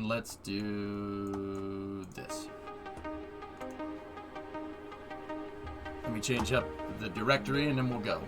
let's do this. Let me change up the directory and then we'll go.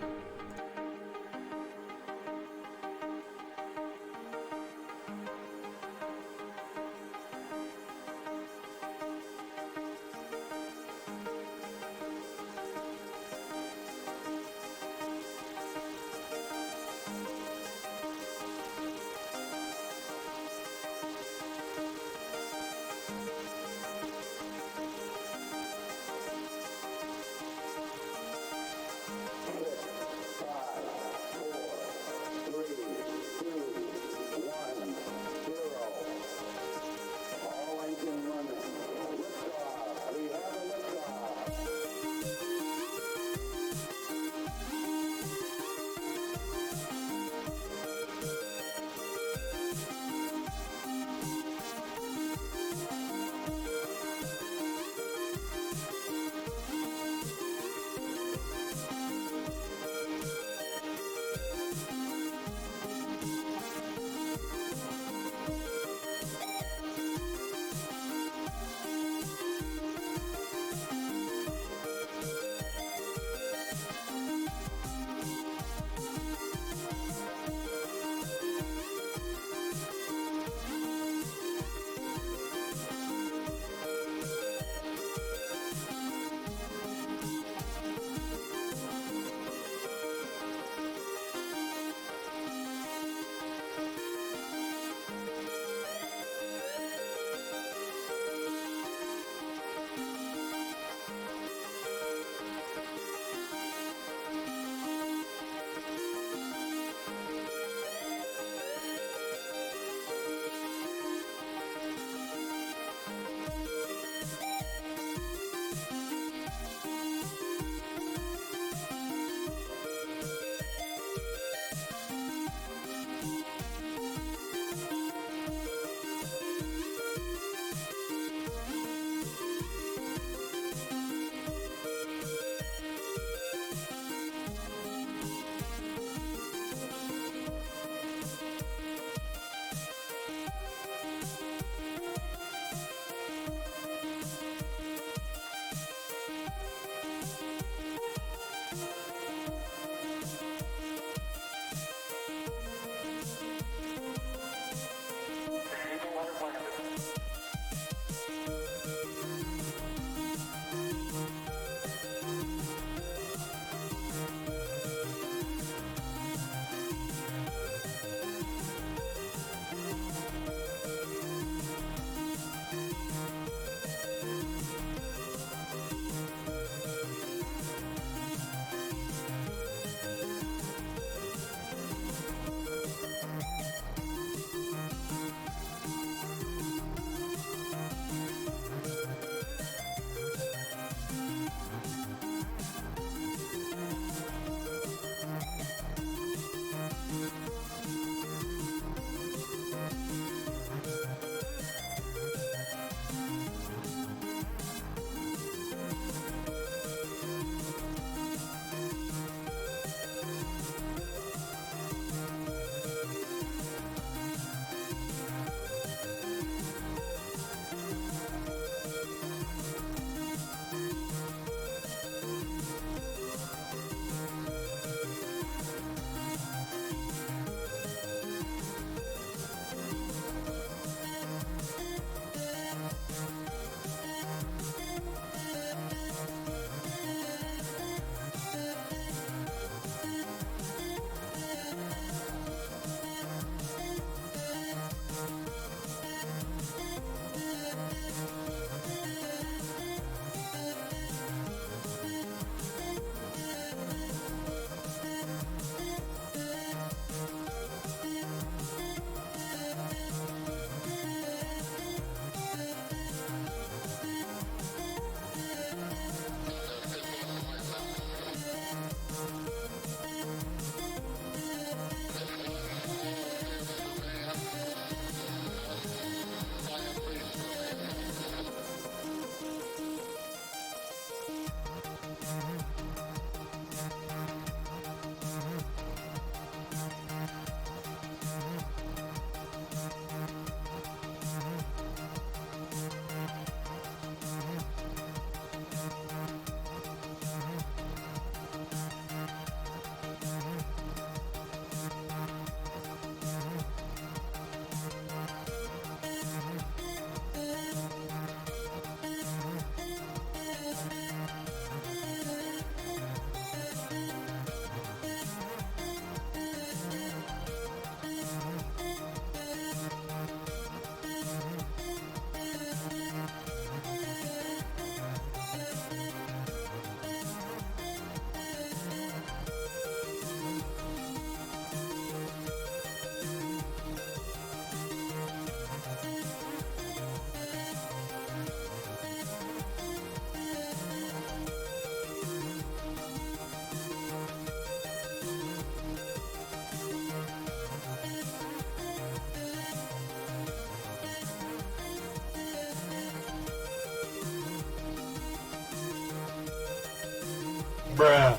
Bruh.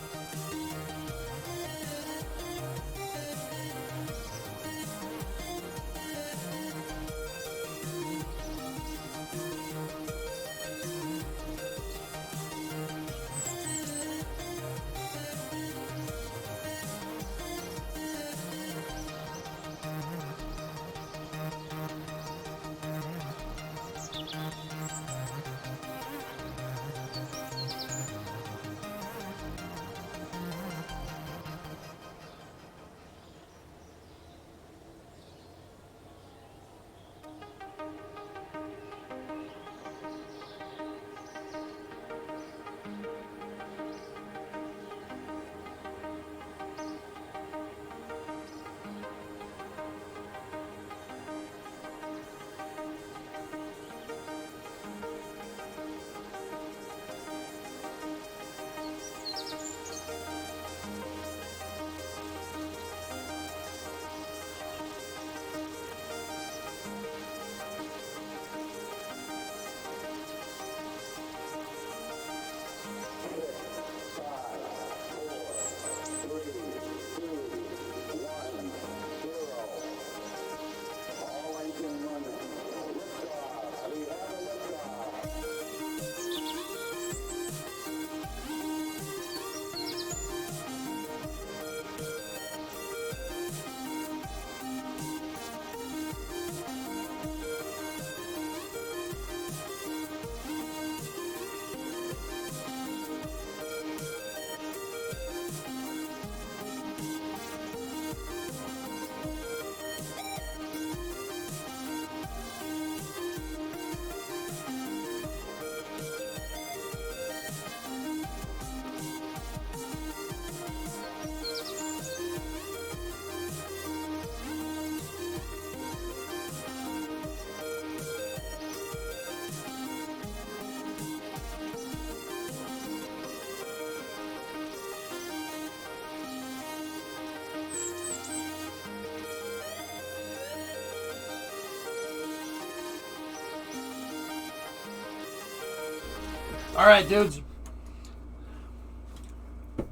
All right, dudes.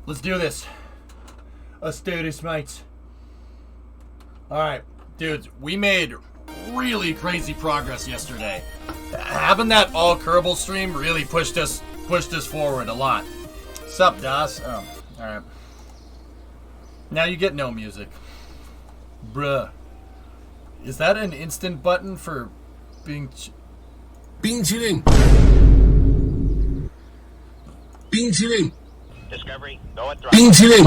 Let's do this. Let's do this, mates. All right, dudes. We made really crazy progress yesterday. Having that all Kerbal stream really pushed us forward a lot. Sup, Das? Oh, all right. Now you get no music. Bruh. Is that an instant button for being... Chilling. Chilling. Discovery, go and Being chilling.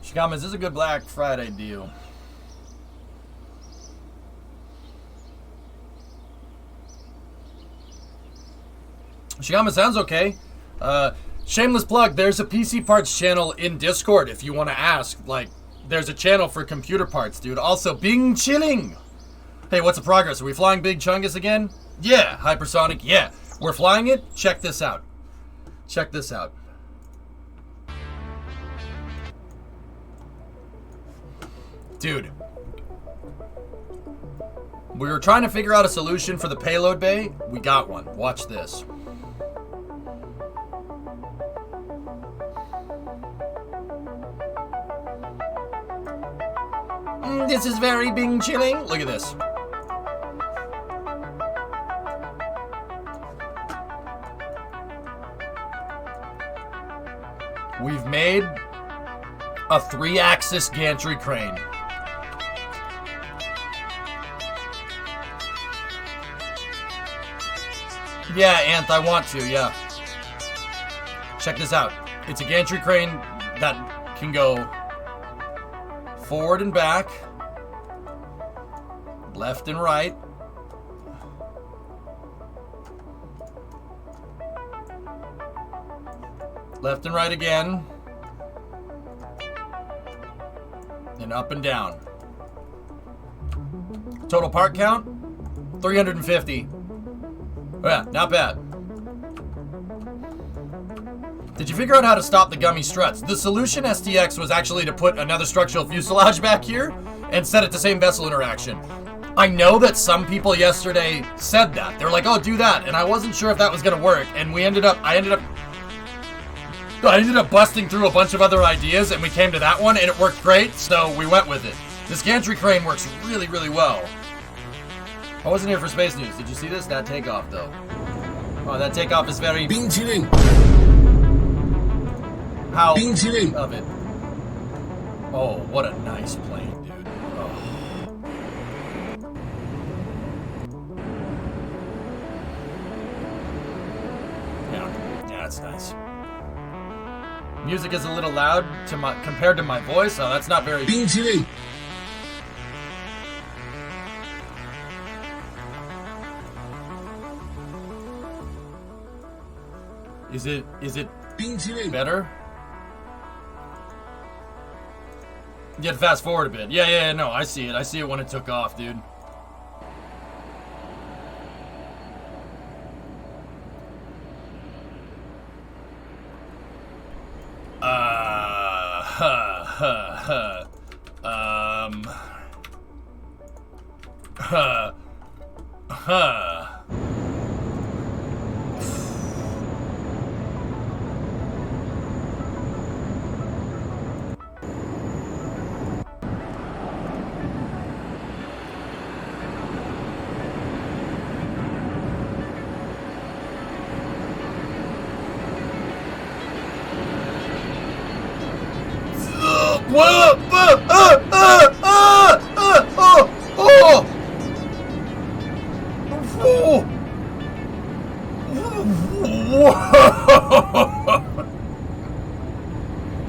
Shikama, is this a good Black Friday deal? Shikama, sounds okay. Shameless plug, there's a PC parts channel in Discord if you want to ask. Like, there's a channel for computer parts, dude. Also, Bing Chilling. Hey, what's the progress? Are we flying Big Chungus again? Yeah. Hypersonic? Yeah. We're flying it? Check this out. Check this out. Dude. We were trying to figure out a solution for the payload bay. We got one. Watch this. This is very Bing Chilling. Look at this. We've made a 3-axis gantry crane. Yeah, Anth, I want to, yeah. Check this out. It's a gantry crane that can go forward and back, left and right. Left and right again. And up and down. Total part count? 350. Oh yeah, not bad. Did you figure out how to stop the gummy struts? The solution, STX, was actually to put another structural fuselage back here and set it to same vessel interaction. I know that some people yesterday said that. They were like, oh, do that. And I wasn't sure if that was going to work. And I ended up busting through a bunch of other ideas, and we came to that one, and it worked great, so we went with it. This gantry crane works really, really well. I wasn't here for space news. Did you see this? That takeoff, though. Oh, that takeoff is very... 冰淇淋 How 冰淇淋 of it. Oh, what a nice plane, dude. Oh. Yeah, that's nice. Music is a little loud compared to my voice. Oh, that's not very... 冰淇淋 Is it 冰淇淋 better? You had to fast forward a bit. Yeah, no, I see it. I see it when it took off, dude.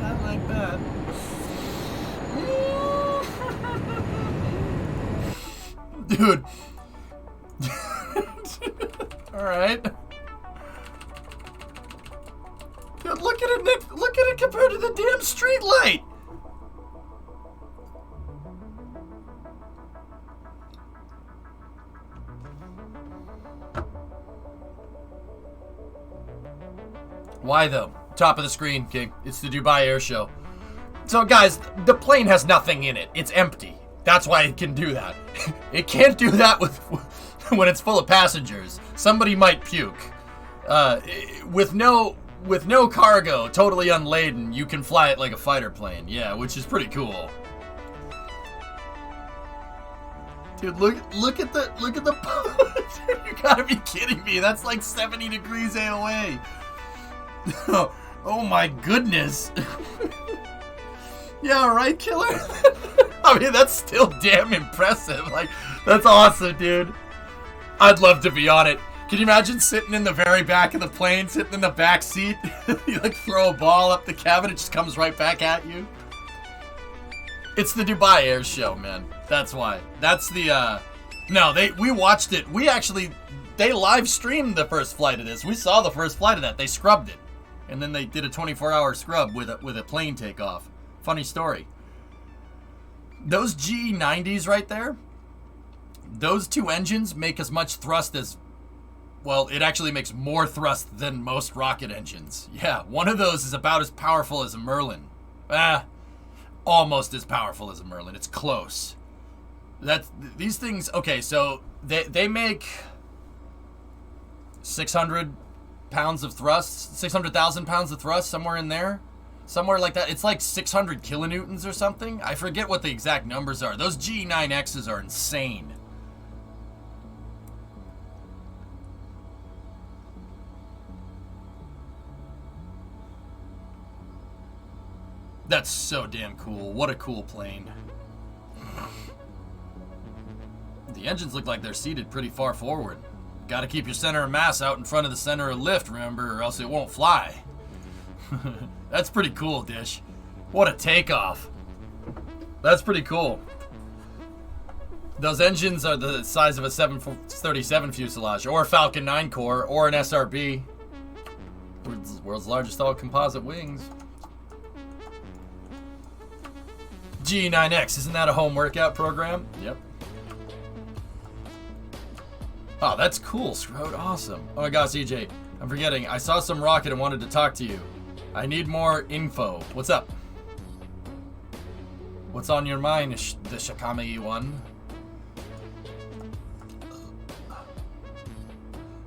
Not like that. Dude. Alright. Dude, look at it. Look at it compared to the damn street light. Why though? Top of the screen, King. It's the Dubai Air Show. So guys, the plane has nothing in it. It's empty. That's why it can do that. It can't do that when it's full of passengers. Somebody might puke. With no cargo, totally unladen, you can fly it like a fighter plane. Yeah, which is pretty cool. Dude, look at the Dude, you gotta be kidding me. That's like 70 degrees AOA. Oh my goodness. Yeah, right, killer? I mean, that's still damn impressive. Like, that's awesome, dude. I'd love to be on it. Can you imagine sitting in the very back of the plane, sitting in the back seat? You like throw a ball up the cabin, it just comes right back at you. It's the Dubai Air Show, man. That's why. That's the, no, we watched it. They live streamed the first flight of this. We saw the first flight of that. They scrubbed it. And then they did a 24-hour scrub with a plane takeoff. Funny story. Those GE90s right there, those two engines make as much thrust as, well, it actually makes more thrust than most rocket engines. Yeah, one of those is about as powerful as a Merlin. Almost as powerful as a Merlin. It's close. These things, okay, so they make 600 pounds of thrust, 600,000 pounds of thrust, somewhere in there. Somewhere like that. It's like 600 kilonewtons or something. I forget what the exact numbers are. Those G9Xs are insane. That's so damn cool. What a cool plane. The engines look like they're seated pretty far forward. Gotta keep your center of mass out in front of the center of lift, remember, or else it won't fly. That's pretty cool, Dish. What a takeoff. That's pretty cool. Those engines are the size of a 737 fuselage, or a Falcon 9 core, or an SRB. World's largest all composite wings. G9X, isn't that a home workout program? Yep. Oh, that's cool, Scrode. Awesome. Oh my gosh, EJ. I'm forgetting. I saw some rocket and wanted to talk to you. I need more info. What's up? What's on your mind, the Shakami one?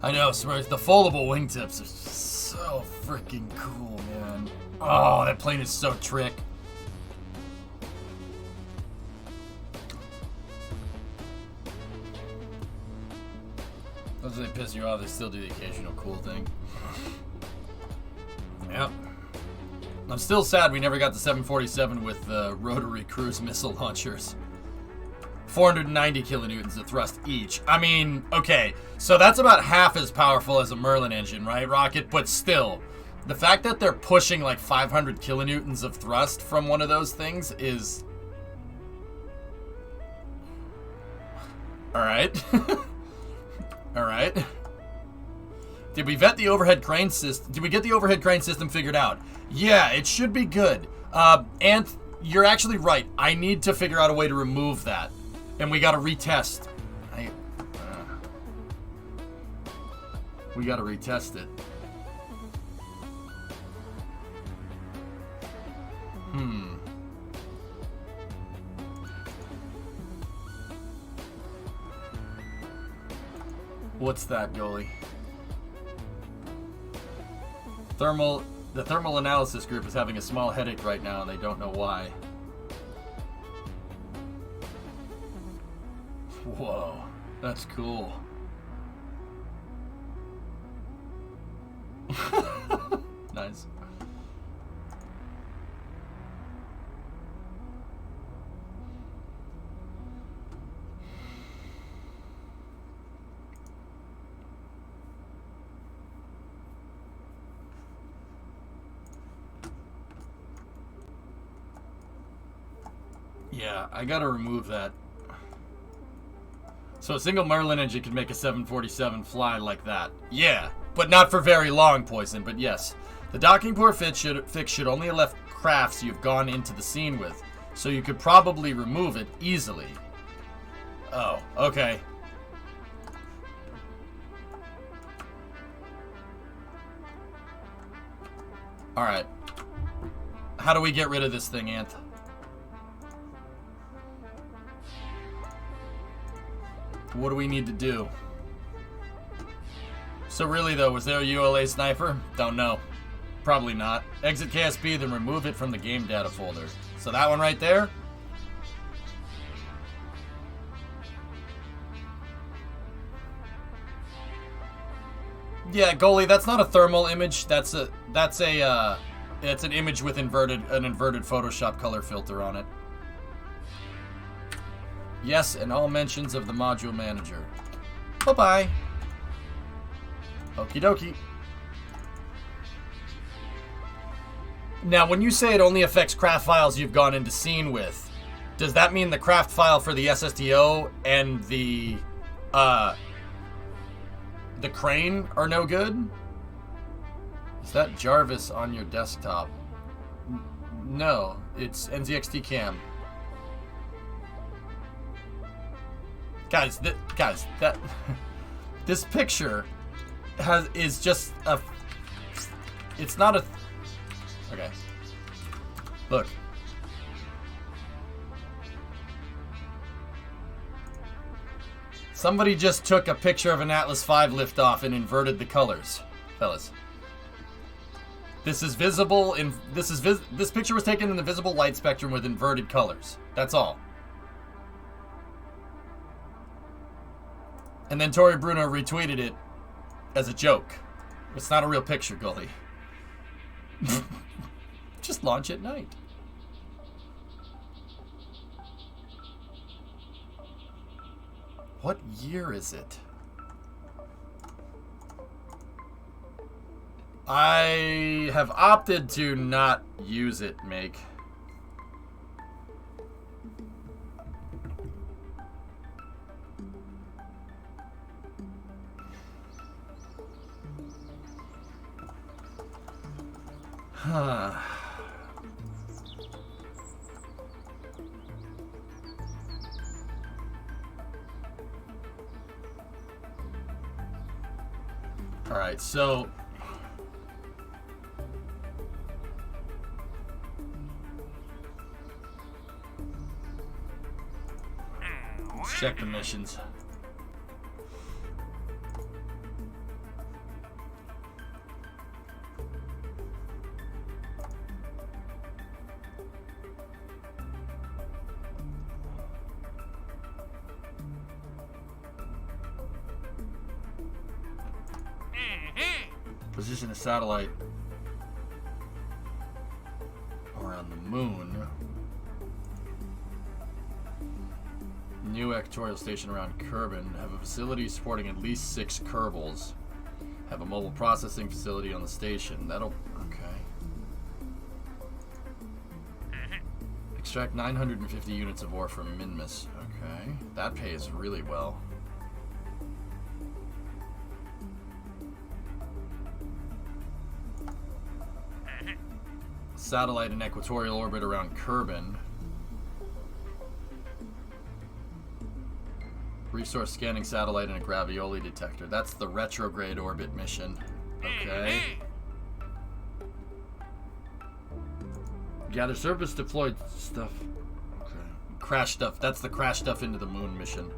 I know, Smurf. The foldable wingtips are so freaking cool, man. Oh, that plane is so trick. Those they piss you off, they still do the occasional cool thing. Yep. I'm still sad we never got the 747 with the rotary cruise missile launchers. 490 kilonewtons of thrust each. I mean, okay, so that's about half as powerful as a Merlin engine, right, Rocket? But still, the fact that they're pushing like 500 kilonewtons of thrust from one of those things is... Alright. Alright. Did we vet the overhead crane system? Did we get the overhead crane system figured out? Yeah, it should be good. And you're actually right. I need to figure out a way to remove that. And we gotta retest. We gotta retest it. What's that, goalie? The thermal analysis group is having a small headache right now and they don't know why. Whoa, that's cool. Nice. Yeah, I gotta remove that. So a single Merlin engine can make a 747 fly like that. Yeah, but not for very long, Poison, but yes. The docking port fix should only have left crafts you've gone into the scene with, so you could probably remove it easily. Oh, okay. Alright. How do we get rid of this thing, Anth? What do we need to do? So really though, was there a ULA sniper? Don't know. Probably not. Exit KSP, then remove it from the game data folder. So that one right there? Yeah, goalie, that's not a thermal image. It's an image with an inverted Photoshop color filter on it. Yes, and all mentions of the module manager. Bye-bye. Okie dokie. Now, when you say it only affects craft files you've gone into scene with, does that mean the craft file for the SSTO and the crane are no good? Is that Jarvis on your desktop? No, it's NZXT Cam. Guys, that this picture is just a. It's not a. Okay. Look. Somebody just took a picture of an Atlas V liftoff and inverted the colors, fellas. This is visible in this picture was taken in the visible light spectrum with inverted colors. That's all. And then Tori Bruno retweeted it as a joke. It's not a real picture, Gully. Just launch at night. What year is it? I have opted to not use it, Make. Huh. All right, so let's check the missions. Position a satellite around the moon. New Equatorial Station around Kerbin. Have a facility supporting at least 6 Kerbals. Have a mobile processing facility on the station. That'll... okay. Extract 950 units of ore from Minmus. Okay. That pays really well. Satellite in equatorial orbit around Kerbin. Resource scanning satellite and a gravioli detector. That's the retrograde orbit mission. Okay. Gather surface deployed stuff. Okay. Crash stuff. That's the crash stuff into the moon mission.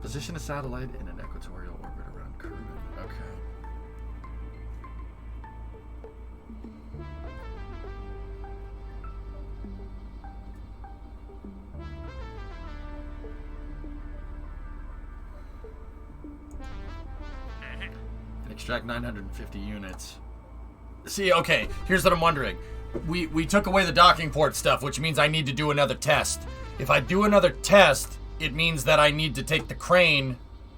Position a satellite in an equatorial orbit around Kerbin. Okay. Extract 950 units. See, okay, here's what I'm wondering. We took away the docking port stuff, which means I need to do another test. If I do another test, it means that I need to take the crane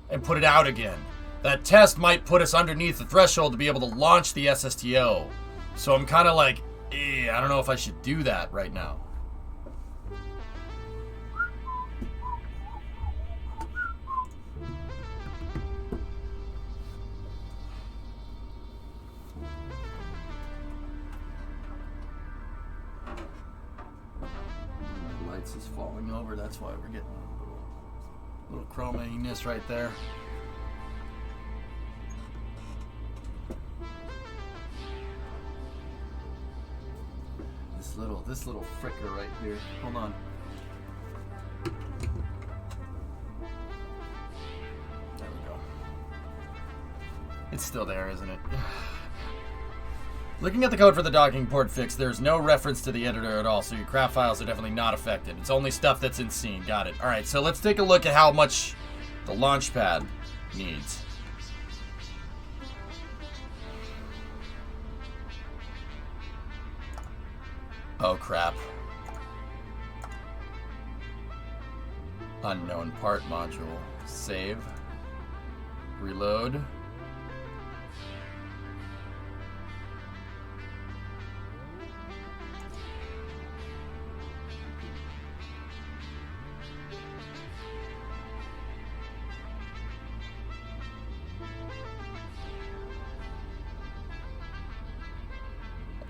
and put it out again. That test might put us underneath the threshold to be able to launch the SSTO. So I'm kind of like, I don't know if I should do that right now. Is falling over. That's why we're getting a little chrominess right there. This little fricker right here. Hold on. There we go. It's still there, isn't it? Looking at the code for the docking port fix, there's no reference to the editor at all, so your craft files are definitely not affected. It's only stuff that's in scene. Got it. Alright, so let's take a look at how much the launch pad needs. Oh, crap. Unknown part module. Save. Reload.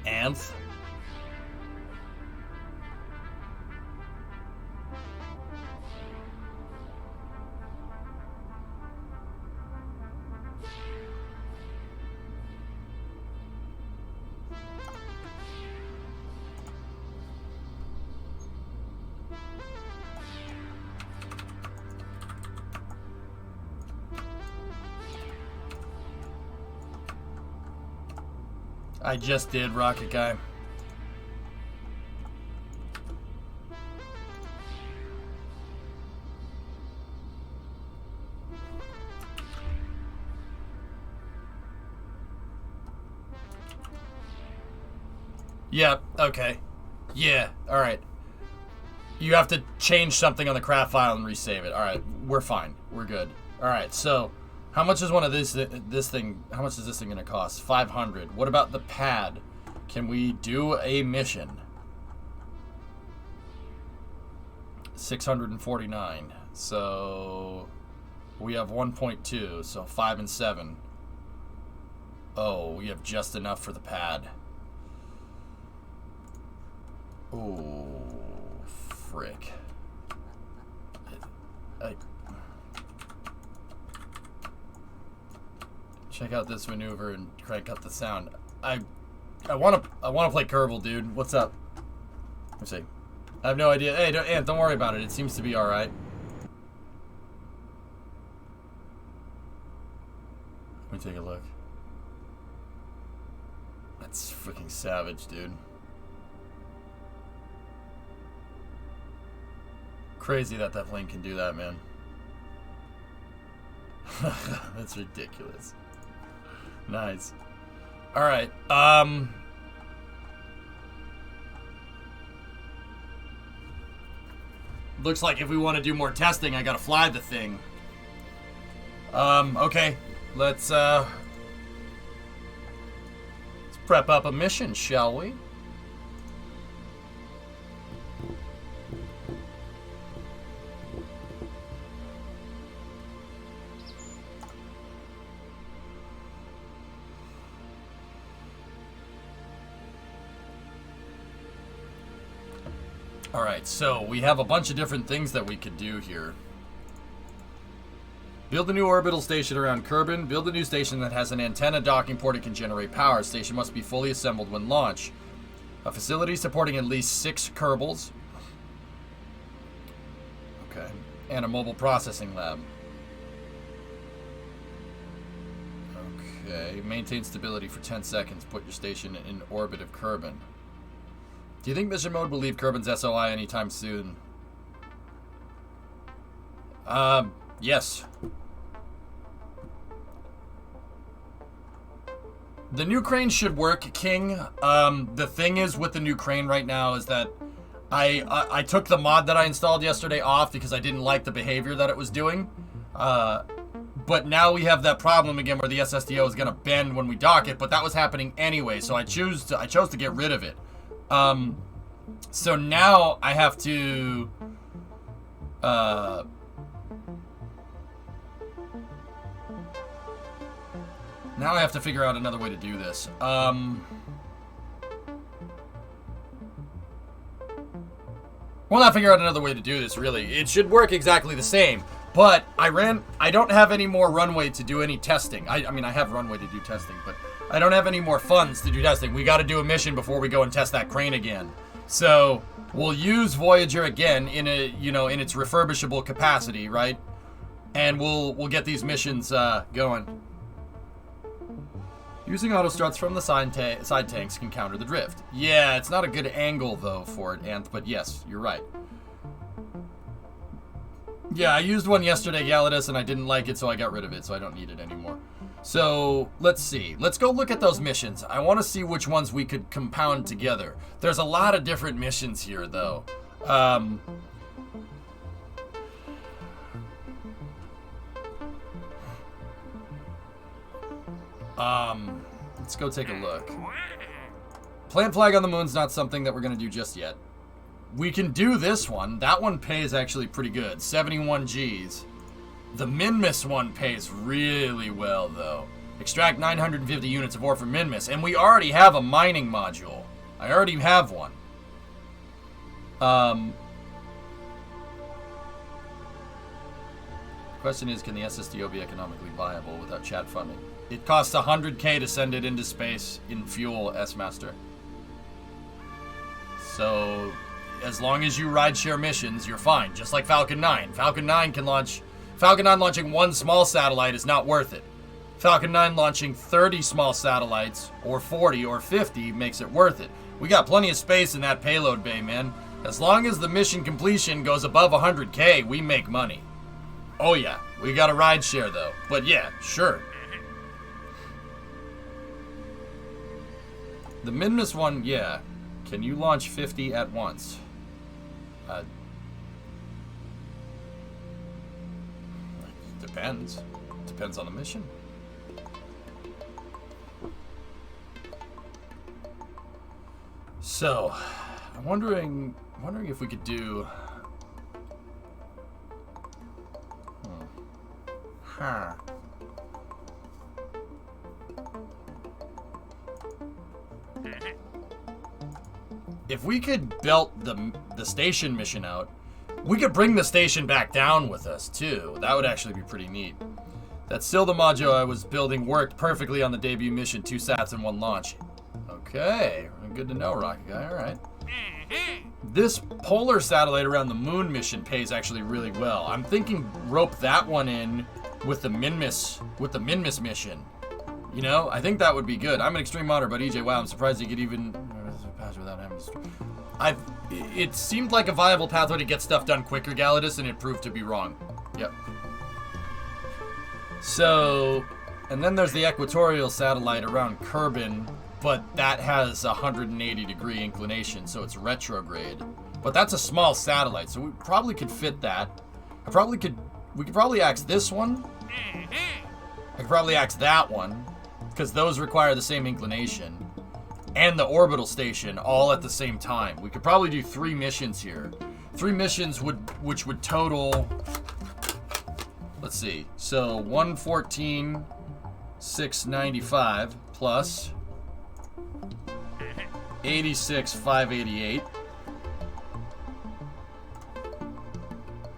Anth. I just did, Rocket Guy. Yep, okay. Yeah, alright. You have to change something on the craft file and resave it. Alright, we're fine. We're good. Alright, so how much is one of this thing? How much is this thing gonna cost? 500. What about the pad? Can we do a mission? 649. So we have 1.2. So 5 and 7. Oh, we have just enough for the pad. Oh, frick. Check out this maneuver and crank up the sound. I wanna play Kerbal, dude. What's up? Let's see. I have no idea. Hey, don't worry about it. It seems to be all right. Let me take a look. That's freaking savage, dude. Crazy that plane can do that, man. That's ridiculous. Nice. Alright, looks like if we want to do more testing, I gotta fly the thing. Okay. Let's prep up a mission, shall we? Alright, so we have a bunch of different things that we could do here. Build a new orbital station around Kerbin. Build a new station that has an antenna docking port and can generate power. Station must be fully assembled when launched. A facility supporting at least 6 Kerbals. Okay. And a mobile processing lab. Okay. Maintain stability for 10 seconds. Put your station in orbit of Kerbin. Do you think mission mode will leave Kerbin's SOI anytime soon? Yes. The new crane should work, King. The thing is with the new crane right now is that I took the mod that I installed yesterday off because I didn't like the behavior that it was doing. But now we have that problem again where the SSDO is going to bend when we dock it, but that was happening anyway, so I chose to get rid of it. So now I have to now I have to figure out another way to do this. Well, not figure out another way to do this, really. It should work exactly the same. But I don't have any more runway to do any testing. I mean, I have runway to do testing, but I don't have any more funds to do testing. We got to do a mission before we go and test that crane again. So we'll use Voyager again in in its refurbishable capacity, right? And we'll get these missions going. Using auto struts from the side tanks can counter the drift. Yeah, it's not a good angle though for it, Anth, but yes, you're right. Yeah, I used one yesterday, Galidus, and I didn't like it, so I got rid of it, so I don't need it anymore. So, let's see. Let's go look at those missions. I want to see which ones we could compound together. There's a lot of different missions here, though. Let's go take a look. Plant flag on the moon's not something that we're going to do just yet. We can do this one. That one pays actually pretty good. 71 Gs. The Minmus one pays really well, though. Extract 950 units of ore from Minmus. And we already have a mining module. I already have one. The question is, can the SSDO be economically viable without chat funding? It costs 100k to send it into space in fuel, S-Master. So, as long as you rideshare missions, you're fine. Just like Falcon 9. Falcon 9 launching one small satellite is not worth it. Falcon 9 launching 30 small satellites, or 40, or 50 makes it worth it. We got plenty of space in that payload bay, man. As long as the mission completion goes above 100k, we make money. Oh yeah, we got a rideshare though. But yeah, sure. The Minmus one, yeah. Can you launch 50 at once? Depends. Depends on the mission. So, I'm wondering if we could do. Huh. If we could belt the station mission out, we could bring the station back down with us, too. That would actually be pretty neat. That's still the module I was building worked perfectly on the debut mission. 2 sats and 1 launch. Okay. Good to know, Rocket Guy. All right. This polar satellite around the moon mission pays actually really well. I'm thinking rope that one in with the Minmus mission. You know, I think that would be good. I'm an extreme modder, but EJ, wow, I'm surprised you could even pass without having to. It seemed like a viable pathway to get stuff done quicker, Galidus, and it proved to be wrong. Yep. So, And then there's the Equatorial Satellite around Kerbin, but that has a 180-degree inclination, so it's retrograde. But that's a small satellite, so we probably could fit that. We could probably axe this one. I could probably axe that one, because those require the same inclination. And the orbital station all at the same time. We could probably do 3 missions here. 3 missions which would total, let's see, so 114,695 plus 86,588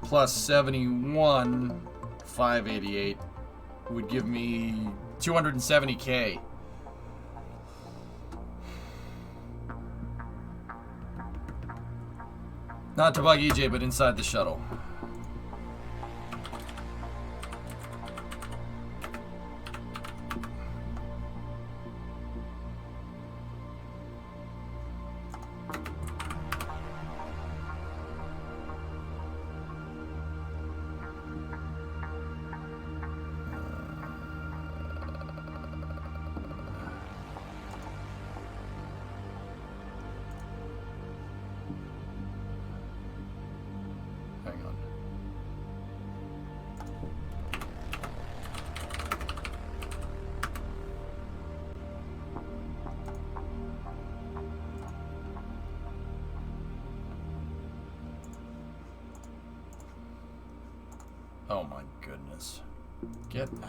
plus 71,588 would give me 270K. Not to bug EJ, but inside the shuttle. Oh my goodness. Get out of here.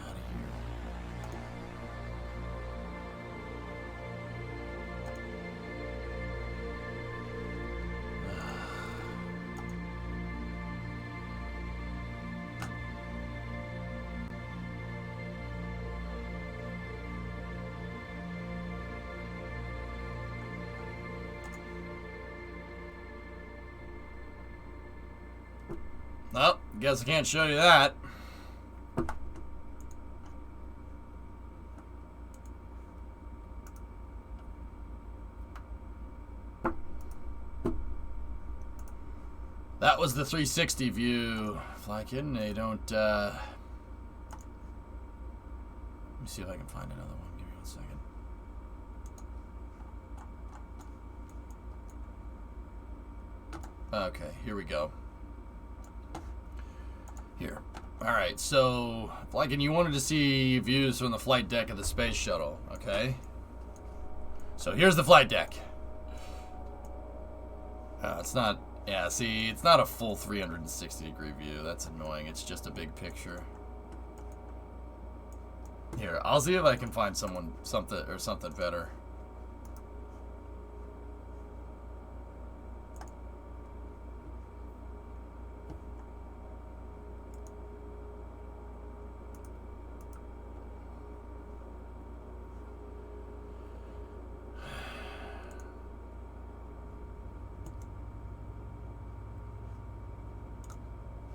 Well, guess I can't show you that. That was the 360 view. Fly kidding, they don't, let me see if I can find another one. Give me 1 second. Okay, here we go. Here. Alright, so, like, and you wanted to see views from the flight deck of the space shuttle, okay? So here's the flight deck. It's not, yeah, see, it's not a full 360-degree view. That's annoying. It's just a big picture. Here, I'll see if I can find something better.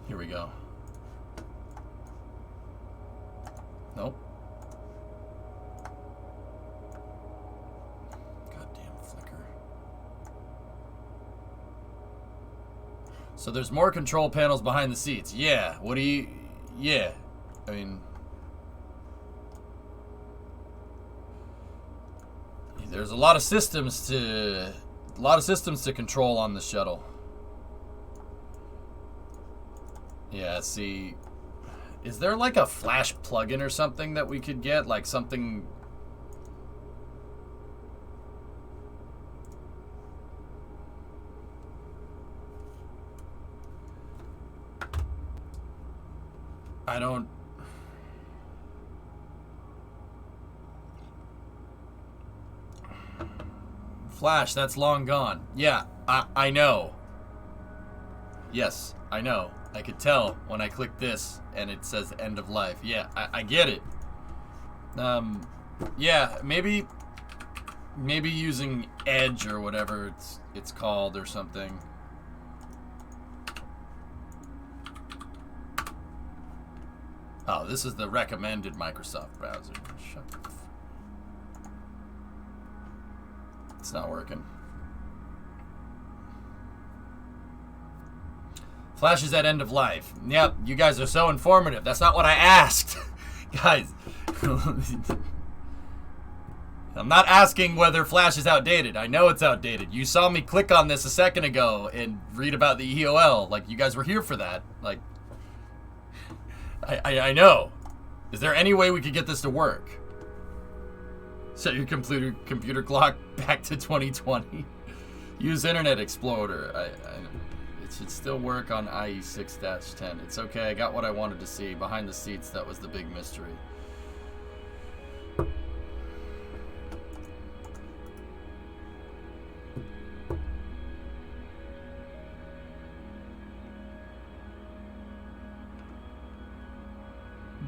Here we go. Nope. Goddamn flicker. So there's more control panels behind the seats. Yeah. What do you... Yeah. I mean... There's a lot of systems to... control on the shuttle. Yeah, see, is there like a flash plugin or something that we could get? Like something... I don't... Flash, that's long gone. Yeah, I know. Yes, I know. I could tell when I click this and it says end of life. Yeah, I get it. Yeah, maybe using Edge or whatever it's called or something. Oh, this is the recommended Microsoft browser. Shut the f... It's not working. Flash is at end of life. Yep, you guys are so informative. That's not what I asked. Guys, I'm not asking whether Flash is outdated. I know it's outdated. You saw me click on this a second ago and read about the EOL. Like, you guys were here for that. Like, I know. Is there any way we could get this to work? Set your computer clock back to 2020. Use Internet Explorer. It should still work on IE6-10. It's okay. I got what I wanted to see. Behind the seats, that was the big mystery.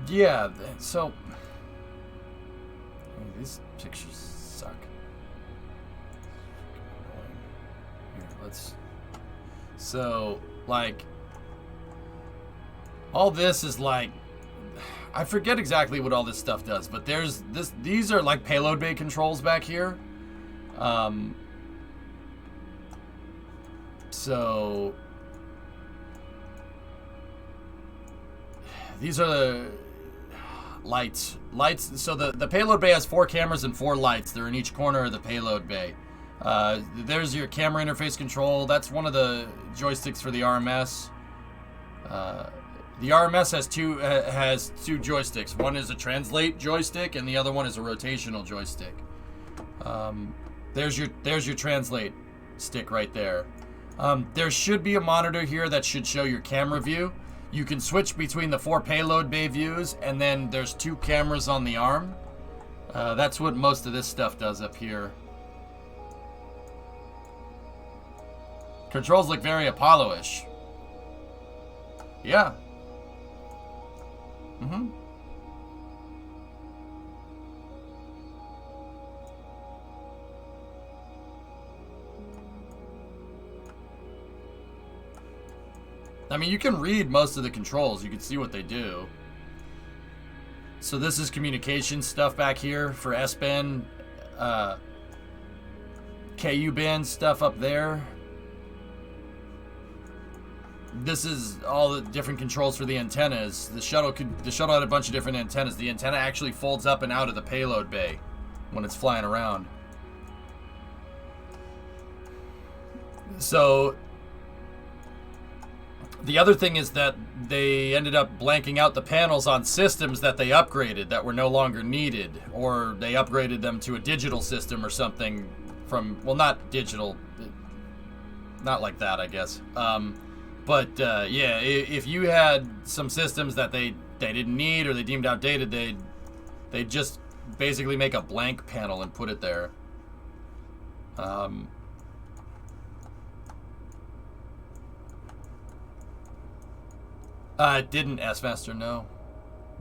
Yeah, so these pictures suck. Here, so like all this is like, I forget exactly what all this stuff does, but these are like Payload Bay Controls back here. So these are the lights. So the payload bay has 4 cameras and 4 lights. They're in each corner of the payload bay. There's your camera interface control. That's one of the joysticks for the RMS. The RMS has two joysticks. One is a translate joystick, and the other one is a rotational joystick. There's your translate stick right there. There should be a monitor here that should show your camera view. You can switch between the 4 payload bay views, and then there's 2 cameras on the arm. That's what most of this stuff does up here. Controls look very Apollo-ish. Yeah. I mean, you can read most of the controls. You can see what they do. So this is communication stuff back here for S-band, KU-band stuff up there. This is all the different controls for the antennas. The shuttle had a bunch of different antennas. The antenna actually folds up and out of the payload bay when it's flying around. So the other thing is that they ended up blanking out the panels on systems that they upgraded that were no longer needed, or they upgraded them to a digital system or something from, well, not digital, not like that, I guess. But yeah, if you had some systems that they didn't need or they deemed outdated, they'd just basically make a blank panel and put it there. It didn't, S-Master, no.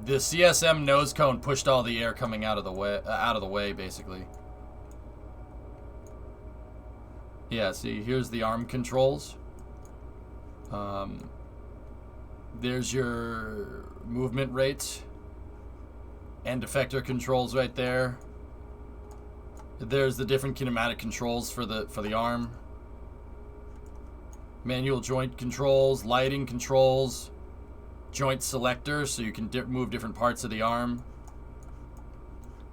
The CSM nose cone pushed all the air coming out of the way, basically. Yeah, see, here's the arm controls. There's your movement rates and effector controls right there. There's the different kinematic controls for the arm. Manual joint controls, lighting controls, joint selector, so you can move different parts of the arm.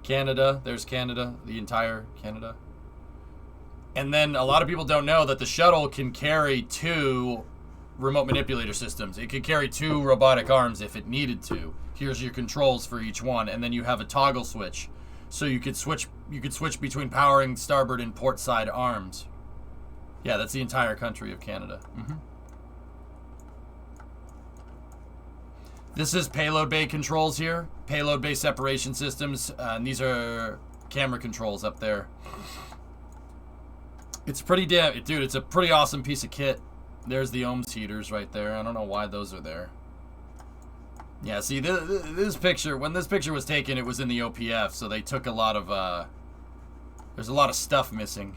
Canada, there's Canada, the entire Canada. And then a lot of people don't know that the shuttle can carry 2 remote manipulator systems. It could carry 2 robotic arms if it needed to. Here's your controls for each one, and then you have a toggle switch, so you could switch between powering starboard and port side arms. Yeah, that's the entire country of Canada. This is payload bay controls here, payload bay separation systems, and these are camera controls up there. It's pretty dude, it's a pretty awesome piece of kit. There's the ohms heaters right there. I don't know why those are there. Yeah, see, this picture, when this picture was taken, it was in the OPF, so they took a lot of, there's a lot of stuff missing.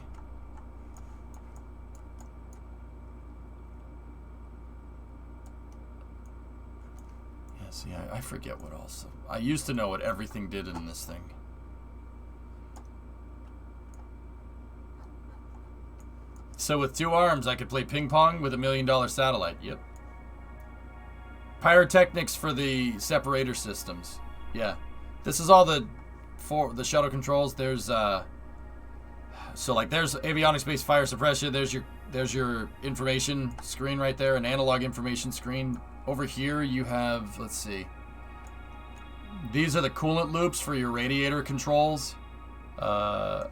Yeah, see, I forget what else. I used to know what everything did in this thing. So with 2 arms, I could play ping pong with $1 million satellite. Yep. Pyrotechnics for the separator systems. Yeah. This is all the shuttle controls. There's so like there's avionics based fire suppression. There's your information screen right there, an analog information screen. Over here you have, let's see. These are the coolant loops for your radiator controls. Yeah,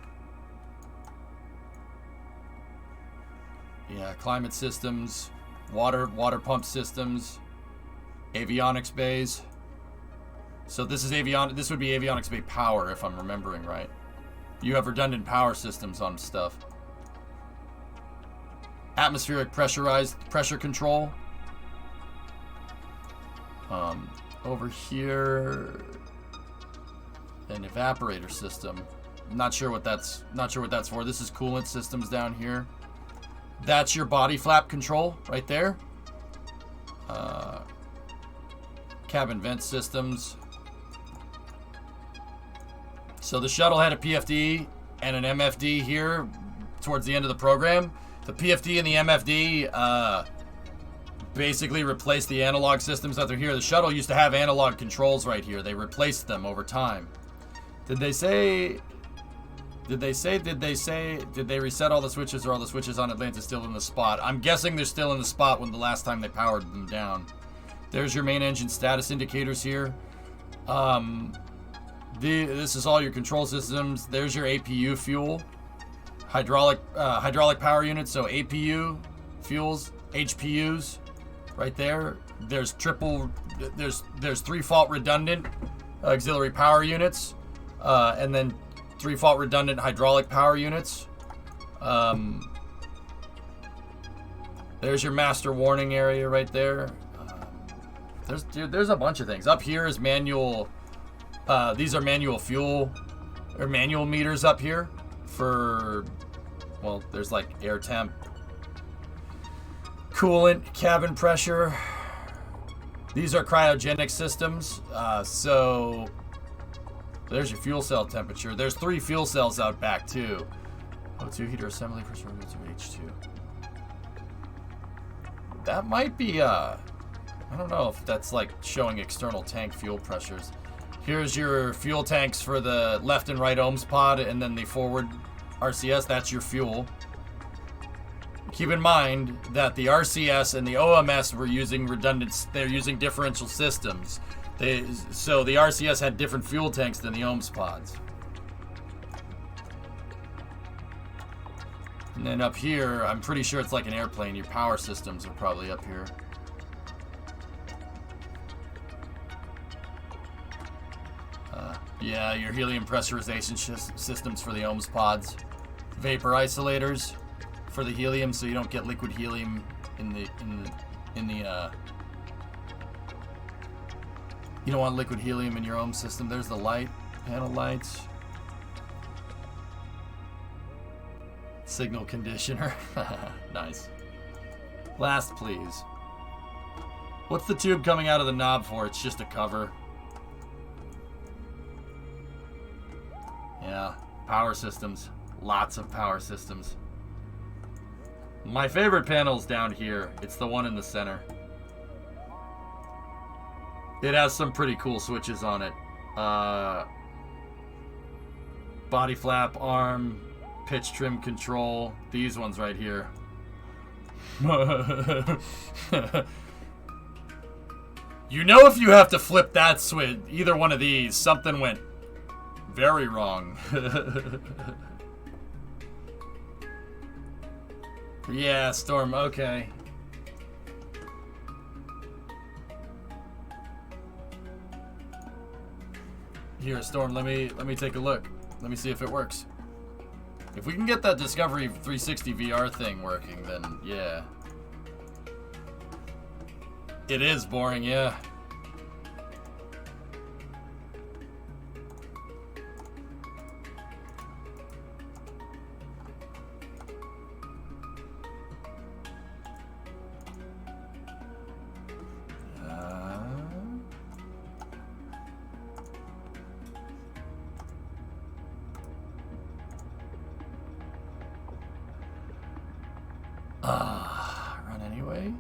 climate systems, water pump systems, avionics bays. So this is this would be avionics bay power if I'm remembering right. You have redundant power systems on stuff. Atmospheric pressure control. Over here, an evaporator system. Not sure what that's for. This is coolant systems down here. That's your body flap control right there. Cabin vent systems. So the shuttle had a PFD and an MFD here towards the end of the program. The PFD and the MFD basically replaced the analog systems that are here. The shuttle used to have analog controls right here. They replaced them over time. Did they reset all the switches, or all the switches on Atlantis still in the spot? I'm guessing they're still in the spot when the last time they powered them down. There's your main engine status indicators here. This is all your control systems. There's your APU fuel. Hydraulic power units, so APU fuels, HPUs right there. There's 3-fault redundant auxiliary power units, and then 3-fault redundant hydraulic power units. There's your master warning area right there. There's a bunch of things. Up here is manual. These are manual fuel or manual meters up here for, well, there's like air temp, coolant, cabin pressure. These are cryogenic systems. So there's your fuel cell temperature. There's 3 fuel cells out back too. O2 heater assembly pressure to H2. That might be I don't know if that's like showing external tank fuel pressures. Here's your fuel tanks for the left and right ohms pod, and then the forward RCS. That's your fuel. Keep in mind that the RCS and the OMS were using redundant. They're using differential systems. So the RCS had different fuel tanks than the ohms pods. And then up here, I'm pretty sure it's like an airplane. Your power systems are probably up here. Yeah, your helium pressurization systems for the ohms pods. Vapor isolators for the helium, so you don't get liquid helium in the you don't want liquid helium in your ohm system. There's the light, panel lights. Signal conditioner. Nice. Last, please. What's the tube coming out of the knob for? It's just a cover. Yeah, power systems. Lots of power systems. My favorite panel's down here. It's the one in the center. It has some pretty cool switches on it. Body flap, arm, pitch trim control. These ones right here. You know, if you have to flip that switch, either one of these, something went very wrong. Yeah, Storm, okay. Here, Storm, let me take a look. Let me see if it works. If we can get that Discovery 360 VR thing working, then yeah. It is boring, yeah. Run anyway.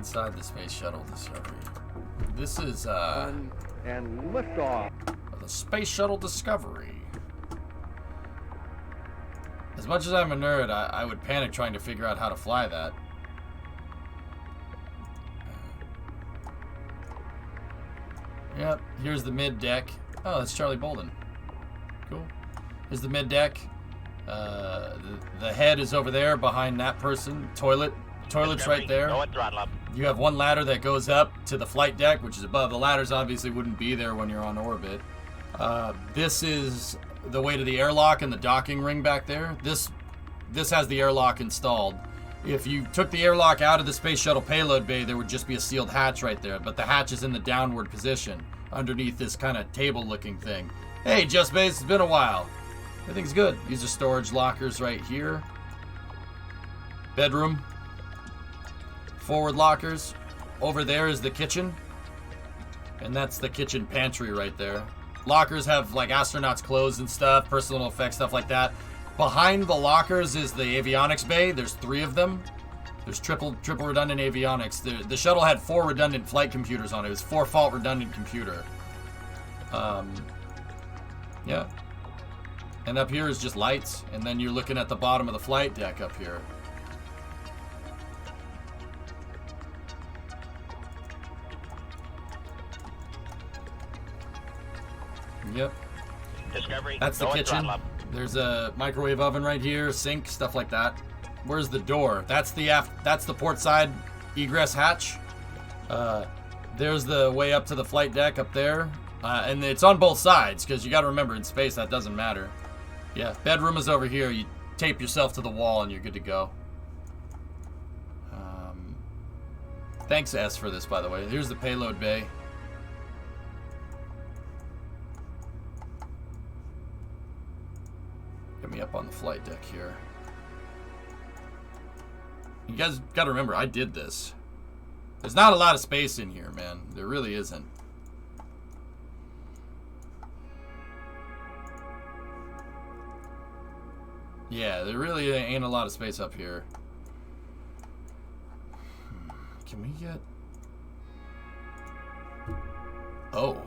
inside the Space Shuttle Discovery. This is, and liftoff. the Space Shuttle Discovery. As much as I'm a nerd, I would panic trying to figure out how to fly that. Yep, here's the mid-deck. Oh, that's Charlie Bolden. Cool. Here's the mid-deck. The head is over there behind that person. Toilet's Discovery, right there. Go at throttle up. You have one ladder that goes up to the flight deck, which is above. The ladders obviously wouldn't be there when you're on orbit. This is the way to the airlock and the docking ring back there. This has the airlock installed. If you took the airlock out of the Space Shuttle Payload Bay, there would just be a sealed hatch right there, but the hatch is in the downward position underneath this kind of table-looking thing. Hey, Just Base, it's been a while. Everything's good. These are storage lockers right here. Bedroom. Forward lockers. Over there is the kitchen. And that's the kitchen pantry right there. Lockers have like astronauts' clothes and stuff, personal effects, stuff like that. Behind the lockers is the Avionics Bay. There's 3 of them. There's triple redundant avionics. The shuttle had 4 redundant flight computers on it. It was 4 fault redundant computer. Yeah. And up here is just lights. And then you're looking at the bottom of the flight deck up here. Yep. Discovery, That's the go at kitchen. throttle up. There's a microwave oven right here, sink, stuff like that. Where's the door? That's the port side egress hatch. There's the way up to the flight deck up there. And it's on both sides, because you got to remember, in space, that doesn't matter. Yeah, bedroom is over here. You tape yourself to the wall, and you're good to go. Thanks, S, for this, by the way. Here's the payload bay. Get me up on the flight deck here. You guys got to remember, I did this. There's not a lot of space in here, man. There really isn't. Yeah, there really ain't a lot of space up here. Can we get... Oh.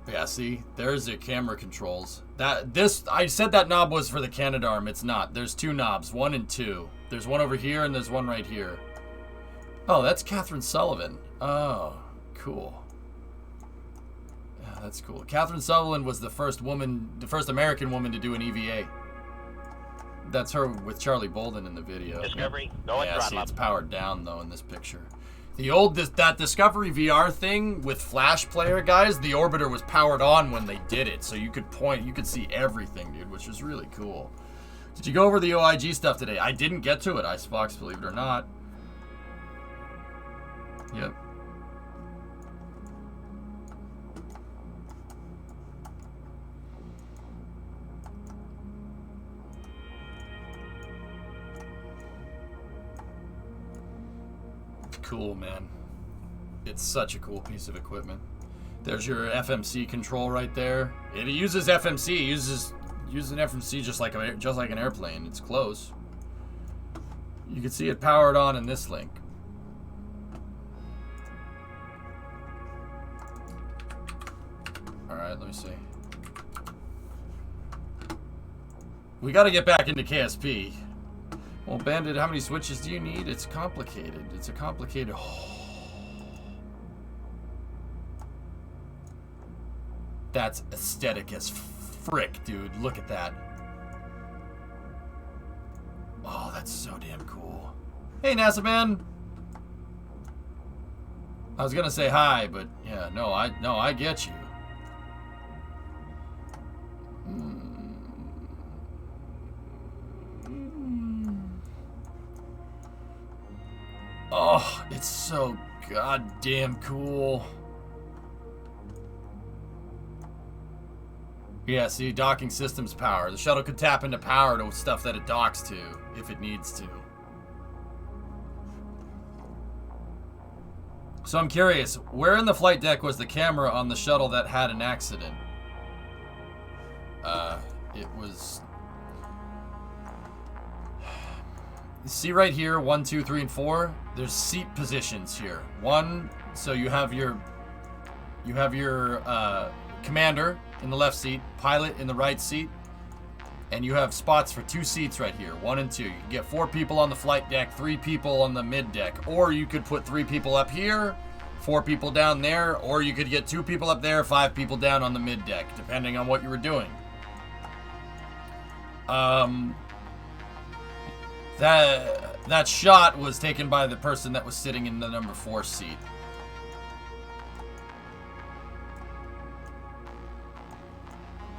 Yeah, see? There's the camera controls. I said that knob was for the Canadarm. It's not. There's 2 knobs, 1 and 2. There's one over here and there's one right here. Oh, that's Catherine Sullivan. Oh, cool. Yeah, that's cool. Catherine Sullivan was the first American woman to do an EVA. That's her with Charlie Bolden in the video. Discovery, go at Yeah, see, throttle it's up. powered down though in this picture. That Discovery VR thing with Flash Player, guys, the orbiter was powered on when they did it, so you could see everything, dude, which was really cool. Did you go over the OIG stuff today? I didn't get to it, Icebox, believe it or not. Yep. Cool, man. It's such a cool piece of equipment. There's your FMC control right there. It uses FMC. It uses an FMC just like an airplane. It's close. You can see it powered on in this link. All right, let me see. We got to get back into KSP. Well, Bandit, how many switches do you need? It's complicated. It's a complicated... That's aesthetic as frick, dude. Look at that. Oh, that's so damn cool. Hey, NASA man. I was gonna say hi, but yeah, no, I get you. Oh, it's so goddamn cool. Yeah, see, docking systems power. The shuttle could tap into power to stuff that it docks to, if it needs to. So I'm curious, where in the flight deck was the camera on the shuttle that had an accident? see right here, 1, 2, 3, and 4. There's seat positions here. One, so you have your commander in the left seat, pilot in the right seat, and you have spots for 2 seats right here, 1 and 2. You can get 4 people on the flight deck, 3 people on the mid deck, or you could put 3 people up here, 4 people down there, or you could get 2 people up there, 5 people down on the mid deck, depending on what you were doing. That shot was taken by the person that was sitting in the number 4 seat.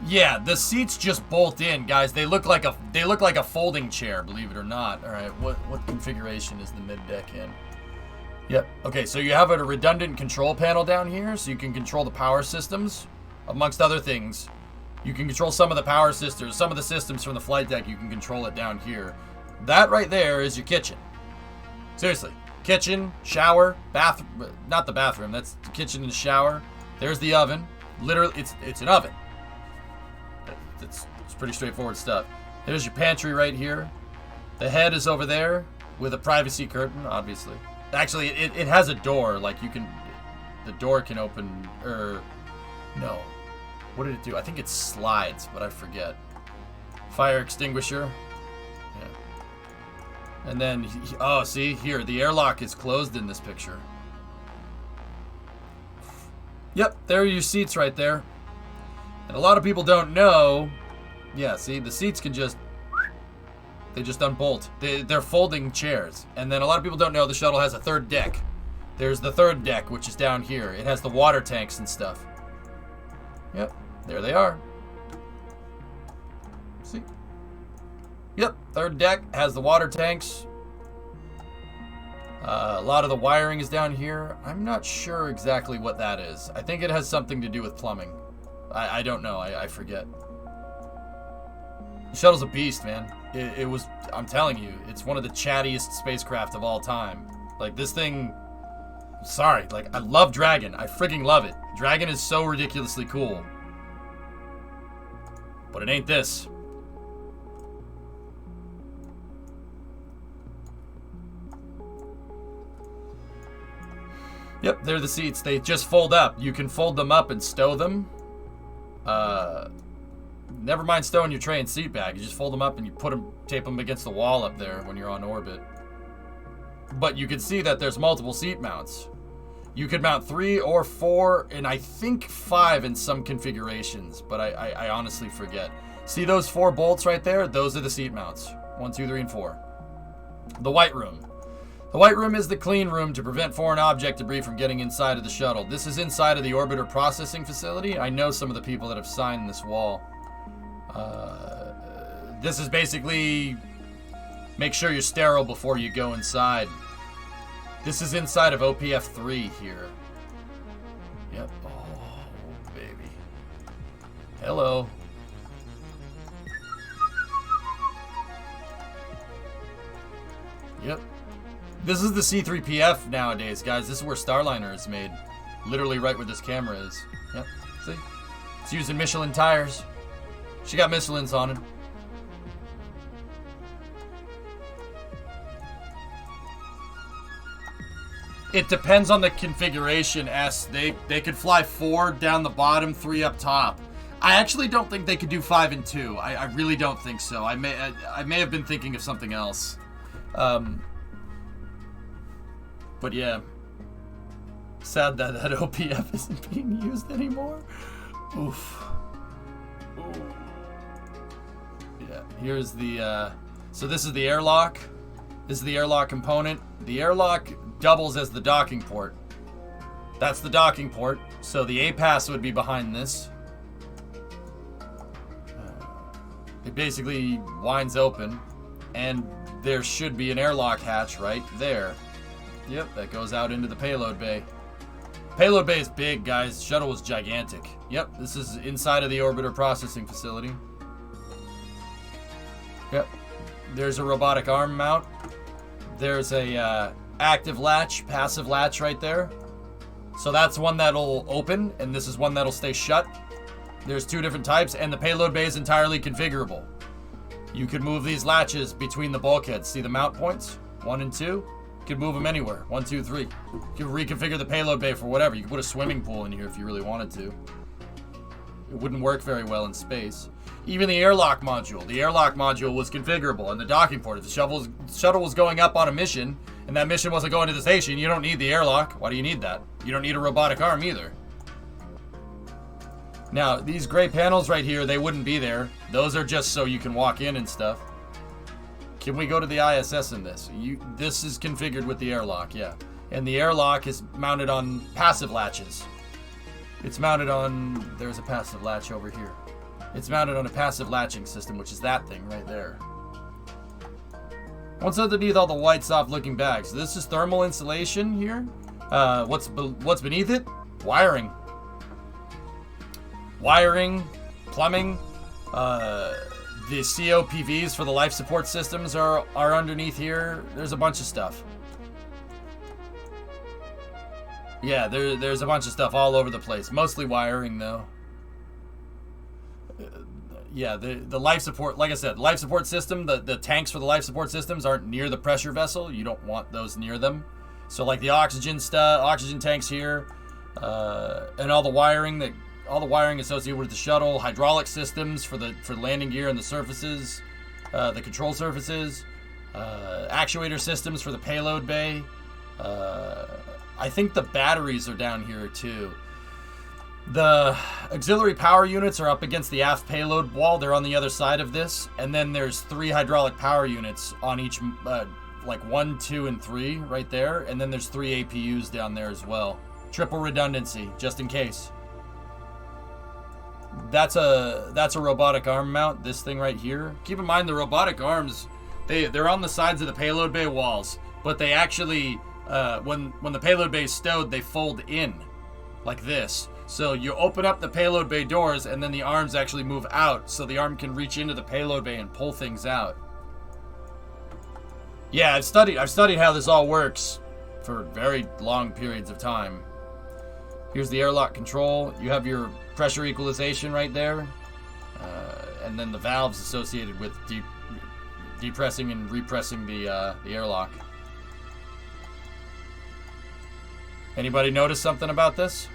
Yeah, the seats just bolt in, guys. They look like a folding chair, believe it or not. All right, what configuration is the mid deck in? Yep. Okay, so you have a redundant control panel down here, so you can control the power systems, amongst other things. You can control some of the power systems, some of the systems from the flight deck. You can control it down here. That right there is your kitchen. Seriously, kitchen, shower, bathroom. Not the bathroom. That's the kitchen and the shower. There's the oven. Literally, it's an oven. It's pretty straightforward stuff. There's your pantry right here. The head is over there with a privacy curtain, obviously. Actually, it has a door. Like the door can open. No. What did it do? I think it slides, but I forget. Fire extinguisher. Yeah. And then, oh, see here, the airlock is closed in this picture. Yep, there are your seats right there. And a lot of people don't know. Yeah, see, the seats can they just unbolt. They're folding chairs. And then a lot of people don't know the shuttle has a 3rd deck. There's the 3rd deck, which is down here. It has the water tanks and stuff. Yep, there they are. See? Yep, 3rd deck has the water tanks. A lot of the wiring is down here. I'm not sure exactly what that is. I think it has something to do with plumbing. I don't know. I forget. The shuttle's a beast, man. It was, I'm telling you, it's one of the chattiest spacecraft of all time. Like, this thing, sorry, like, I love Dragon. I friggin' love it. Dragon is so ridiculously cool. But it ain't this. Yep, they're the seats. They just fold up. You can fold them up and stow them. Never mind stowing your tray and seat bag. You just fold them up and you tape them against the wall up there when you're on orbit. But you can see that there's multiple seat mounts. You could mount 3 or 4, and I think 5 in some configurations, but I honestly forget. See those 4 bolts right there? Those are the seat mounts. 1, 2, 3, and 4. The white room. The white room is the clean room to prevent foreign object debris from getting inside of the shuttle. This is inside of the orbiter processing facility. I know some of the people that have signed this wall. This is basically make sure you're sterile before you go inside. This is inside of OPF-3 here. Yep. Oh, baby. Hello. Yep. This is the C-3PF nowadays, guys. This is where Starliner is made. Literally right where this camera is. Yep. See? It's using Michelin tires. She got Michelin's on it. It depends on the configuration, S. They could fly 4 down the bottom, 3 up top. I actually don't think they could do 5 and 2. I really don't think so. I may have been thinking of something else. But yeah. Sad that OPF isn't being used anymore. Oof. Ooh. Yeah, here's the, so this is the airlock. This is the airlock component. The airlock doubles as the docking port. That's the docking port. So the APAS would be behind this. It basically winds open, and there should be an airlock hatch right there. Yep, that goes out into the payload bay. Payload bay is big, guys. Shuttle was gigantic. Yep, this is inside of the orbiter processing facility. Yep, there's a robotic arm mount. There's a active latch, passive latch right there. So that's one that'll open, and this is one that'll stay shut. There's 2 different types, and the payload bay is entirely configurable. You could move these latches between the bulkheads. See the mount points? 1 and 2? You could move them anywhere. 1, 2, 3. You could reconfigure the payload bay for whatever. You could put a swimming pool in here if you really wanted to. It wouldn't work very well in space. Even the airlock module. The airlock module was configurable in the docking port. If the shuttle was going up on a mission, and that mission wasn't going to the station, you don't need the airlock. Why do you need that? You don't need a robotic arm either. Now, these gray panels right here, they wouldn't be there. Those are just so you can walk in and stuff. Can we go to the ISS in this? This is configured with the airlock, yeah. And the airlock is mounted on passive latches. It's mounted on... There's a passive latch over here. It's mounted on a passive latching system, which is that thing right there. What's underneath all the white, soft-looking bags? So this is thermal insulation here. What's beneath it? Wiring. Wiring, plumbing. The COPVs for the life support systems are underneath here. There's a bunch of stuff. Yeah, there's a bunch of stuff all over the place. Mostly wiring, though. Yeah, the life support, like I said, life support system, the tanks for the life support systems aren't near the pressure vessel. You don't want those near them. So like the oxygen stuff, oxygen tanks here, and all the wiring associated with the shuttle, hydraulic systems for the landing gear and the surfaces, the control surfaces, actuator systems for the payload bay. I think the batteries are down here too. The auxiliary power units are up against the aft payload wall. They're on the other side of this. And then there's 3 hydraulic power units on each, like 1, 2, and 3 right there. And then there's 3 APUs down there as well. Triple redundancy, just in case. That's a robotic arm mount, this thing right here. Keep in mind the robotic arms, they're on the sides of the payload bay walls. But they actually, when the payload bay is stowed, they fold in like this. So you open up the payload bay doors and then the arms actually move out so the arm can reach into the payload bay and pull things out. Yeah, I've studied how this all works for very long periods of time. Here's the airlock control. You have your pressure equalization right there. And then the valves associated with depressing and repressing the airlock. Anybody notice something about this?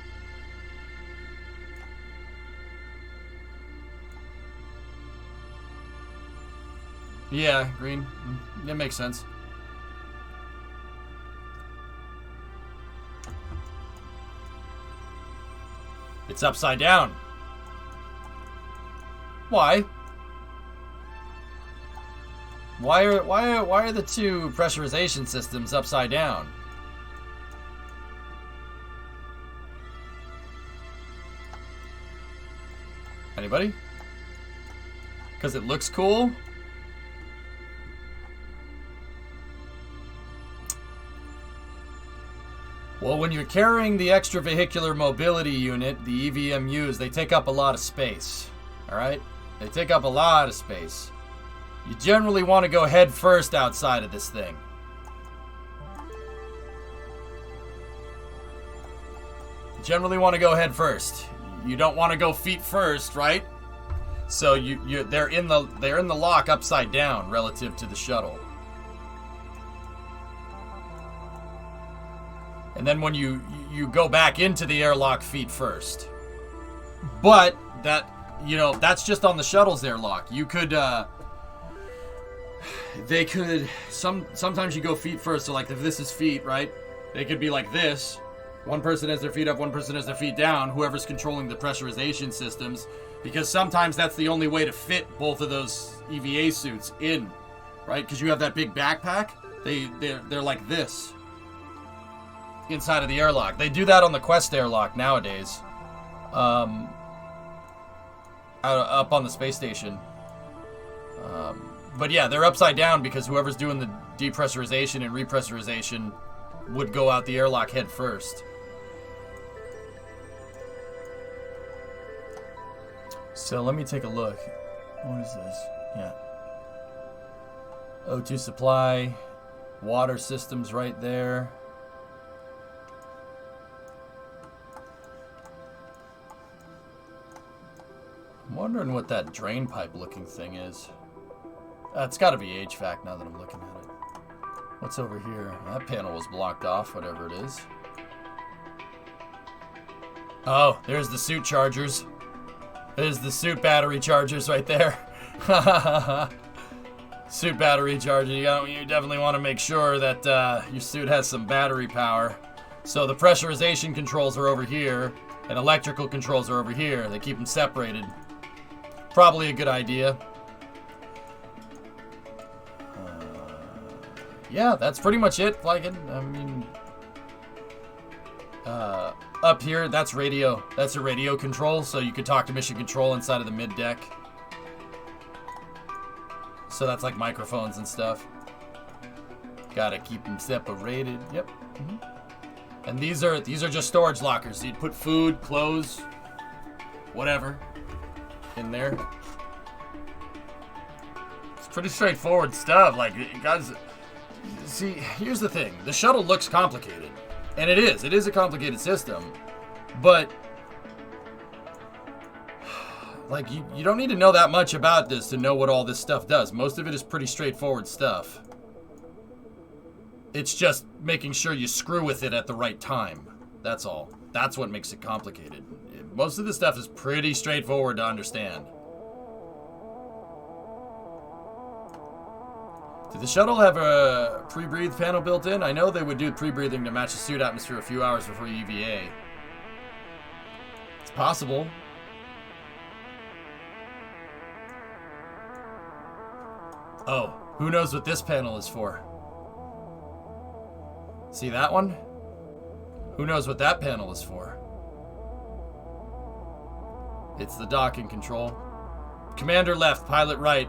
Yeah, green. That makes sense. It's upside down. Why? Why are the 2 pressurization systems upside down? Anybody? Because it looks cool? Well, when you're carrying the extravehicular mobility unit, the EVMUs, they take up a lot of space. Alright? They take up a lot of space. You generally want to go head first outside of this thing. You generally want to go head first. You don't want to go feet first, right? So they're in the lock upside down relative to the shuttle. And then when you go back into the airlock feet first. But that's just on the shuttle's airlock. You could sometimes you go feet first. So like if this is feet, right? They could be like this. One person has their feet up, one person has their feet down, whoever's controlling the pressurization systems, because sometimes that's the only way to fit both of those EVA suits in, right? Because you have that big backpack. They're like this. Inside of the airlock. They do that on the Quest airlock nowadays. Up on the space station. But yeah, they're upside down because whoever's doing the depressurization and repressurization would go out the airlock head first. So let me take a look. What is this? Yeah. O2 supply. Water systems right there. I'm wondering what that drain pipe looking thing is. It's got to be HVAC now that I'm looking at it. What's over here? That panel was blocked off, whatever it is. Oh, there's the suit chargers. There's the suit battery chargers right there. Suit battery charger. You definitely want to make sure that your suit has some battery power. So the pressurization controls are over here, and electrical controls are over here. They keep them separated. Probably a good idea. Yeah, that's pretty much it. Like, I mean, up here, that's radio. That's a radio control, so you could talk to mission control inside of the mid deck. So that's like microphones and stuff. Gotta keep them separated. Yep. And these are just storage lockers. So you'd put food, clothes, whatever, in there. It's pretty straightforward stuff. Like, guys. See, here's the thing. The shuttle looks complicated. And it is. It is a complicated system. But, like, you don't need to know that much about this to know what all this stuff does. Most of it is pretty straightforward stuff. It's just making sure you screw with it at the right time. That's all. That's what makes it complicated. Most of this stuff is pretty straightforward to understand. Did the shuttle have a pre-breathe panel built in? I know they would do pre-breathing to match the suit atmosphere a few hours before EVA. It's possible. Oh, who knows what this panel is for? See that one? Who knows what that panel is for? It's the docking control. Commander left, pilot right.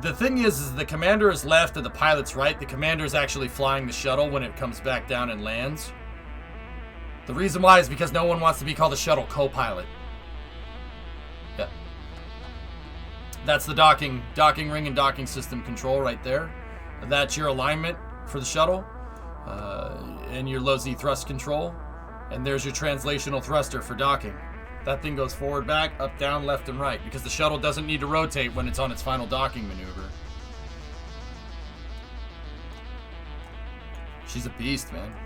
The thing is the commander is left and the pilot's right. The commander is actually flying the shuttle when it comes back down and lands. The reason why is because no one wants to be called a shuttle co-pilot. Yeah. That's the docking ring and docking system control right there. That's your alignment for the shuttle. And your low Z thrust control. And there's your translational thruster for docking. That thing goes forward, back, up, down, left, and right, because the shuttle doesn't need to rotate when it's on its final docking maneuver. She's a beast, man.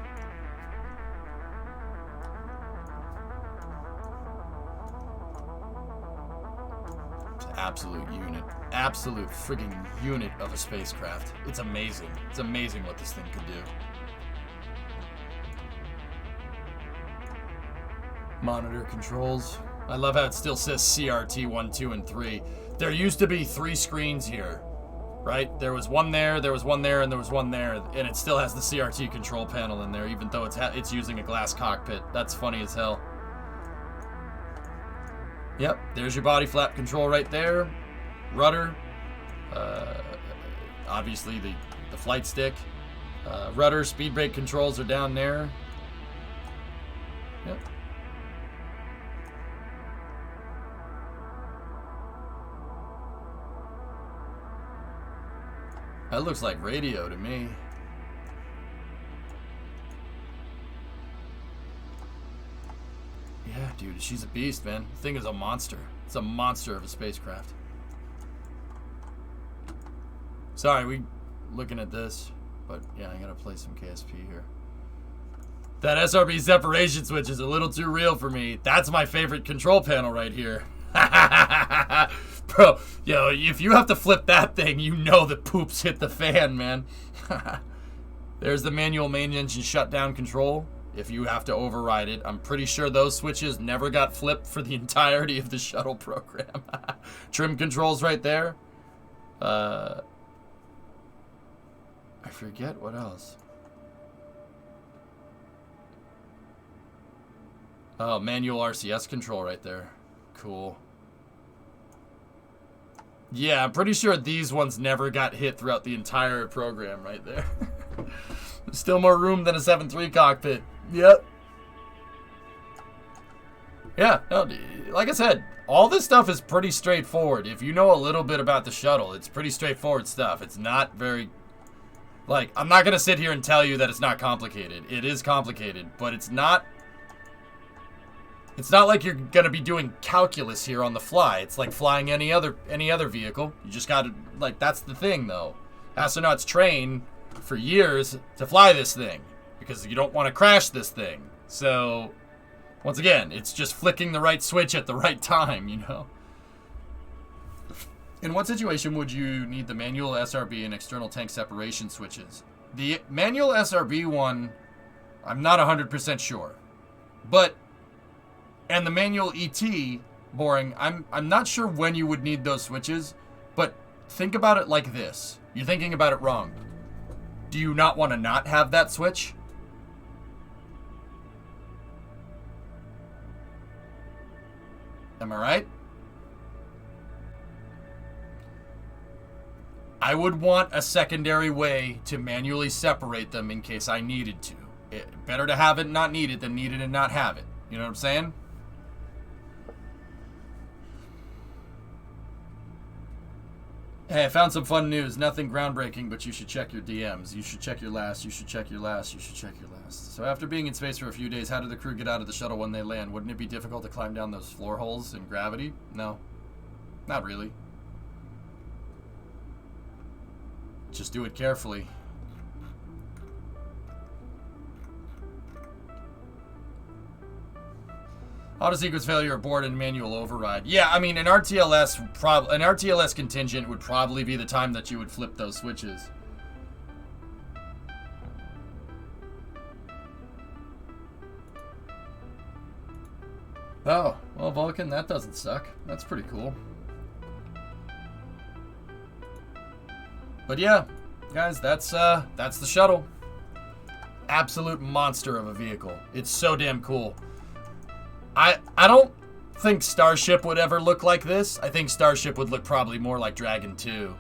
It's an absolute unit. Absolute friggin' unit of a spacecraft. It's amazing. It's amazing what this thing could do. Monitor controls. I love how it still says CRT 1, 2, and 3. There used to be 3 screens here, right? There was one there, there was one there, and there was one there, and it still has the CRT control panel in there, even though it's using a glass cockpit. That's funny as hell. Yep, there's your body flap control right there. Rudder. Obviously the flight stick. Rudder, speed brake controls are down there. Yep. That looks like radio to me. Yeah, dude, she's a beast, man. The thing is a monster. It's a monster of a spacecraft. Sorry, we looking at this, but yeah, I gotta play some KSP here. That SRB separation switch is a little too real for me. That's my favorite control panel right here. Bro, yo, if you have to flip that thing, you know the poops hit the fan, man. There's the manual main engine shutdown control. If you have to override it, I'm pretty sure those switches never got flipped for the entirety of the shuttle program. Trim controls right there. I forget what else. Oh, manual RCS control right there. Cool. Yeah, I'm pretty sure these ones never got hit throughout the entire program right there. Still more room than a 7.3 cockpit. Yep. Yeah, no, like I said, all this stuff is pretty straightforward. If you know a little bit about the shuttle, it's pretty straightforward stuff. It's not very... Like, I'm not going to sit here and tell you that it's not complicated. It is complicated, but it's not... It's not like you're gonna be doing calculus here on the fly. It's like flying any other vehicle. You just gotta, like, that's the thing though. Astronauts train for years to fly this thing because you don't want to crash this thing. So, once again, it's just flicking the right switch at the right time, you know? In what situation would you need the manual SRB and external tank separation switches? The manual SRB one, I'm not 100% sure. But, and the manual ET, boring, I'm not sure when you would need those switches, but think about it like this. You're thinking about it wrong. Do you not want to not have that switch? Am I right? I would want a secondary way to manually separate them in case I needed to. Better to have it not need it than need it and not have it. You know what I'm saying? Hey, I found some fun news. Nothing groundbreaking, but you should check your DMs. You should check your last. You should check your last. You should check your last. So after being in space for a few days, how did the crew get out of the shuttle when they land? Wouldn't it be difficult to climb down those floor holes in gravity? No. Not really. Just do it carefully. Auto sequence failure aboard and manual override. Yeah, I mean, an RTLS contingent would probably be the time that you would flip those switches. Oh, well, Vulcan, that doesn't suck. That's pretty cool. But yeah, guys, that's the shuttle. Absolute monster of a vehicle. It's so damn cool. I don't think Starship would ever look like this. I think Starship would look probably more like Dragon 2.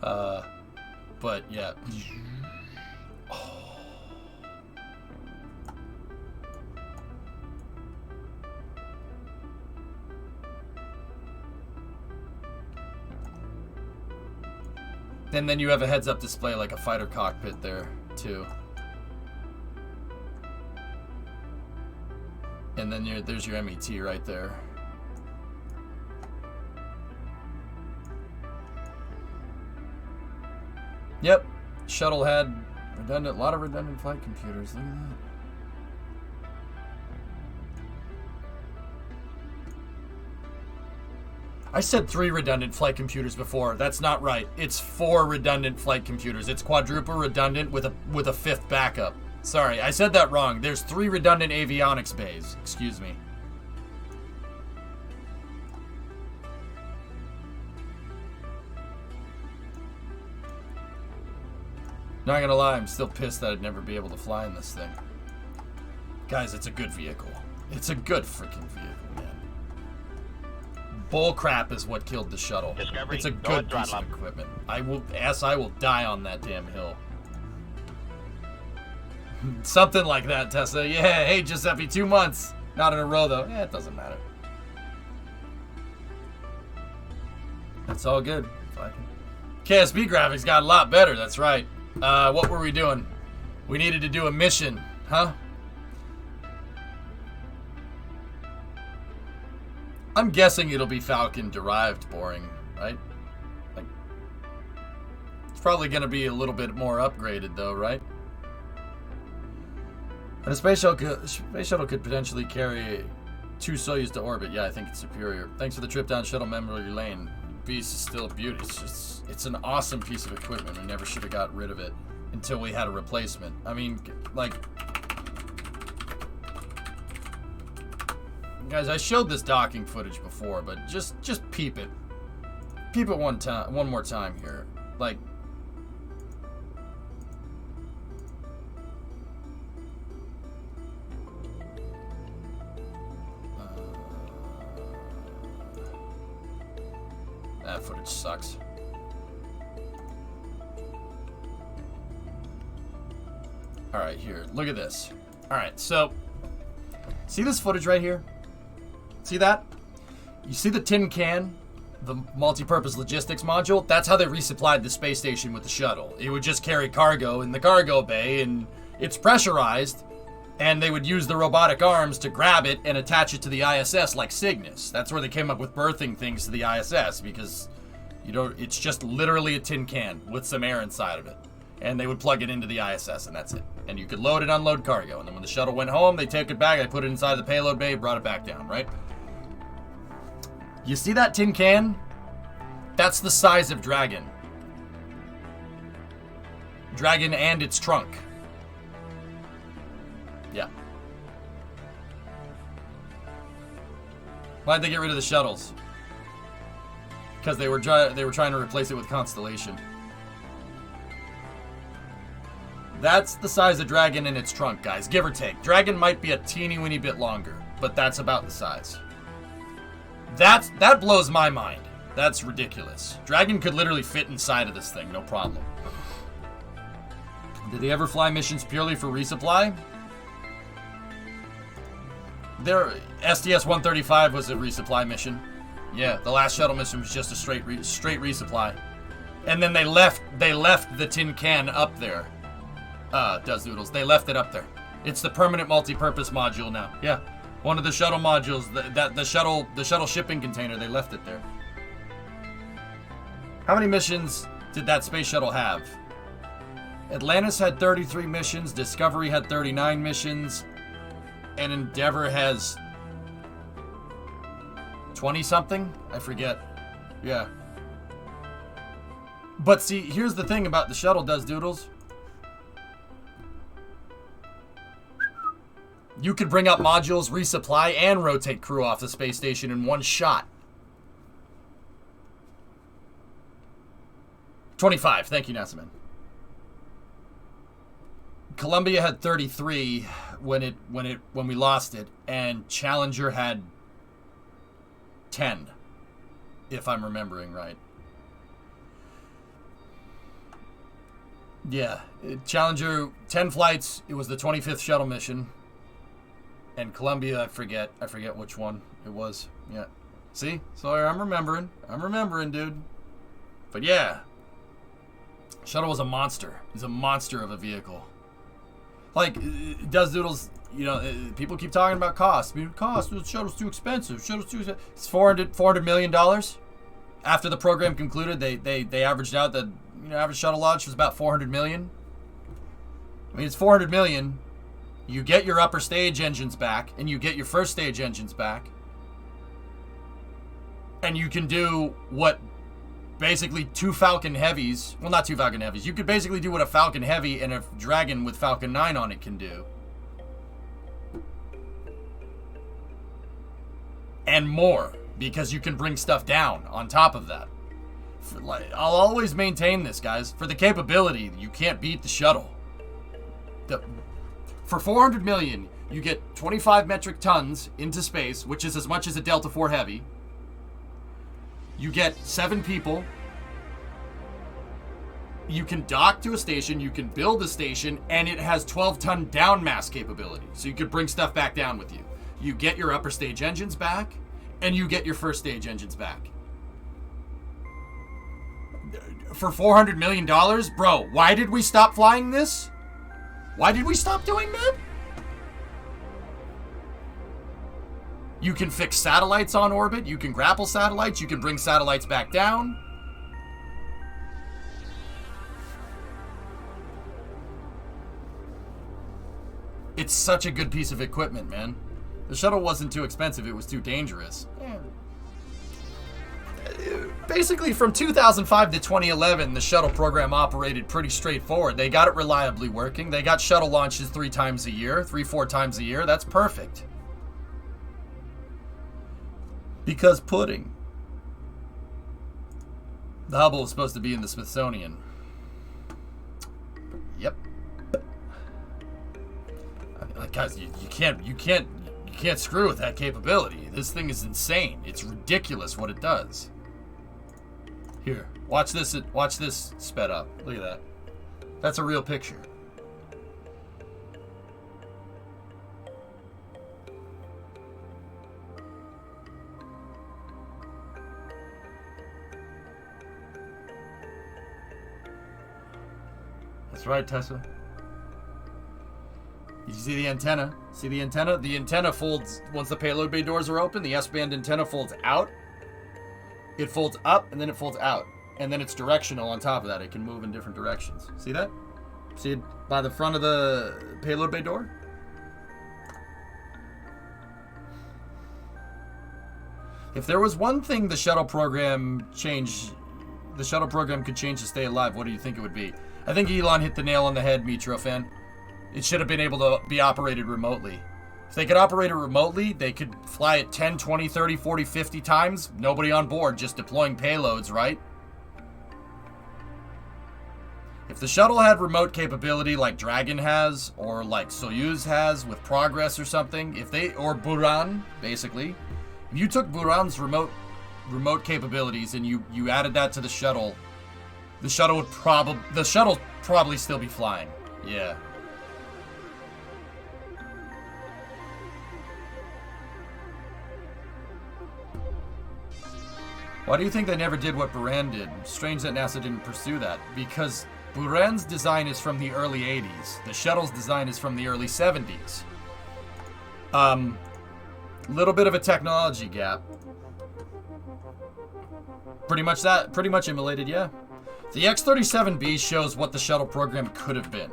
But yeah. Oh. And then you have a heads-up display like a fighter cockpit there, too. And then there's your MET right there. Yep, shuttle had a lot of redundant flight computers. Look at that. I said 3 redundant flight computers before. That's not right. It's 4 redundant flight computers. It's quadruple redundant with a 5th backup. Sorry, I said that wrong. There's 3 redundant avionics bays. Excuse me. Not gonna lie, I'm still pissed that I'd never be able to fly in this thing. Guys, it's a good vehicle. It's a good freaking vehicle, man. Bullcrap is what killed the shuttle. Discovery, it's a good piece of equipment. I will die on that damn hill. Something like that, Tessa. Yeah, hey, Giuseppe, 2 months. Not in a row, though. Yeah, it doesn't matter. That's all good. KSP graphics got a lot better, that's right. What were we doing? We needed to do a mission, huh? I'm guessing it'll be Falcon-derived boring, right? Like, it's probably going to be a little bit more upgraded, though, right? And a space shuttle could potentially carry 2 Soyuz to orbit. Yeah, I think it's superior. Thanks for the trip down shuttle memory lane. Beast is still a beauty. It's an awesome piece of equipment. We never should have got rid of it until we had a replacement. I mean, like, guys, I showed this docking footage before, but just peep it. Peep it one more time here. Like, that footage sucks. Alright, here. Look at this. Alright, so see this footage right here? See that? You see the tin can? The multi-purpose logistics module? That's how they resupplied the space station with the shuttle. It would just carry cargo in the cargo bay, and it's pressurized, And they would use the robotic arms to grab it and attach it to the ISS like Cygnus. That's where they came up with berthing things to the ISS, because it's just literally a tin can with some air inside of it. And they would plug it into the ISS, and that's it. And you could load and unload cargo. And then when the shuttle went home, they take it back, they put it inside the payload bay, brought it back down, right? You see that tin can? That's the size of Dragon. Dragon and its trunk. Yeah. Why'd they get rid of the shuttles? Because they were trying to replace it with Constellation. That's the size of Dragon in its trunk, guys. Give or take. Dragon might be a teeny weeny bit longer, but that's about the size. That blows my mind. That's ridiculous. Dragon could literally fit inside of this thing, no problem. Did they ever fly missions purely for resupply? Their STS-135 was a resupply mission. Yeah, the last shuttle mission was just a straight resupply. And then they left the tin can up there. Does Doodles. They left it up there. It's the permanent multi-purpose module now. Yeah. One of the shuttle modules, the shuttle shipping container, they left it there. How many missions did that space shuttle have? Atlantis had 33 missions, Discovery had 39 missions, and Endeavour has 20-something? I forget. Yeah. But see, here's the thing about the shuttle, Does Doodles. You could bring up modules, resupply, and rotate crew off the space station in one shot. 25. Thank you, NASA-man. Columbia had 33 when we lost it, and Challenger had 10, if I'm remembering right. Yeah, Challenger 10 flights. It was the 25th shuttle mission. And Columbia, I forget which one it was. Yeah. See? Sawyer, I'm remembering, dude. But yeah. Shuttle was a monster. He's a monster of a vehicle. Like, Does Doodles, people keep talking about cost. I mean, cost, the shuttle's too expensive. It's $400 million. After the program concluded, they averaged out that, average shuttle launch was about $400 million. I mean, it's $400 million. You get your upper stage engines back, and you get your first stage engines back. And you can do what basically two Falcon Heavies, well, not two Falcon Heavies, you could basically do what a Falcon Heavy and a Dragon with Falcon 9 on it can do. And more, because you can bring stuff down on top of that. I'll always maintain this, guys. For the capability, you can't beat the shuttle. For $400 million, you get 25 metric tons into space, which is as much as a Delta IV Heavy. You get 7 people. You can dock to a station, you can build a station, and it has 12-ton down mass capability. So you could bring stuff back down with you. You get your upper stage engines back, and you get your first stage engines back. For $400 million? Bro, why did we stop flying this? Why did we stop doing that? You can fix satellites on orbit. You can grapple satellites. You can bring satellites back down. It's such a good piece of equipment, man. The shuttle wasn't too expensive. It was too dangerous. Yeah. Basically, from 2005 to 2011, the shuttle program operated pretty straightforward. They got it reliably working. They got shuttle launches 3 times a year, 3-4 times a year. That's perfect. Because pudding. The Hubble is supposed to be in the Smithsonian. Yep. Guys, you can't screw with that capability. This thing is insane. It's ridiculous what it does. Here, watch this sped up. Look at that. That's a real picture. That's right, Tessa. see the antenna? See the antenna? The antenna folds once the payload bay doors are open. The S-band antenna folds out. It folds up, and then it folds out. And then it's directional on top of that. It can move in different directions. See that? See it by the front of the payload bay door? If there was one thing the shuttle program could change to stay alive, what do you think it would be? I think Elon hit the nail on the head, Mitro fan. It should have been able to be operated remotely. If they could operate it remotely, they could fly it 10, 20, 30, 40, 50 times. Nobody on board, just deploying payloads, right? If the shuttle had remote capability like Dragon has, or like Soyuz has with Progress or something, or Buran, basically, if you took Buran's remote capabilities and you added that to the shuttle would probably still be flying. Yeah. Why do you think they never did what Buran did? Strange that NASA didn't pursue that. Because Buran's design is from the early 80s. The shuttle's design is from the early 70s. Little bit of a technology gap. Pretty much immolated, yeah. The X-37B shows what the shuttle program could have been.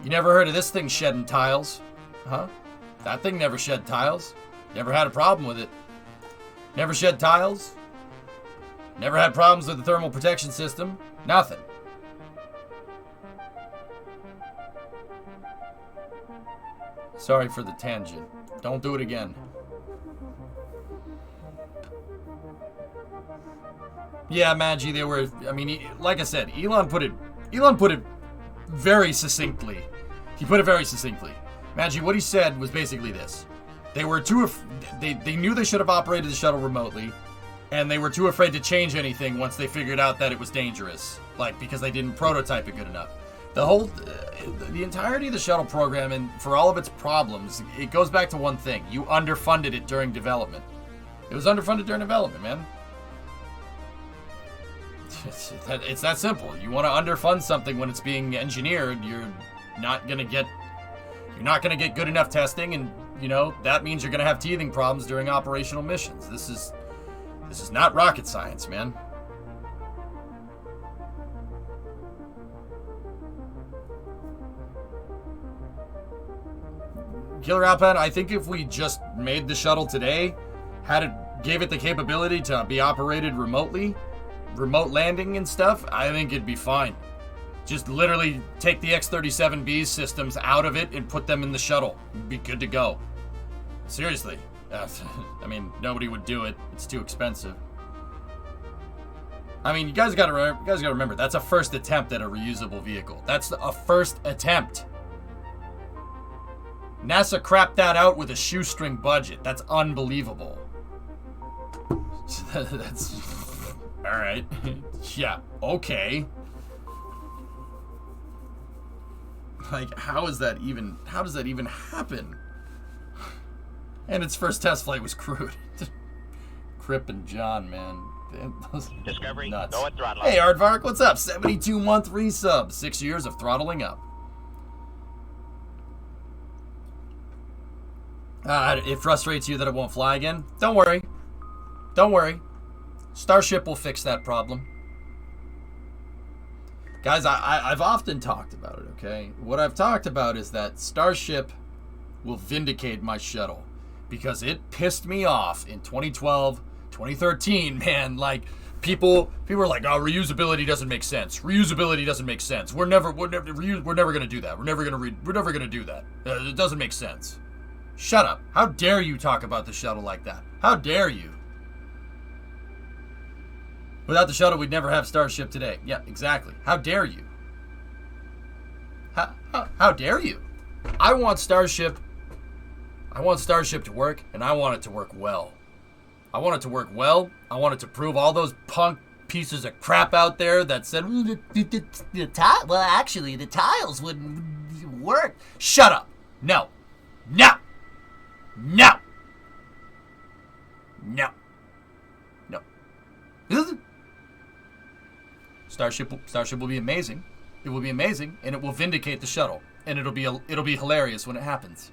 You never heard of this thing shedding tiles? Huh? That thing never shed tiles. Never had a problem with it. Never shed tiles. Never had problems with the thermal protection system. Nothing. Sorry for the tangent. Don't do it again. Yeah, Maggie, they were, I mean, like I said, Elon put it very succinctly. He put it very succinctly. Maggie, what he said was basically this. They knew they should have operated the shuttle remotely, and they were too afraid to change anything once they figured out that it was dangerous, like because they didn't prototype it good enough. The entirety of the shuttle program, and for all of its problems, it goes back to one thing. You underfunded it during development. It was underfunded during development, man. It's that simple. You want to underfund something when it's being engineered, you're not gonna get good enough testing, and that means you're gonna have teething problems during operational missions. This is not rocket science, man. Killer Alpine, I think if we just made the shuttle today, gave it the capability to be operated remotely, remote landing and stuff, I think it'd be fine. Just literally take the X-37B systems out of it and put them in the shuttle. It'd be good to go. Seriously. I mean, nobody would do it. It's too expensive. I mean, you guys gotta remember, that's a first attempt at a reusable vehicle. That's a first attempt. NASA crapped that out with a shoestring budget. That's unbelievable. That's... Alright. Yeah, okay. Like, how does that even happen? And its first test flight was crewed. Crip and John, man. Those Discovery, nuts. go at throttle. Hey, Aardvark, what's up? 72-month resub. 6 years of throttling up. It frustrates you that it won't fly again? Don't worry. Don't worry. Starship will fix that problem. Guys, I've often talked about it, okay? What I've talked about is that Starship will vindicate my shuttle. Because it pissed me off in 2012, 2013, man. Like, people are like, oh, reusability doesn't make sense. Reusability doesn't make sense. We're never gonna do that. We're never gonna do that. It doesn't make sense. Shut up. How dare you talk about the shuttle like that? How dare you? Without the shuttle, we'd never have Starship today. Yeah, exactly. How dare you? How dare you? I want Starship to work, and I want it to work well. I want it to work well. I want it to prove all those punk pieces of crap out there that said, the tiles wouldn't work. Shut up. No. No. No. No. No. Starship will be amazing. It will be amazing, and it will vindicate the shuttle, and it'll be hilarious when it happens.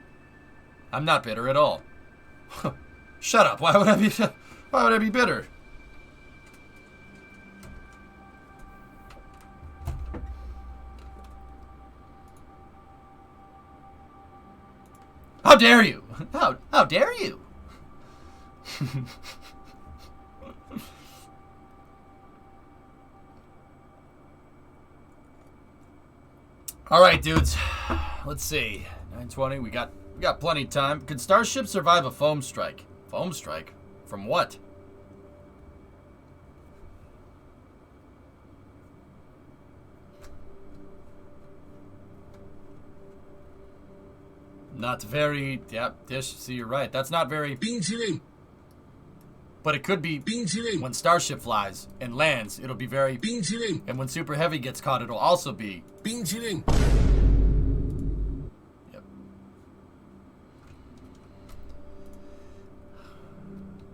I'm not bitter at all. Shut up. Why would I be bitter? How dare you? How dare you? All right, dudes. Let's see. 9:20. We got plenty of time. Could Starship survive a foam strike? Foam strike? From what? Not very. Yep, Dish. See, you're right. That's not very. 冰淇淋， But it could be 冰淇淋， when Starship flies and lands. It'll be very. 冰淇淋， And when Super Heavy gets caught, it'll also be. 冰淇淋， Yep.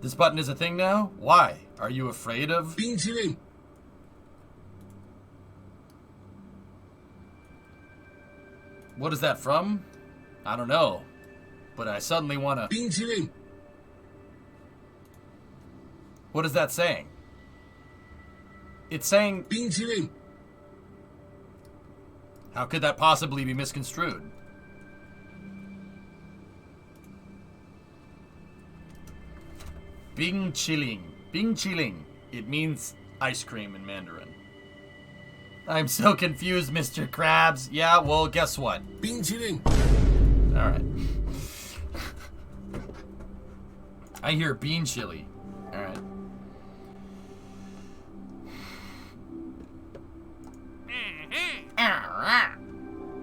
This button is a thing now? Why? Are you afraid of? 冰淇淋， What is that from? I don't know. But I suddenly want to. 冰淇淋， What is that saying? It's saying. 冰淇淋， How could that possibly be misconstrued? Bing Chiling. Bing Chiling. It means ice cream in Mandarin. I'm so confused, Mr. Krabs. Yeah, well, guess what? 冰淇淋， Alright. I hear bean chili. Alright.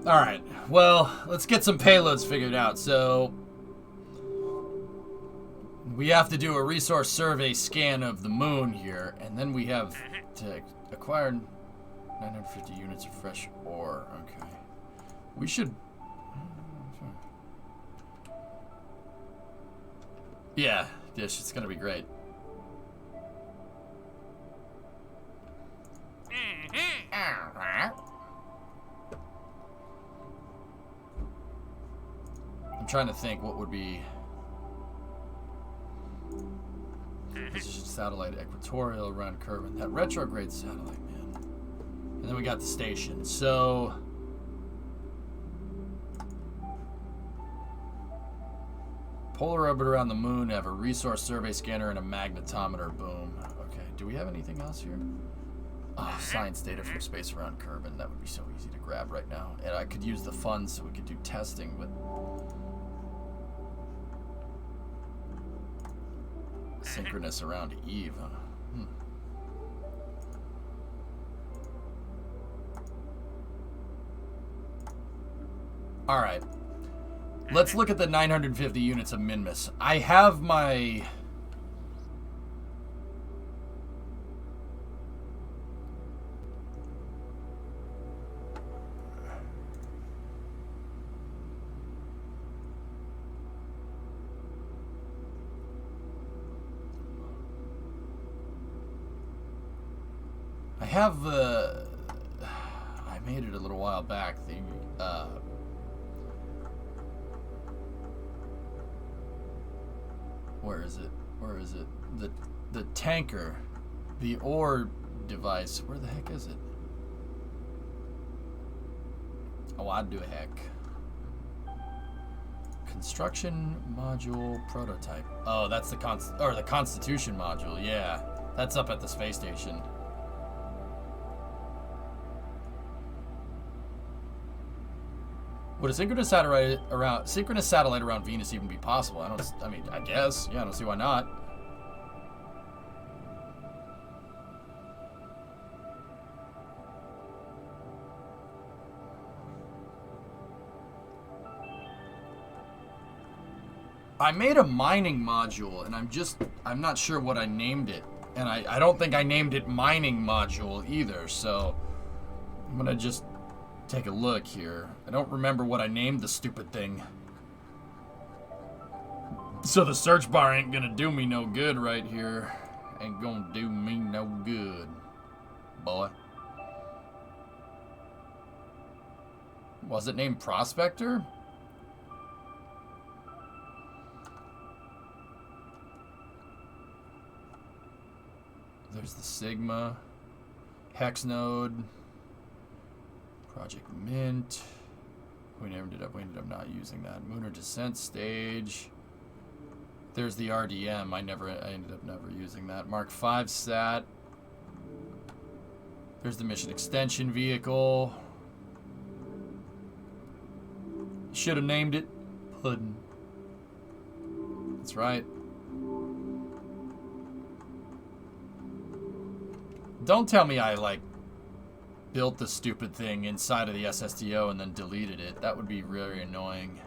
Alright. Well, let's get some payloads figured out. So, we have to do a resource survey scan of the moon here, and then we have to acquire 950 units of fresh ore. Okay. We should... Yeah, Dish, it's gonna be great. I'm trying to think what would be... Position satellite, equatorial, around curve, and that retrograde satellite, man. And then we got the station, so... Polar orbit around the moon, have a resource survey scanner and a magnetometer. Boom. Okay, do we have anything else here? Oh, science data from space around Kerbin. That would be so easy to grab right now. And I could use the funds so we could do testing, but... Synchronous around Eve, huh? Alright. Let's look at the 950 units of Minmus. I have my... I made it a little while back. Where is it? Where is it? The tanker, the ore device. Where the heck is it? Oh, I do a heck. Construction module prototype. Oh, that's the Constitution module. Yeah, that's up at the space station. Would a synchronous satellite around Venus even be possible? I mean, I guess. Yeah, I don't see why not. I made a mining module, and I'm not sure what I named it. And I don't think I named it mining module either, so I'm gonna just take a look here. I don't remember what I named the stupid thing. So the search bar ain't gonna do me no good right here. Ain't gonna do me no good, boy. Was it named Prospector? There's the Sigma. Hex node. Project Mint. We ended up not using that. Lunar descent stage. There's the RDM. I ended up never using that. Mark 5 sat. There's the mission extension vehicle. Should have named it Puddin'. That's right. Don't tell me I built the stupid thing inside of the SSDO and then deleted it. That would be really annoying.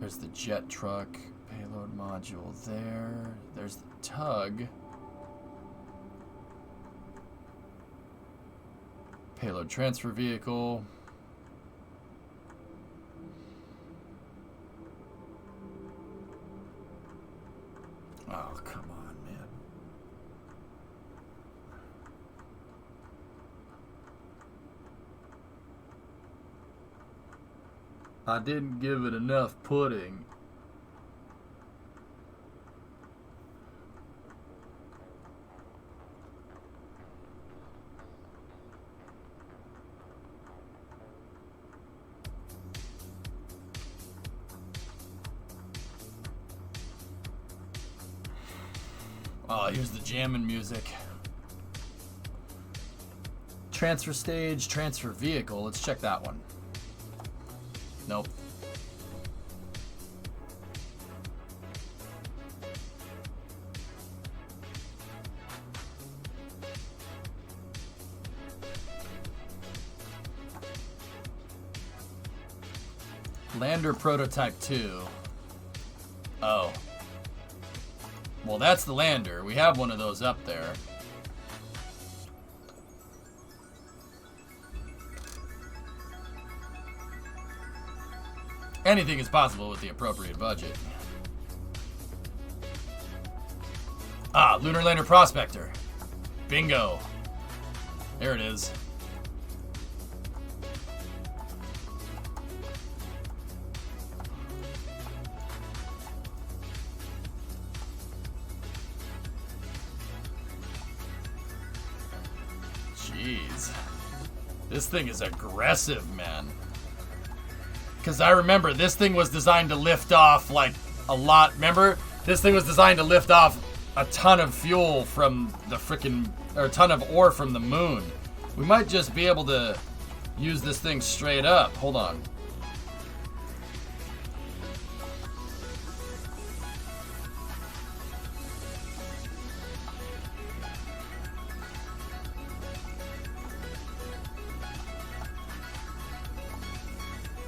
There's the jet truck payload module there. There's the tug. Payload transfer vehicle. Oh, come on, man. I didn't give it enough pudding. Oh, here's the jamming music. Transfer stage, transfer vehicle. Let's check that one. Nope. Lander prototype 2. Oh. Well, that's the lander. We have one of those up there. Anything is possible with the appropriate budget. Ah, Lunar Lander Prospector. Bingo. There it is. Jeez. This thing is aggressive, man. Because I remember this thing was designed to lift off like a lot. Remember? This thing was designed to lift off a ton of fuel from the frickin', or a ton of ore from the moon. We might just be able to use this thing straight up. Hold on.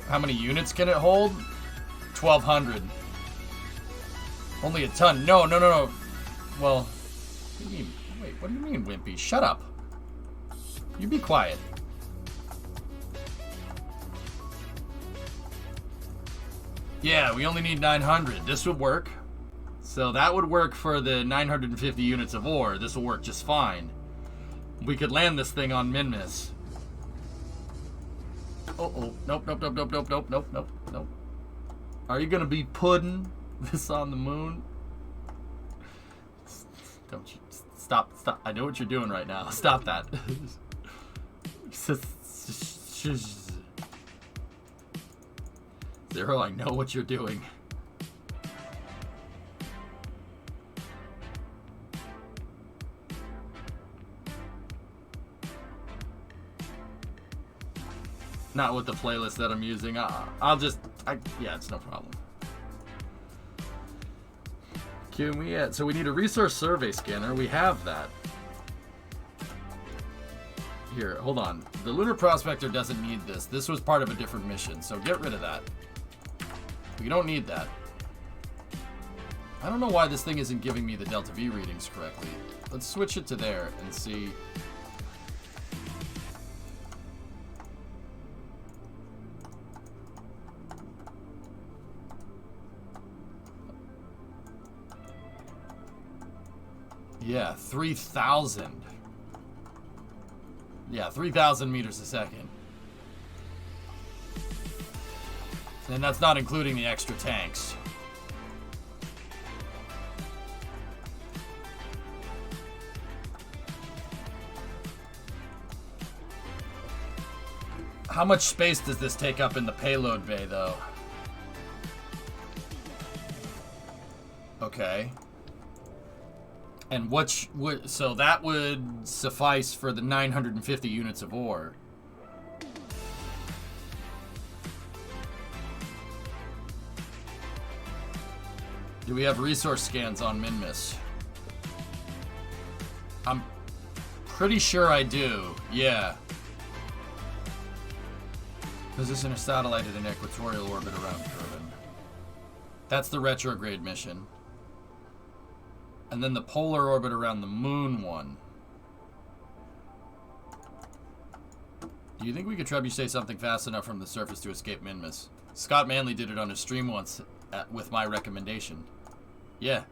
How many units can it hold? 1,200. Only a ton. No. Well, what do you mean? Wait, what do you mean, Wimpy? Shut up. You be quiet. Yeah, we only need 900. This would work. So that would work for the 950 units of ore. This will work just fine. We could land this thing on Minmus. Oh. Nope. Are you gonna be putting this on the moon? Don't you stop. I know what you're doing right now. Stop that. Zero, I know what you're doing. Not with the playlist that I'm using. I'll just, yeah, it's no problem. Can we add, so we need a resource survey scanner. We have that. Here, hold on. The Lunar Prospector doesn't need this. This was part of a different mission, so get rid of that. We don't need that. I don't know why this thing isn't giving me the Delta V readings correctly. Let's switch it to there and see. Yeah, 3,000. Yeah, 3,000 meters a second. And that's not including the extra tanks. How much space does this take up in the payload bay, though? Okay. And so that would suffice for the 950 units of ore. Do we have resource scans on Minmus? I'm pretty sure I do, yeah. Position a satellite at an equatorial orbit around Kerbin. That's the retrograde mission. And then the polar orbit around the moon one. Do you think we could trebuchet something fast enough from the surface to escape Minmus? Scott Manley did it on his stream once with my recommendation. Yeah.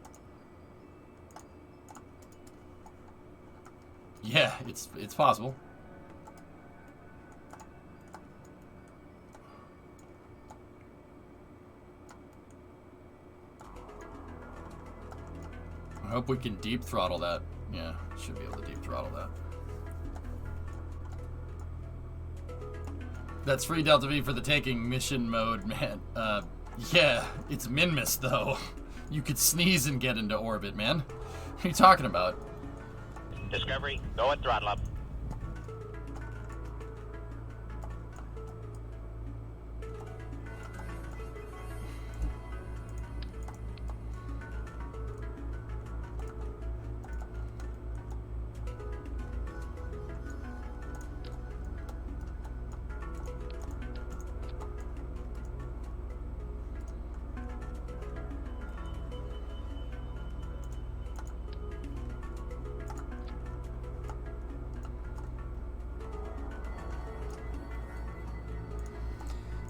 Yeah, it's possible. I hope we can deep throttle that. Yeah, should be able to deep throttle that. That's free Delta V for the taking mission mode, man. Yeah, it's Minmus though. You could sneeze and get into orbit, man. What are you talking about? Discovery, go and throttle up.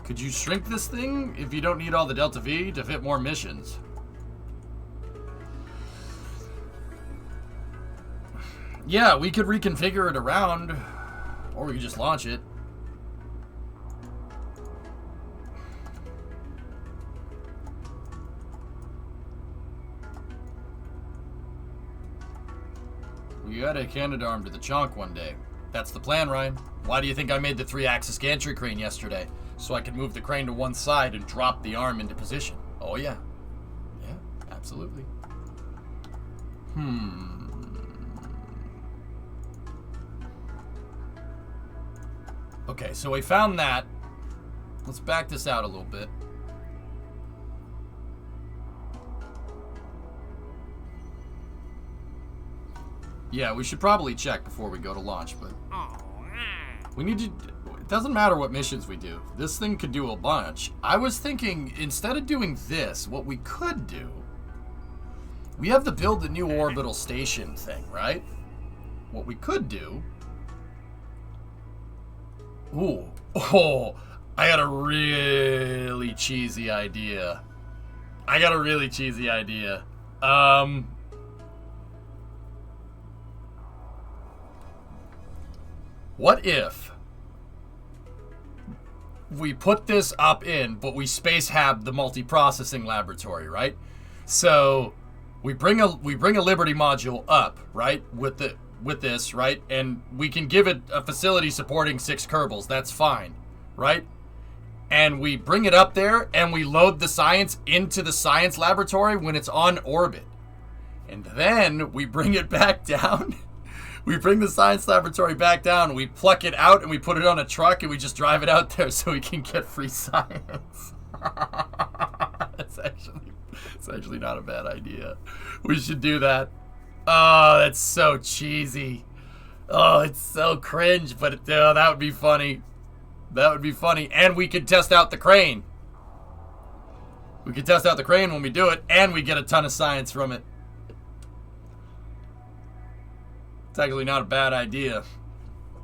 Could you shrink this thing if you don't need all the Delta V to fit more missions? Yeah, we could reconfigure it around, or we could just launch it. We got a Canadarm to the chonk one day. That's the plan, Ryan. Why do you think I made the 3-axis gantry crane yesterday? So I could move the crane to one side and drop the arm into position. Oh yeah. Yeah, absolutely. Okay, so we found that. Let's back this out a little bit. Yeah, we should probably check before we go to launch, but we need to... It doesn't matter what missions we do. This thing could do a bunch. I was thinking, instead of doing this, what we could do... We have the build the new orbital station thing, right? What we could do... Ooh. Oh, I got a really cheesy idea. What if we put this up in, but we space hab the multi-processing laboratory, right? So we bring a Liberty module up, right? With this, right? And we can give it a facility supporting 6 Kerbals. That's fine, right? And we bring it up there and we load the science into the science laboratory when it's on orbit. And then we bring it back down. We bring the science laboratory back down, we pluck it out, and we put it on a truck, and we just drive it out there so we can get free science. It's actually not a bad idea. We should do that. Oh, that's so cheesy. Oh, it's so cringe, but that would be funny. That would be funny. And we could test out the crane. We could test out the crane when we do it, and we get a ton of science from it. It's actually not a bad idea.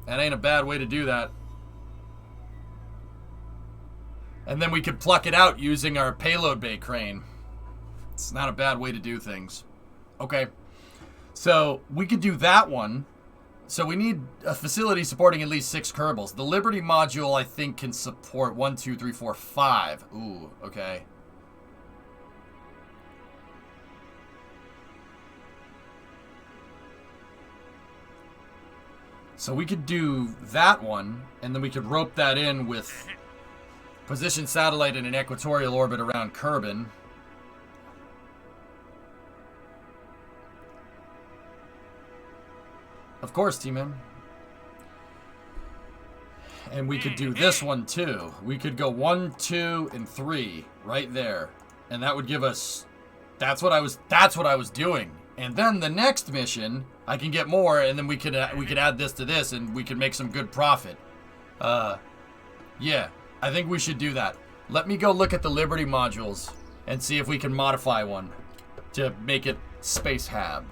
That ain't a bad way to do that. And then we could pluck it out using our payload bay crane. It's not a bad way to do things. Okay. So we could do that one. So we need a facility supporting at least 6 Kerbals. The Liberty module, I think, can support 1, 2, 3, 4, 5. Ooh, okay. So we could do that one, and then we could rope that in with position satellite in an equatorial orbit around Kerbin. Of course, T-Man. And we could do this one too. We could go 1, 2, and 3 right there, and that would give us. That's what I was doing. And then the next mission, I can get more, and then we could add this to this, and we could make some good profit. Yeah, I think we should do that. Let me go look at the Liberty modules and see if we can modify one to make it Space Hab.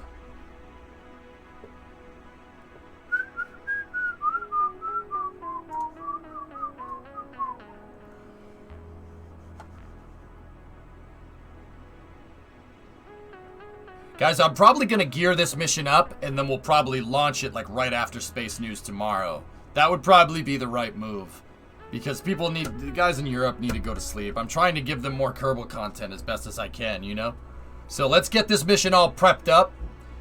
Guys, I'm probably going to gear this mission up, and then we'll probably launch it like right after Space News tomorrow. That would probably be the right move. Because the guys in Europe need to go to sleep. I'm trying to give them more Kerbal content as best as I can, you know? So let's get this mission all prepped up,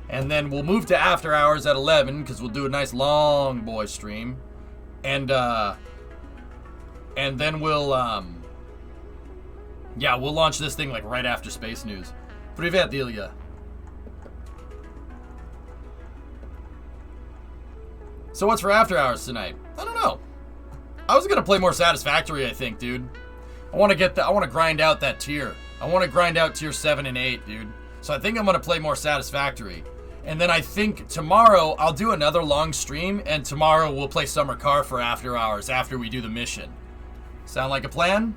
and then we'll move to After Hours at 11, because we'll do a nice long boy stream. And then we'll launch this thing like right after Space News. Privet, Delia. So what's for After Hours tonight? I don't know. I was gonna play more Satisfactory, I think, dude. I want to grind out that tier. I want to grind out tier 7 and 8, dude. So I think I'm gonna play more Satisfactory. And then I think tomorrow I'll do another long stream, and tomorrow we'll play Summer Car for After Hours after we do the mission. Sound like a plan?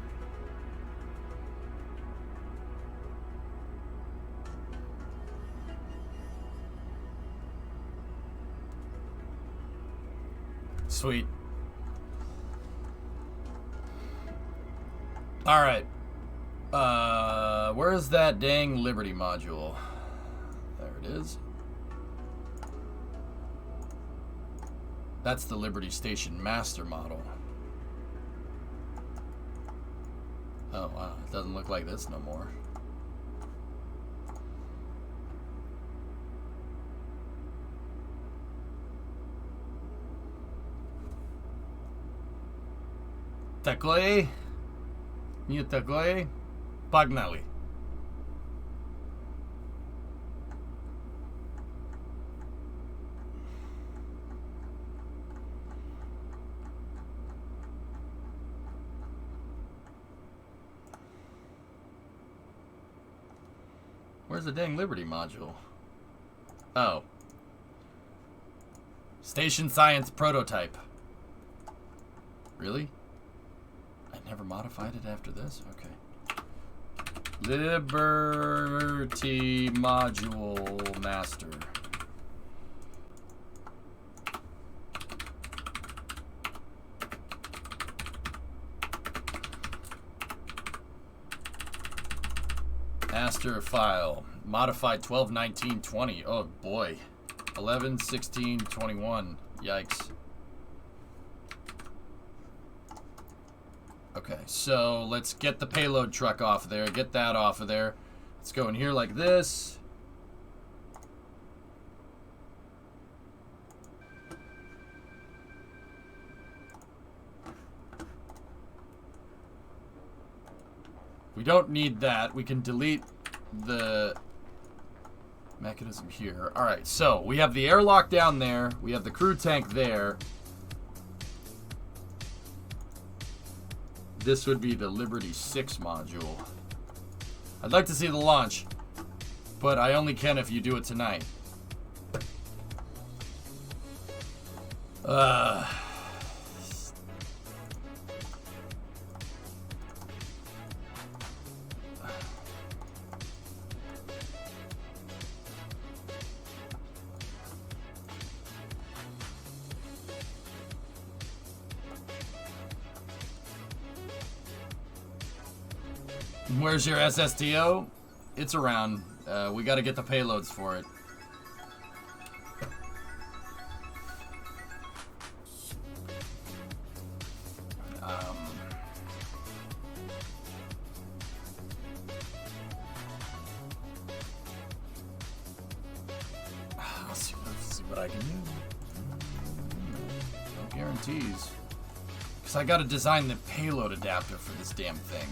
Sweet. Alright. Where's that dang Liberty module? There it is. That's the Liberty Station Master model. Oh, wow. It doesn't look like this no more. Такое? Не такое? Погнали. Where's the dang Liberty module? Oh. Station Science Prototype. Really? I never modified it after this? Okay. Liberty Module Master. Master file. Modified 12/19/20. Oh boy. 11/16/21. Yikes. Okay, so let's get the payload truck off there. Get that off of there. Let's go in here like this. We don't need that. We can delete the mechanism here. Alright, so we have the airlock down there. We have the crew tank there. This would be the Liberty 6 module. I'd like to see the launch, but I only can if you do it tonight. Where's your SSTO? It's around. We gotta get the payloads for it. I can do. No guarantees. Because I gotta design the payload adapter for this damn thing.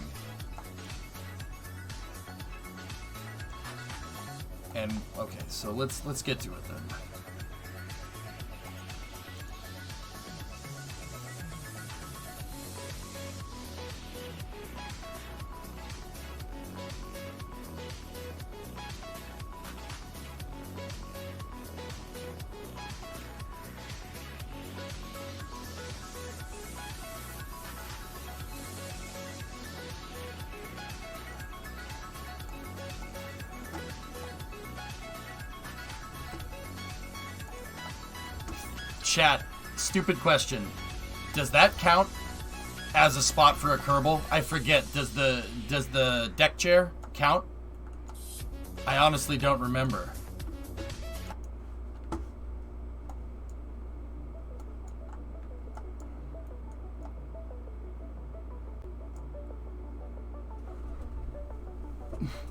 And, okay, so let's get to it then. Chat, stupid question. Does that count as a spot for a Kerbal? I forget. Does the deck chair count? I honestly don't remember.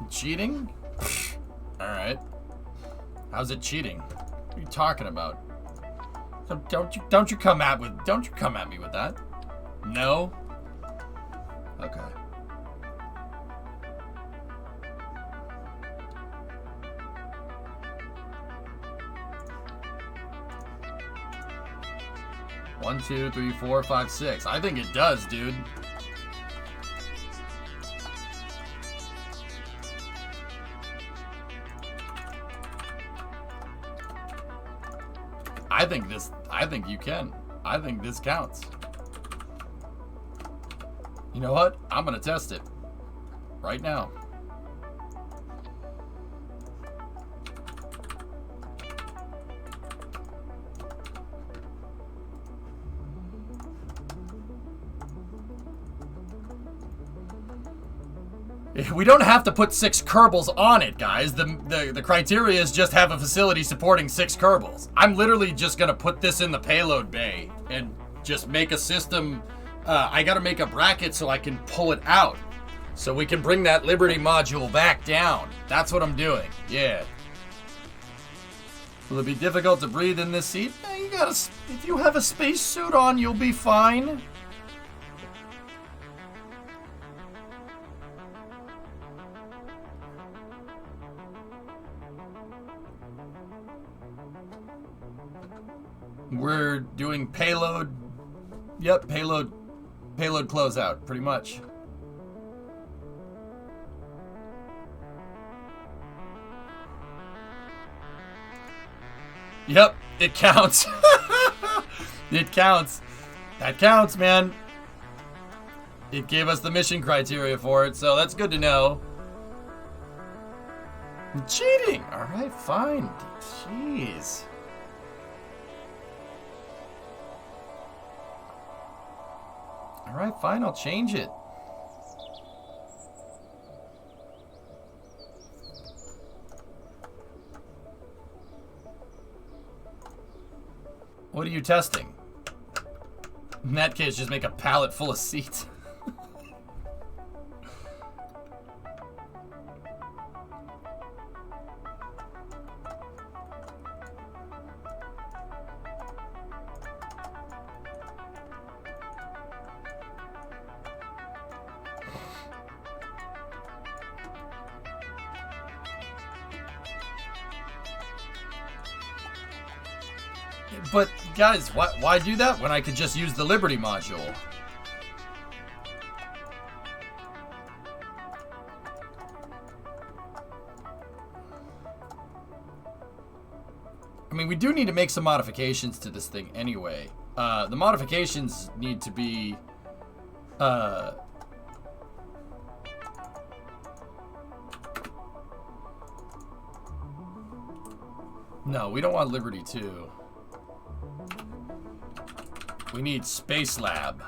Cheating? Alright. How's it cheating? What are you talking about? Don't you come at me with that. No? Okay. One, two, three, four, five, six. I think it does, dude. I think you can. I think this counts. You know what? I'm gonna test it. Right now. We don't have to put 6 Kerbals on it, guys. The criteria is just have a facility supporting 6 Kerbals. I'm literally just gonna put this in the payload bay and just make a system. I gotta make a bracket so I can pull it out, so we can bring that Liberty module back down. That's what I'm doing. Yeah. Will it be difficult to breathe in this seat? You gotta. If you have a spacesuit on, you'll be fine. We're doing payload. Yep, payload closeout, pretty much. Yep, it counts. It counts. That counts, man. It gave us the mission criteria for it, so that's good to know. Cheating! Alright, fine. Jeez. Alright, fine, I'll change it. What are you testing? In that case, just make a pallet full of seats. But, guys, why do that when I could just use the Liberty module? I mean, we do need to make some modifications to this thing anyway. The modifications need to be... No, we don't want Liberty 2. We need Space Lab.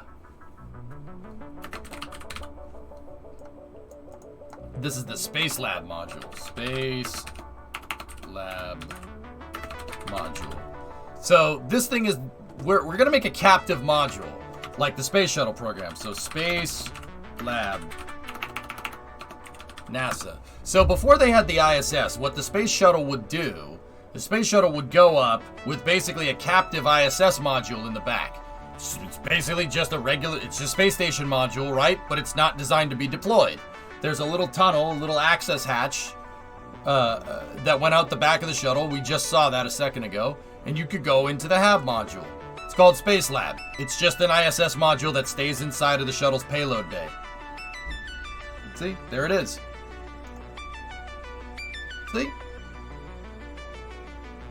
This is the Space Lab module. Space Lab module. So this thing is, we're gonna make a captive module, like the Space Shuttle program. So Space Lab, NASA. So before they had the ISS, what the Space Shuttle would do The space shuttle would go up with basically a captive ISS module in the back. It's basically just it's a space station module, right? But it's not designed to be deployed. There's a little tunnel, a little access hatch that went out the back of the shuttle. We just saw that a second ago. And you could go into the HAB module. It's called Space Lab. It's just an ISS module that stays inside of the shuttle's payload bay. See? There it is. See?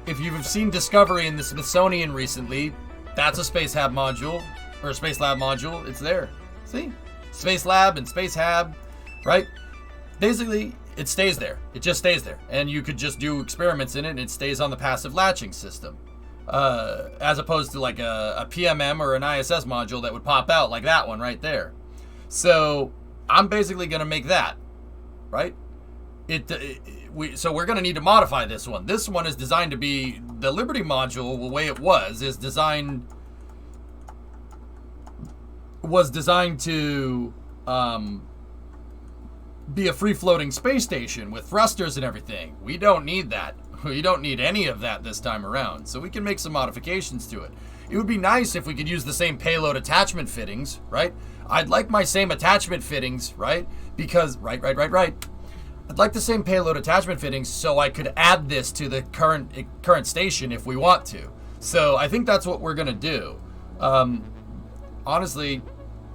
If you've seen Discovery in the Smithsonian recently, that's a Space Hab module, or a Space Lab module. It's there. See? Space Lab and Space Hab, right? Basically, it stays there. It just stays there. And you could just do experiments in it, and it stays on the passive latching system. As opposed to like a PMM or an ISS module that would pop out like that one right there. So, I'm basically going to make that, right? So we're going to need to modify this one. This one is designed to be, the Liberty module, the way it was designed to be a free-floating space station with thrusters and everything. We don't need that. We don't need any of that this time around. So we can make some modifications to it. It would be nice if we could use the same payload attachment fittings, right? I'd like my same attachment fittings, right? Because, right. I'd like the same payload attachment fittings so I could add this to the current station if we want to. So I think that's what we're going to do. Honestly,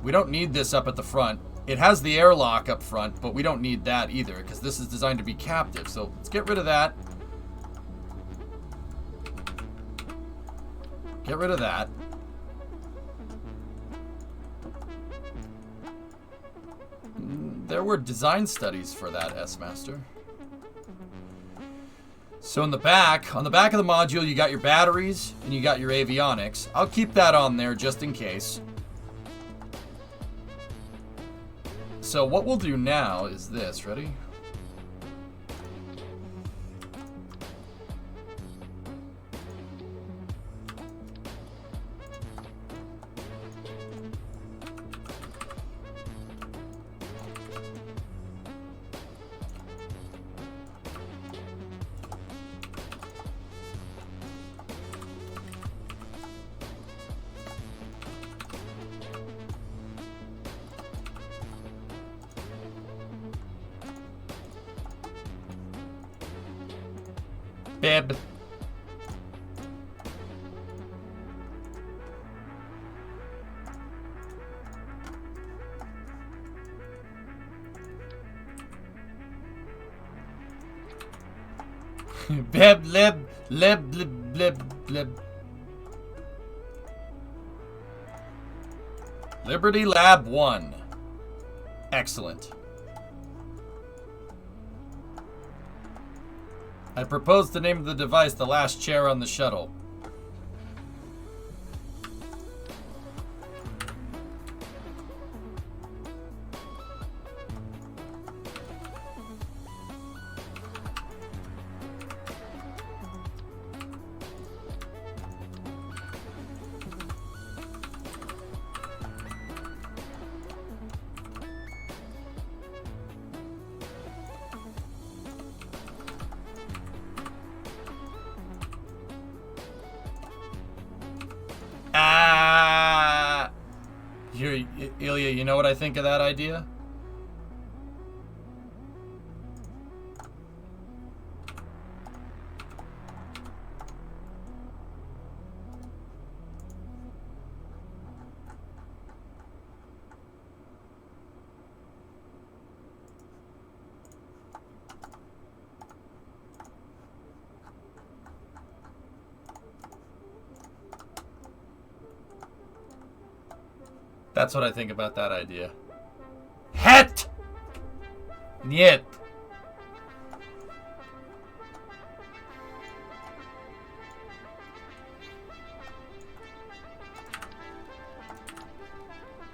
we don't need this up at the front. It has the airlock up front, but we don't need that either because this is designed to be captive. So let's get rid of that. Get rid of that. There were design studies for that, S-Master. So on the back of the module, you got your batteries and you got your avionics. I'll keep that on there just in case. So what we'll do now is this. Ready? Bib. Bib, lib, lib, lib, lib, lib. Liberty Lab 1. Excellent. I propose to name the device the last chair on the shuttle. Ilya, you know what I think of that idea? That's what I think about that idea. Het! Niet.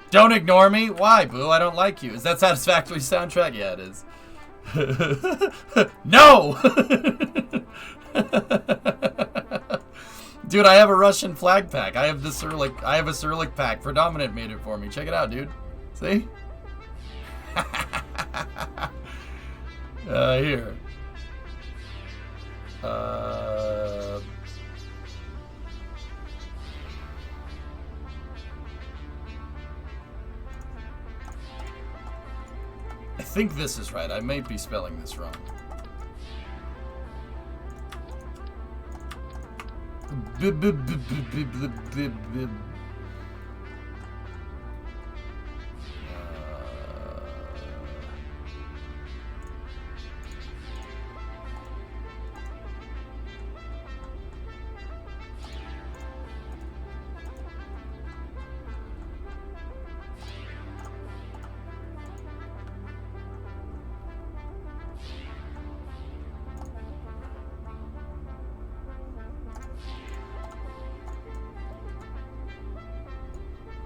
Don't ignore me? Why, boo? I don't like you. Is that Satisfactory soundtrack? Yeah, it is. No! Dude, I have a Russian flag pack. I have a Cyrillic pack. Predominant made it for me. Check it out, dude. See? Here. think this is right. I may be spelling this wrong.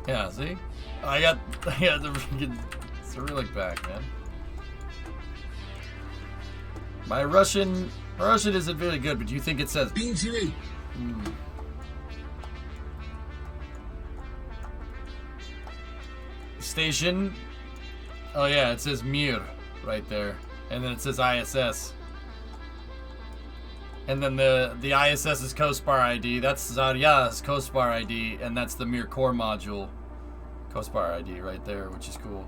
Yeah, see? I got the freaking Cyrillic back, man. My Russian isn't very good, but do you think it says 冰淇淋， station? Oh yeah, it says Mir right there. And then it says ISS. And then the ISS is COSPAR ID. That's Zarya's COSPAR ID, and that's the Mir core module COSPAR ID right there, which is cool.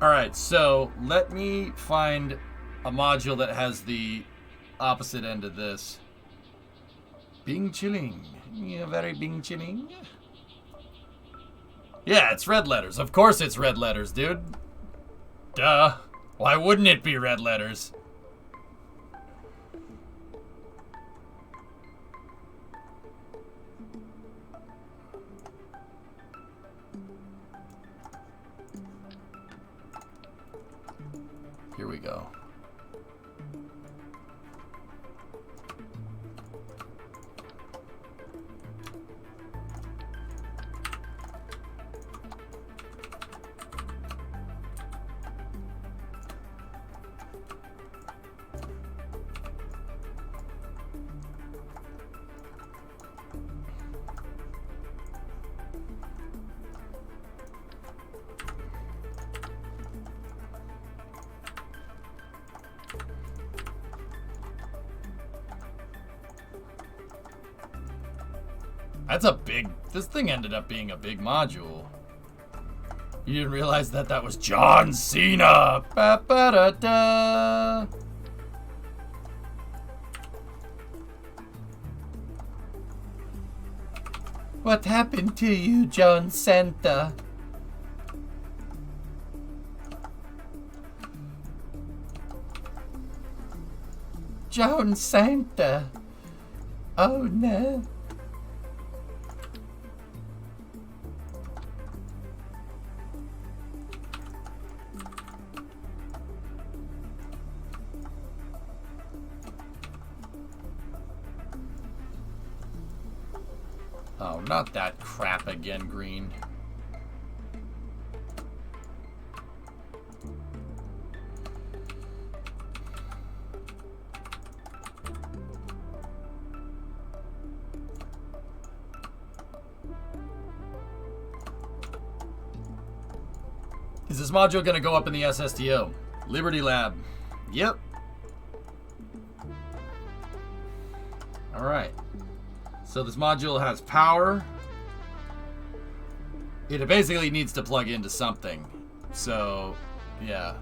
Alright, so let me find a module that has the opposite end of this. Bing chilling. Yeah, very bing chilling. Yeah, it's red letters. Of course it's red letters, dude. Duh. Why wouldn't it be red letters? Here we go. That's a big... This thing ended up being a big module. You didn't realize that that was John Cena. Ba-ba-da-da. What happened to you, John Santa? John Santa. Oh no. Oh, not that crap again, Green. Is this module going to go up in the SSDO? Liberty Lab. Yep. All right. So this module has power. It basically needs to plug into something. So, yeah.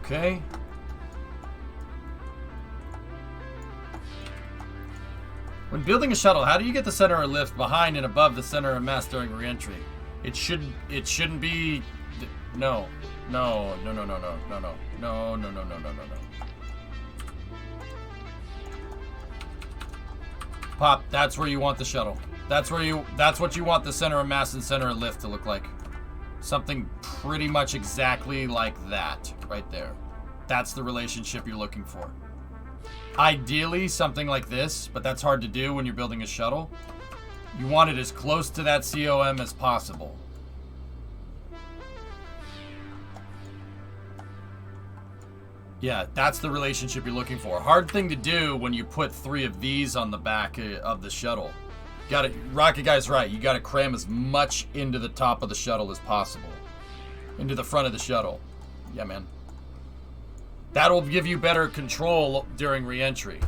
Okay. When building a shuttle, how do you get the center of lift behind and above the center of mass during reentry? It shouldn't be. No. No. No. No. No. No. No. No. No. No. No. No. No. No. No. Pop. That's where you want the shuttle. That's what you want the center of mass and center of lift to look like. Something pretty much exactly like that, right there. That's the relationship you're looking for. Ideally, something like this, but that's hard to do when you're building a shuttle. You want it as close to that COM as possible. Yeah, that's the relationship you're looking for. Hard thing to do when you put 3 of these on the back of the shuttle. Got it. Rocket Guy's right. You got to cram as much into the top of the shuttle as possible. Into the front of the shuttle. Yeah, man. That'll give you better control during reentry.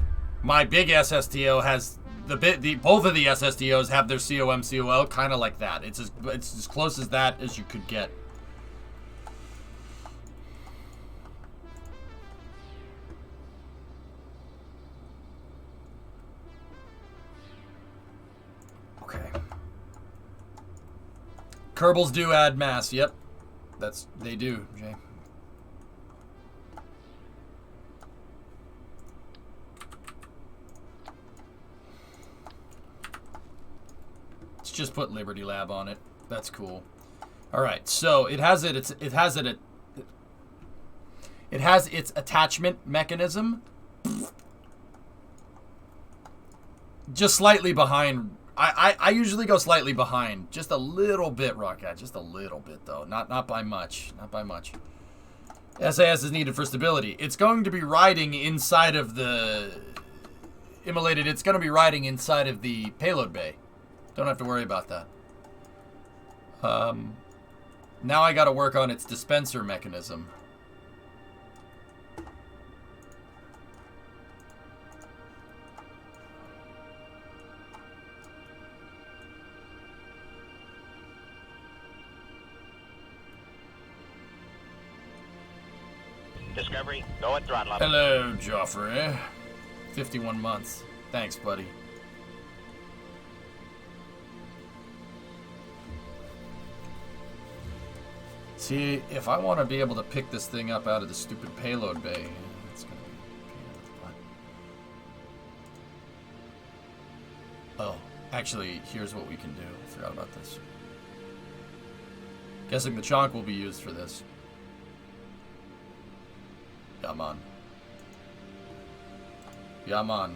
My big SSTO has both of the SSTOs have their COM COL kind of like that. It's as close as that as you could get. Okay. Kerbals do add mass. Yep. They do, Jay. Let's just put Liberty Lab on it. That's cool. All right. So it has its attachment mechanism just slightly behind. I usually go slightly behind, just a little bit, Rocket, just a little bit though, not by much, not by much. SAS is needed for stability. It's going to be riding inside of the immolated. It's going to be riding inside of the payload bay. Don't have to worry about that. Now I got to work on its dispenser mechanism. Discovery, go at throttle up. Hello, Joffrey. 51 months. Thanks, buddy. See, if I want to be able to pick this thing up out of the stupid payload bay, it's going to be a pain in the butt. Oh, actually, here's what we can do. I forgot about this. Guessing the chonk will be used for this. Come on. Yeah, man.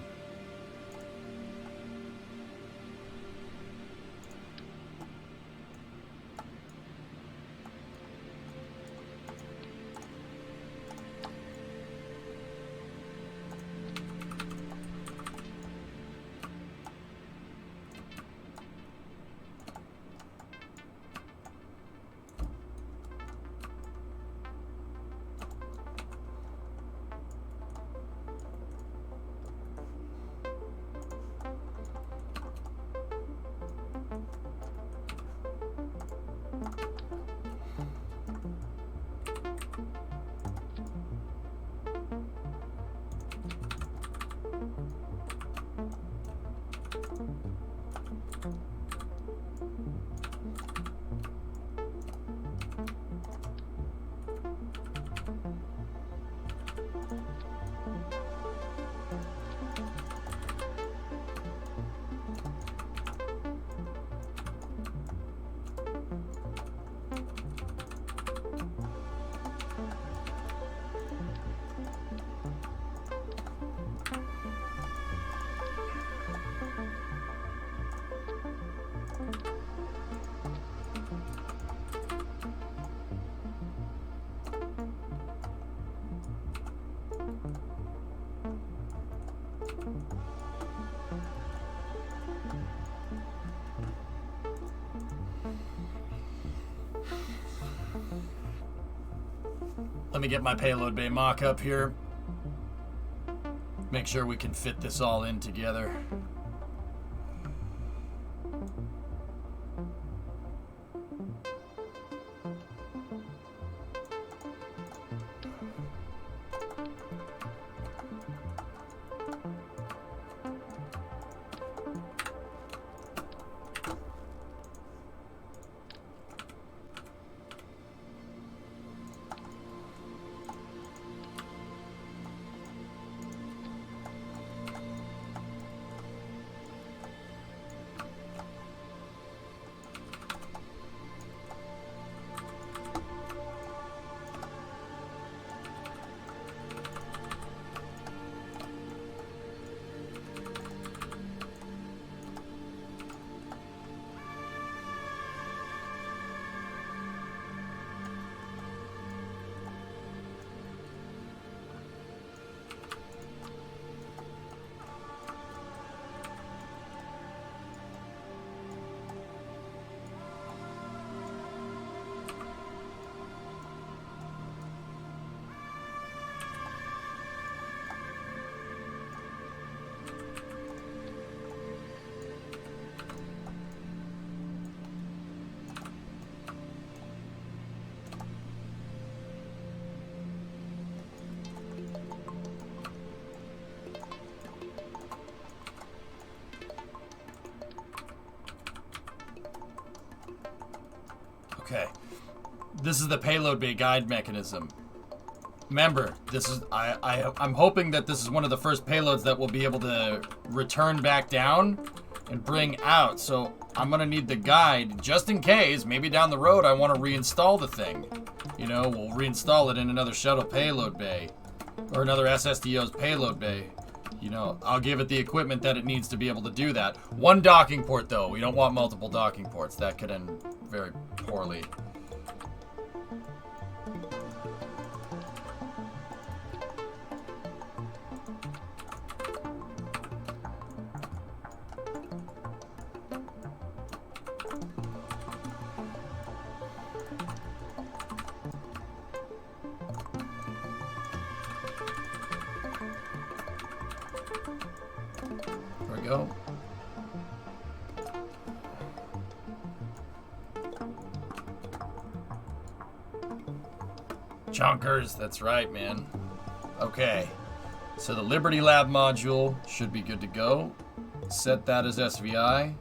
Let me get my payload bay mock-up here. Make sure we can fit this all in together. Okay. This is the Payload Bay guide mechanism. Remember, this is I'm hoping that this is one of the first payloads that we'll be able to return back down and bring out. So I'm gonna need the guide just in case. Maybe down the road I want to reinstall the thing. You know, we'll reinstall it in another shuttle payload bay or another SSDO's payload bay. You know, I'll give it the equipment that it needs to be able to do that. One docking port though. We don't want multiple docking ports. That could end very poorly. There we go. Chunkers, that's right, man. Okay, so the Liberty Lab module should be good to go. Set that as SVI.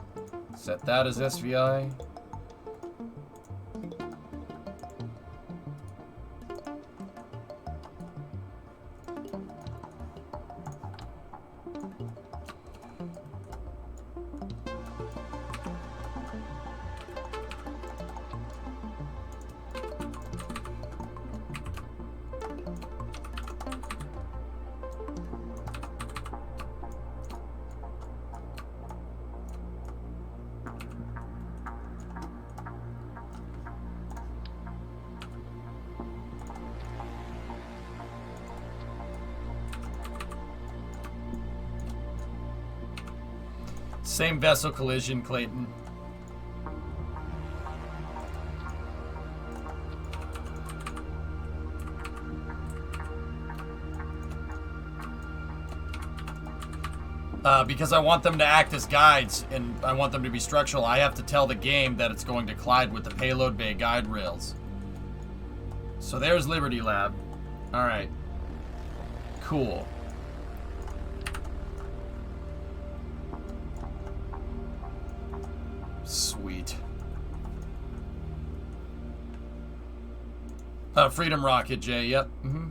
Set that as SVI. Same vessel collision, Clayton. Because I want them to act as guides and I want them to be structural, I have to tell the game that it's going to collide with the Payload Bay guide rails. So there's Liberty Lab. Alright. Cool. Sweet. Freedom Rocket, Jay. Yep. Mm-hmm.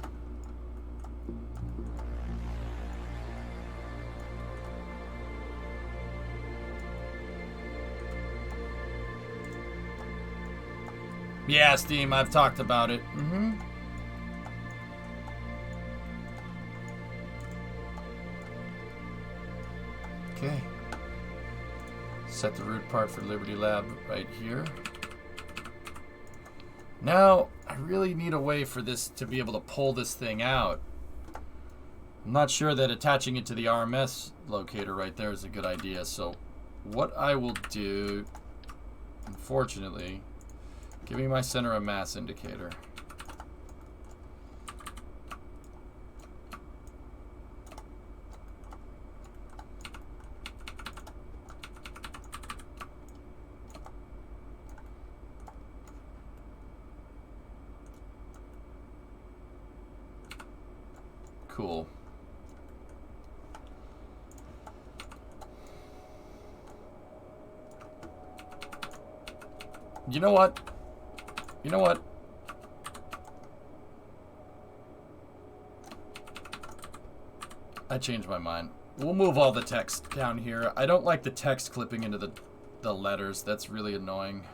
Yeah, Steam, I've talked about it. Mm-hmm. Okay. Set the root part for Liberty Lab right here. Now, I really need a way for this to be able to pull this thing out. I'm not sure that attaching it to the RMS locator right there is a good idea. So what I will do, unfortunately, give me my center of mass indicator. Cool. You know what? You know what? I changed my mind. We'll move all the text down here. I don't like the text clipping into the letters. That's really annoying.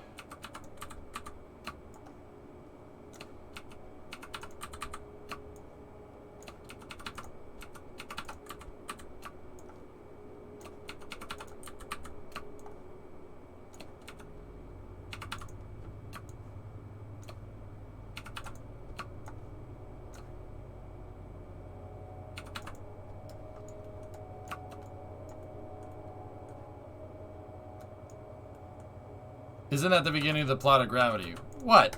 Isn't that the beginning of the plot of Gravity? What?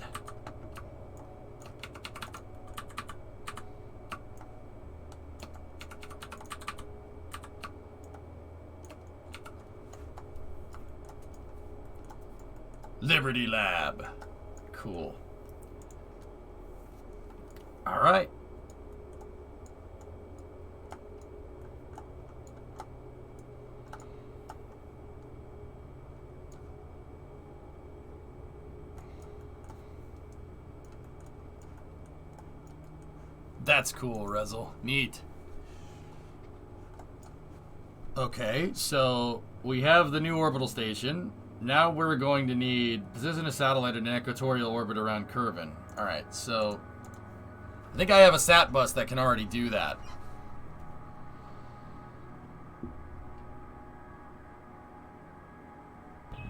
Liberty Lab. Cool. All right. That's cool, Rezel. Neat. Okay, so we have the new orbital station. Now we're going to need position a satellite in an equatorial orbit around Kerbin. Alright, so I think I have a sat bus that can already do that.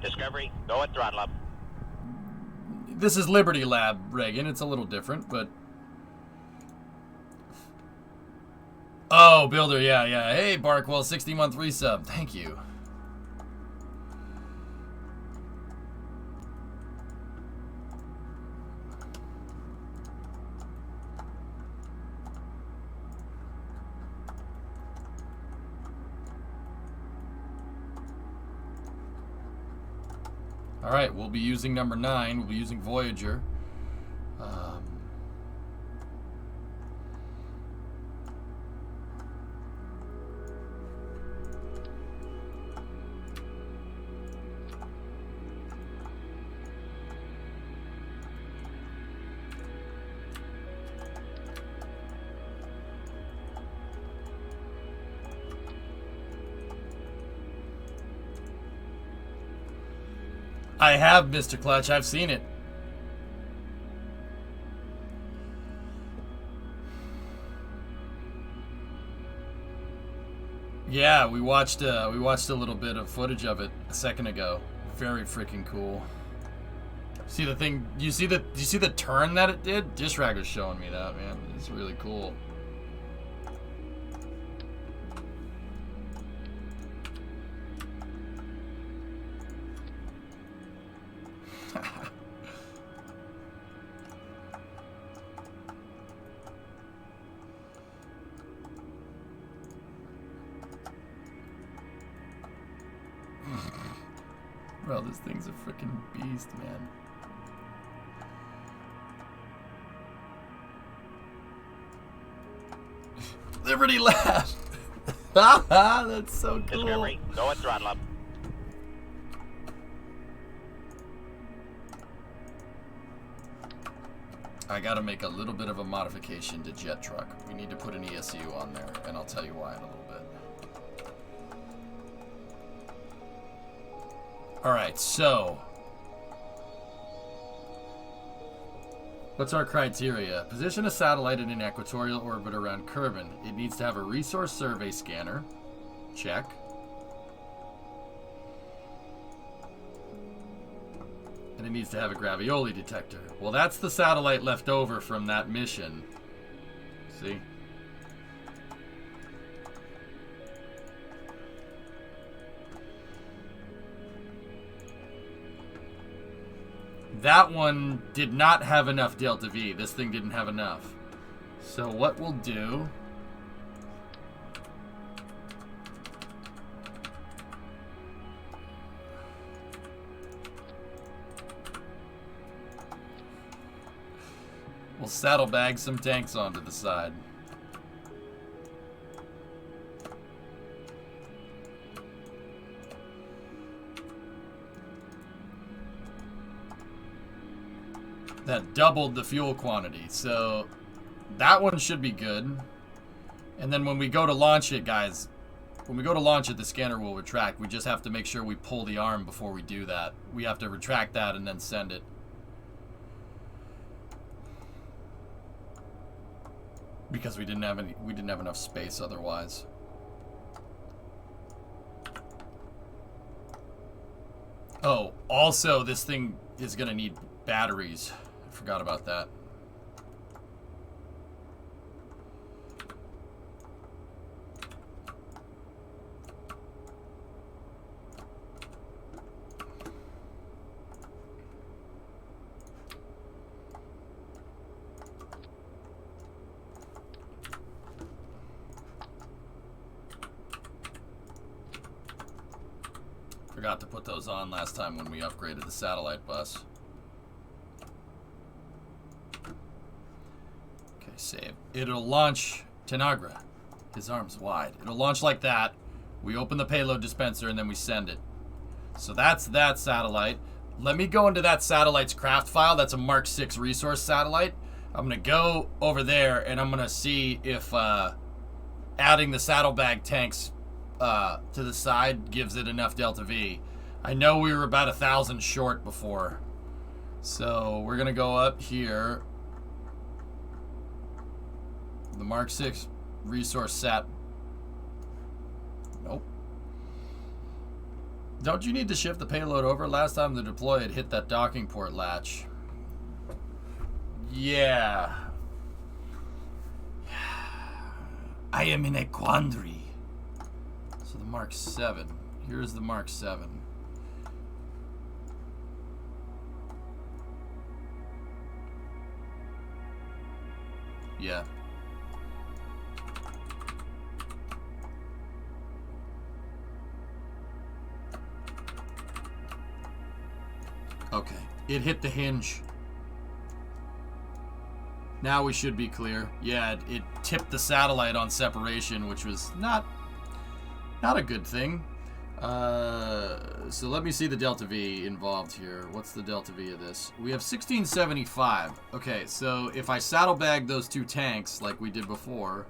Discovery, go at throttle up. This is Liberty Lab, Reagan. It's a little different, but... Oh, Builder, yeah. Hey, Barkwell, 60-month resub. Thank you. All right, we'll be using number 9. We'll be using Voyager. I have, Mr. Clutch. I've seen it. Yeah, we watched a little bit of footage of it a second ago. Very freaking cool. See the thing? You see the turn that it did? Dishragger's showing me that, man. It's really cool. Bro, this thing's a freaking beast, man. Liberty Lab! That's so cool. Discovery, go at throttle up. I gotta make a little bit of a modification to Jet Truck. We need to put an ESU on there, and I'll tell you why in a little bit. Alright, so what's our criteria? Position a satellite in an equatorial orbit around Kerbin. It needs to have a resource survey scanner. Check. And it needs to have a gravioli detector. Well, that's the satellite left over from that mission. See? That one did not have enough Delta V. This thing didn't have enough. So what we'll do... we'll saddlebag some tanks onto the side. That doubled the fuel quantity, so that one should be good. And then when we go to launch it, guys, when we go to launch it, the scanner will retract. We just have to make sure we pull the arm before we do that. We have to retract that and then send it. Because we didn't have enough space otherwise. Oh, also this thing is gonna need batteries. I forgot about that. Forgot to put those on last time when we upgraded the satellite bus. Okay, save. It'll launch Tanagra. His arm's wide. It'll launch like that. We open the payload dispenser and then we send it. So that's that satellite. Let me go into that satellite's craft file. That's a Mark 6 resource satellite. I'm gonna go over there and I'm gonna see if adding the saddlebag tanks to the side gives it enough Delta V. I know we were about 1,000 short before. So we're gonna go up here. The Mark 6 resource sat. Nope. Don't you need to shift the payload over? Last time the deploy had hit that docking port latch. Yeah. I am in a quandary. So the Mark 7. Here's the Mark 7. Yeah. Okay. It hit the hinge. Now we should be clear. Yeah, it tipped the satellite on separation, which was not a good thing. So let me see the Delta V involved here. What's the Delta V of this? We have 1675. Okay, so if I saddlebag those 2 tanks like we did before.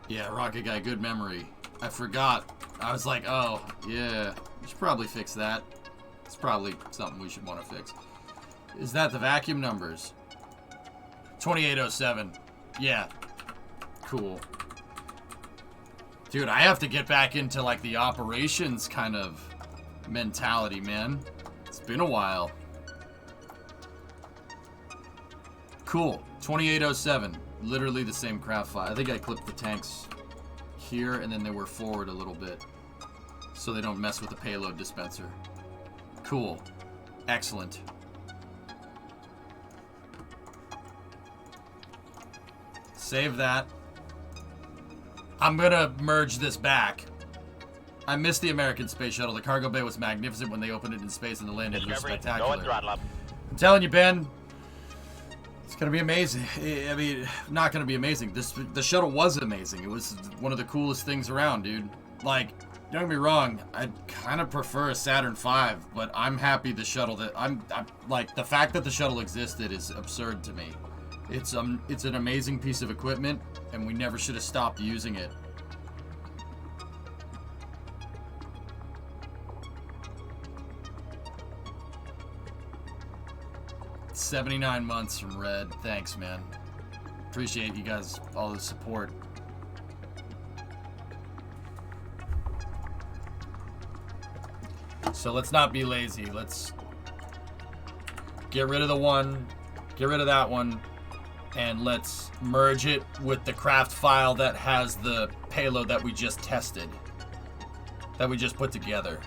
Yeah, Rocket Guy, good memory. I forgot. I was like, oh, yeah, we should probably fix that. It's probably something we should want to fix. Is that the vacuum numbers? 2807. Yeah. Cool. Dude, I have to get back into, like, the operations kind of mentality, man. It's been a while. Cool. 2807. Literally the same craft file. I think I clipped the tanks here and then they were forward a little bit so they don't mess with the payload dispenser. Cool. Excellent. Save that. I'm gonna merge this back. I missed the American Space Shuttle. The cargo bay was magnificent when they opened it in space and the landing was Discovery, spectacular. go and throttle up. I'm telling you, Ben, it's gonna be amazing. I mean, not gonna be amazing. The shuttle was amazing. It was one of the coolest things around, dude. Like, don't get me wrong, I kind of prefer a Saturn V, but I'm happy the shuttle that I'm like, the fact that the shuttle existed is absurd to me. It's an amazing piece of equipment, and we never should have stopped using it. 79 months from Red. Thanks, man. Appreciate you guys, all the support. So let's not be lazy. Let's get rid of the one, get rid of that one, and let's merge it with the craft file that has the payload that we just tested, that we just put together.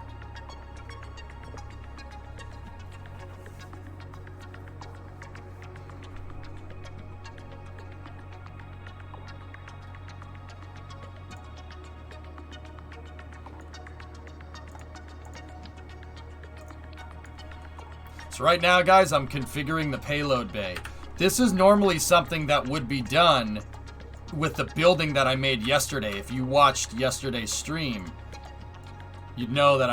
So right now, guys, I'm configuring the payload bay. This is normally something that would be done with the building that I made yesterday. If you watched yesterday's stream, you'd know that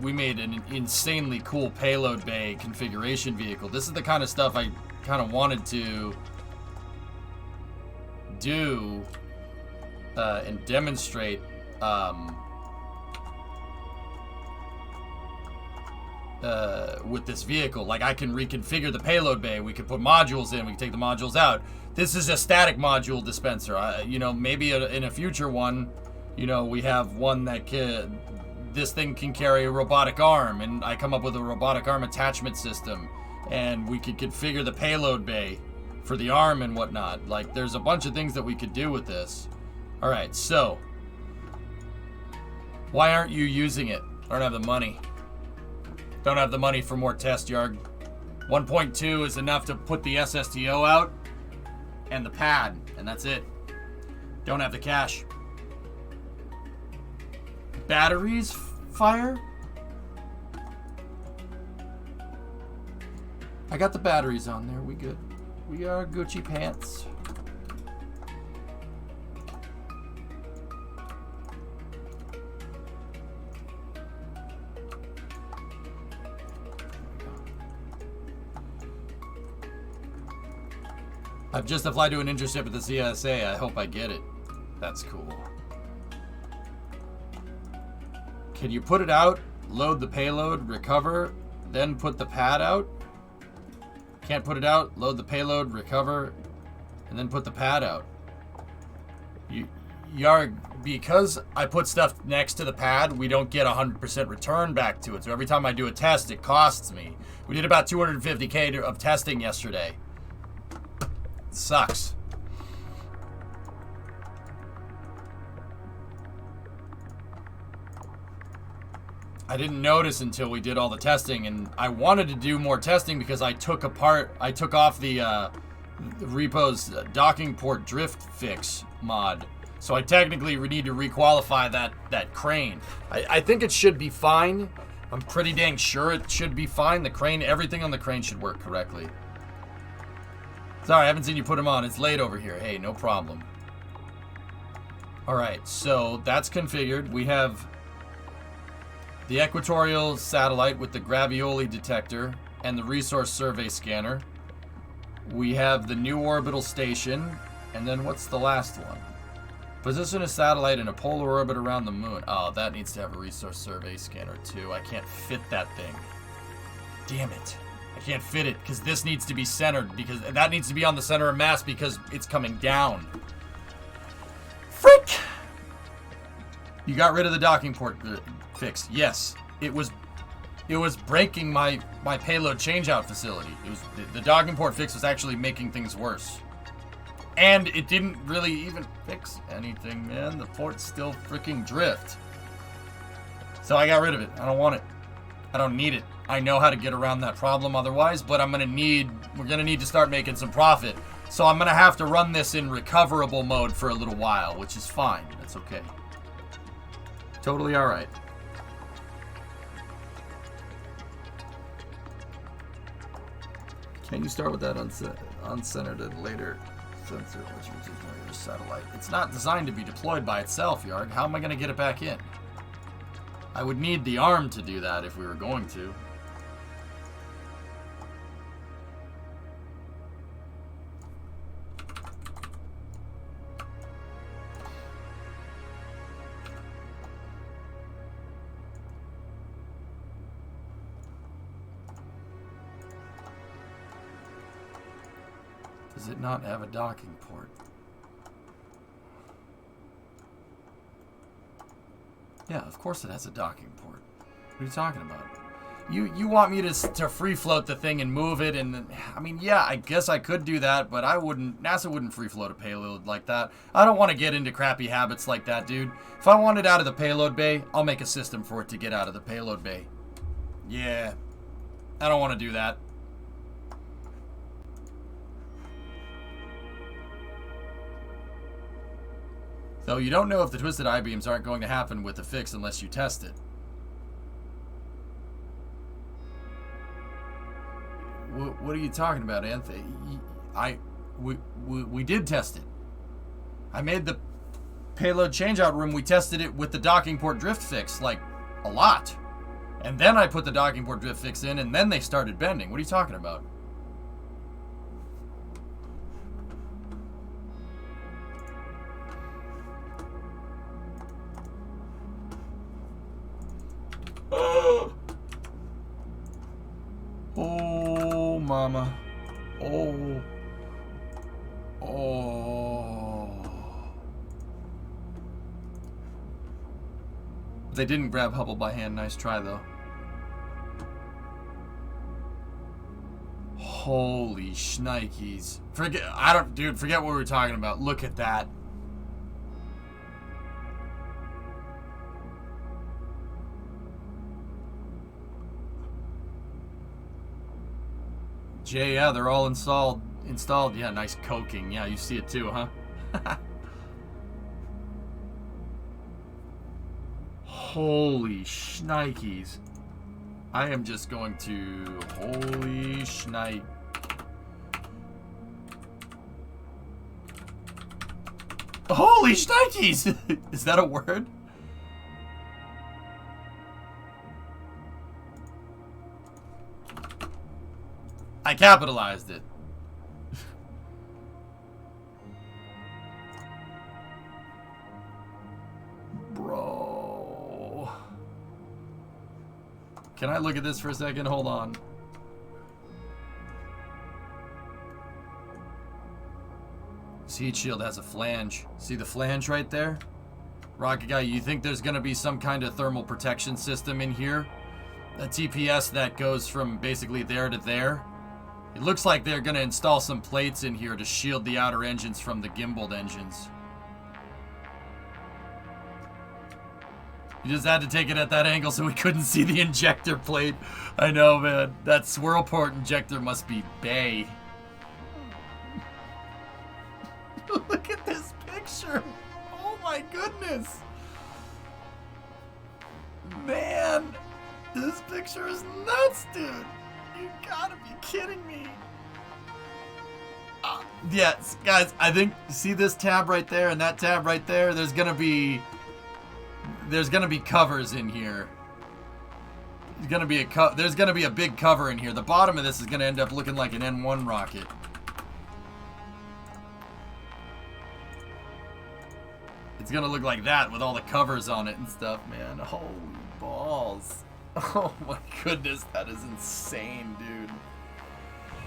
we made an insanely cool payload bay configuration vehicle. This is the kind of stuff I kind of wanted to do and demonstrate with this vehicle. Like, I can reconfigure the payload bay. We can put modules in. We can take the modules out. This is a static module dispenser. You know, maybe in a future one, you know, we have one that this thing can carry a robotic arm, and I come up with a robotic arm attachment system, and we could configure the payload bay for the arm and whatnot. Like, there's a bunch of things that we could do with this. All right, so why aren't you using it? I don't have the money. Don't have the money for more test yard. 1.2 is enough to put the SSTO out and the pad, and that's it. Don't have the cash. Batteries fire? I got the batteries on there. We good. We are Gucci pants. I've just applied to an internship at the CSA. I hope I get it. That's cool. Can you put it out, load the payload, recover, then put the pad out? Can't put it out, load the payload, recover, and then put the pad out. Because I put stuff next to the pad, we don't get 100% return back to it. So every time I do a test, it costs me. We did about 250K of testing yesterday. It sucks. I didn't notice until we did all the testing, and I wanted to do more testing because I took off the repo's docking port drift fix mod. So I technically need to requalify that crane. I think it should be fine. I'm pretty dang sure it should be fine. The crane, everything on the crane should work correctly. Sorry, I haven't seen you put them on. It's late over here. Hey, no problem. Alright, so that's configured. We have the Equatorial Satellite with the Gravioli detector and the resource survey scanner. We have the new orbital station. And then what's the last one? Position a satellite in a polar orbit around the moon. Oh, that needs to have a resource survey scanner too. I can't fit that thing. Damn it. I can't fit it because this needs to be centered, because that needs to be on the center of mass because it's coming down. Frick! You got rid of the docking port fix. Yes. It was breaking my payload changeout facility. It was the docking port fix was actually making things worse. And it didn't really even fix anything, man. The port's still freaking drift. So I got rid of it. I don't want it. I don't need it. I know how to get around that problem otherwise, but we're gonna need to start making some profit. So I'm gonna have to run this in recoverable mode for a little while, which is fine. That's okay. Totally alright. Can you start with that uncentered later sensor, which is your satellite? It's not designed to be deployed by itself, Yarg. How am I going to get it back in? I would need the arm to do that if we were going to. Does it not have a docking port? Yeah, of course it has a docking port. What are you talking about? You want me to free float the thing and move it, and I mean, yeah, I guess I could do that, but NASA wouldn't free float a payload like that. I don't want to get into crappy habits like that, dude. If I want it out of the payload bay, I'll make a system for it to get out of the payload bay. Yeah, I don't want to do that. So you don't know if the twisted I-beams aren't going to happen with the fix unless you test it. What are you talking about, Anthony? We did test it. I made the payload changeout room. We tested it with the docking port drift fix, like, a lot. And then I put the docking port drift fix in, and then they started bending. What are you talking about? Oh, mama. Oh. They didn't grab Hubble by hand. Nice try, though. Holy shnikes. Forget what we were talking about. Look at that. Jay, yeah, they're all installed. Yeah, nice coking. Yeah, you see it too, huh? Holy shnikes. I am just going to... Holy shnipe. Holy shnikes! Is that a word? I capitalized it. Bro. Can I look at this for a second? Hold on. Heat shield has a flange. See the flange right there? Rocket guy, you think there's gonna be some kind of thermal protection system in here? A TPS that goes from basically there to there? It looks like they're gonna install some plates in here to shield the outer engines from the gimbaled engines. You just had to take it at that angle so we couldn't see the injector plate. I know, man. That swirl port injector must be Bay. Look at this picture. Oh my goodness. Man, this picture is nuts, dude. You gotta be kidding me. Yes, guys, I think, see this tab right there and that tab right there? There's gonna be covers in here. There's gonna be a big cover in here. The bottom of this is gonna end up looking like an N1 rocket. It's gonna look like that with all the covers on it and stuff, man. Holy balls. Oh my goodness, that is insane, dude.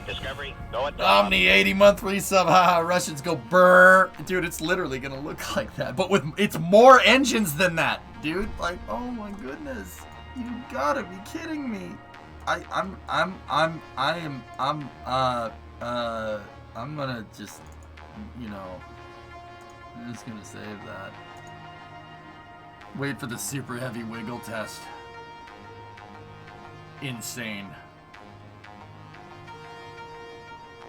Discovery, go at Omni 80-month resub, haha, Russians go brr. Dude, it's literally gonna look like that. But with it's more engines than that, dude. Like, oh my goodness. You gotta be kidding me. I'm gonna just, you know, I'm just gonna save that. Wait for the super heavy wiggle test. Insane.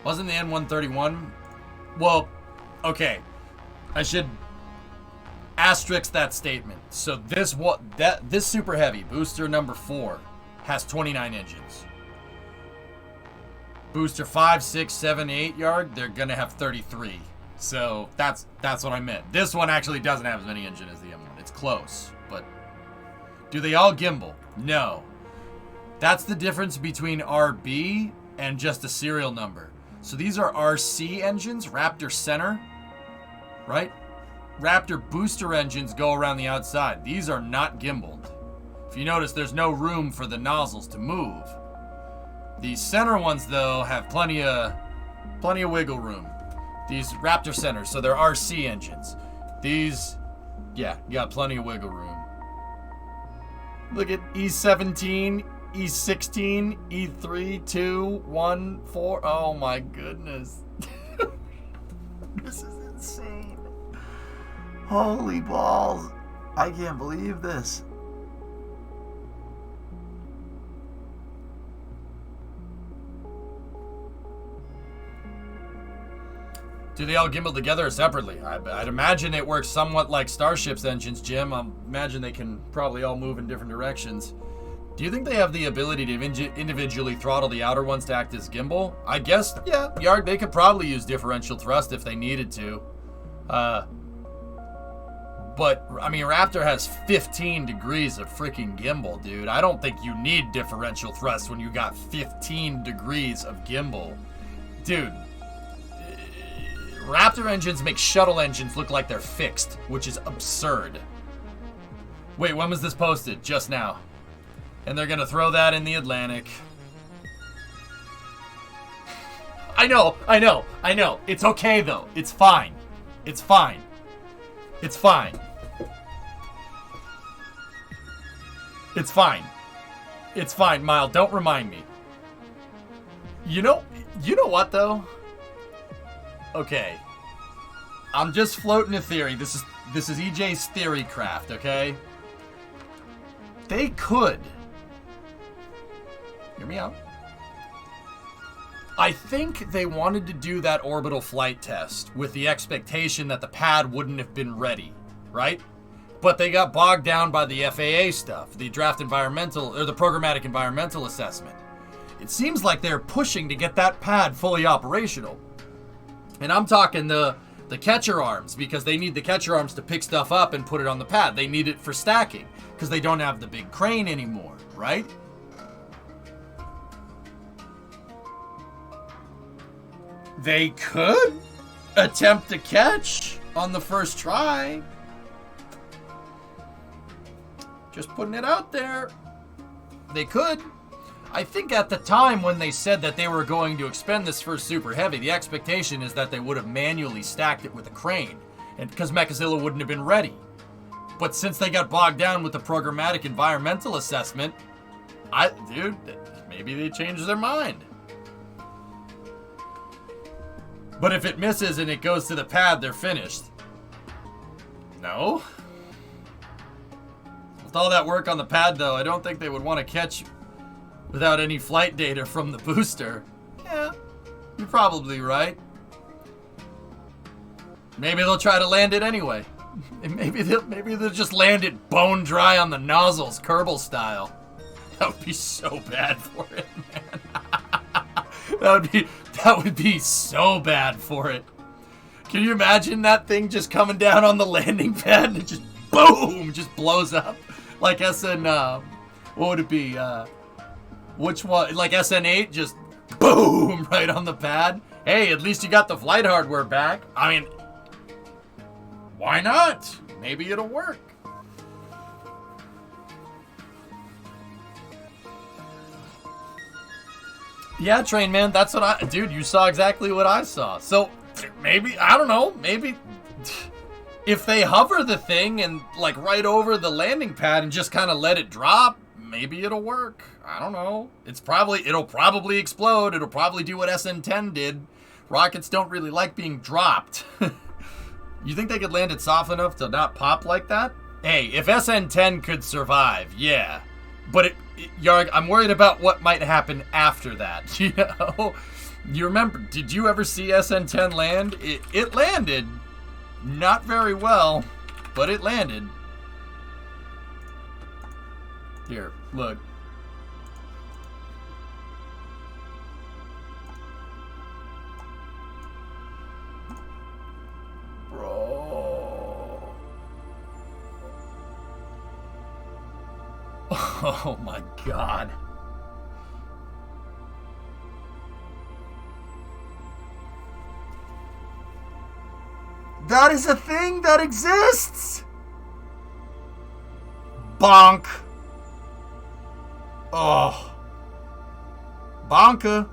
Wasn't the N131? Well, okay. I should asterisk that statement. So this super heavy booster number 4 has 29 engines. Booster 5, 6, 7, 8 yard, they're gonna have 33. So that's what I meant. This one actually doesn't have as many engines as the M1. It's close, but do they all gimbal? No. That's the difference between RB and just a serial number. So these are RC engines, Raptor center, right? Raptor booster engines go around the outside. These are not gimbaled. If you notice, there's no room for the nozzles to move. These center ones, though, have plenty of wiggle room. These Raptor centers, so they're RC engines. These, yeah, you got plenty of wiggle room. Look at E17, E16, E3, 2, 1, 4. Oh my goodness. This is insane. Holy balls. I can't believe this. Do they all gimbal together or separately? I'd imagine it works somewhat like Starship's engines, Jim. I imagine they can probably all move in different directions. Do you think they have the ability to individually throttle the outer ones to act as gimbal? I guess, yeah, Yard, they could probably use differential thrust if they needed to. But, I mean, Raptor has 15 degrees of freaking gimbal, dude. I don't think you need differential thrust when you got 15 degrees of gimbal. Dude, Raptor engines make shuttle engines look like they're fixed, which is absurd. Wait, when was this posted? Just now. And they're gonna throw that in the Atlantic. I know. It's okay, though. It's fine. It's fine. It's fine. It's fine. It's fine, Mile. Don't remind me. You know what, though? Okay. I'm just floating a theory. This is EJ's theory craft, okay? They could. Hear me out. I think they wanted to do that orbital flight test with the expectation that the pad wouldn't have been ready, right? But they got bogged down by the FAA stuff, the draft environmental, or the programmatic environmental assessment. It seems like they're pushing to get that pad fully operational. And I'm talking the catcher arms, because they need the catcher arms to pick stuff up and put it on the pad. They need it for stacking, because they don't have the big crane anymore, right? They could attempt to catch on the first try. Just putting it out there. They could. I think at the time when they said that they were going to expend this first Super Heavy, the expectation is that they would have manually stacked it with a crane, and because Mechazilla wouldn't have been ready. But since they got bogged down with the programmatic environmental assessment, dude, maybe they changed their mind. But if it misses and it goes to the pad, they're finished. No? With all that work on the pad, though, I don't think they would want to catch without any flight data from the booster. Yeah, you're probably right. Maybe they'll try to land it anyway. Maybe they'll just land it bone dry on the nozzles, Kerbal style. That would be so bad for it, man. That would be so bad for it. Can you imagine that thing just coming down on the landing pad and it just boom, just blows up like SN? What would it be? Which one? Like SN8, just boom right on the pad. Hey, at least you got the flight hardware back. I mean, why not? Maybe it'll work. Yeah, Train Man, that's what dude, you saw exactly what I saw. So, maybe, I don't know, maybe if they hover the thing and like right over the landing pad and just kind of let it drop, maybe it'll work. I don't know. It'll probably explode. It'll probably do what SN10 did. Rockets don't really like being dropped. You think they could land it soft enough to not pop like that? Hey, if SN10 could survive, yeah. But Yarg, I'm worried about what might happen after that. You know, you remember? Did you ever see SN10 land? It landed, not very well, but it landed. Here, look. Bro. Oh my God. That is a thing that exists. Bonk. Oh. Bonka.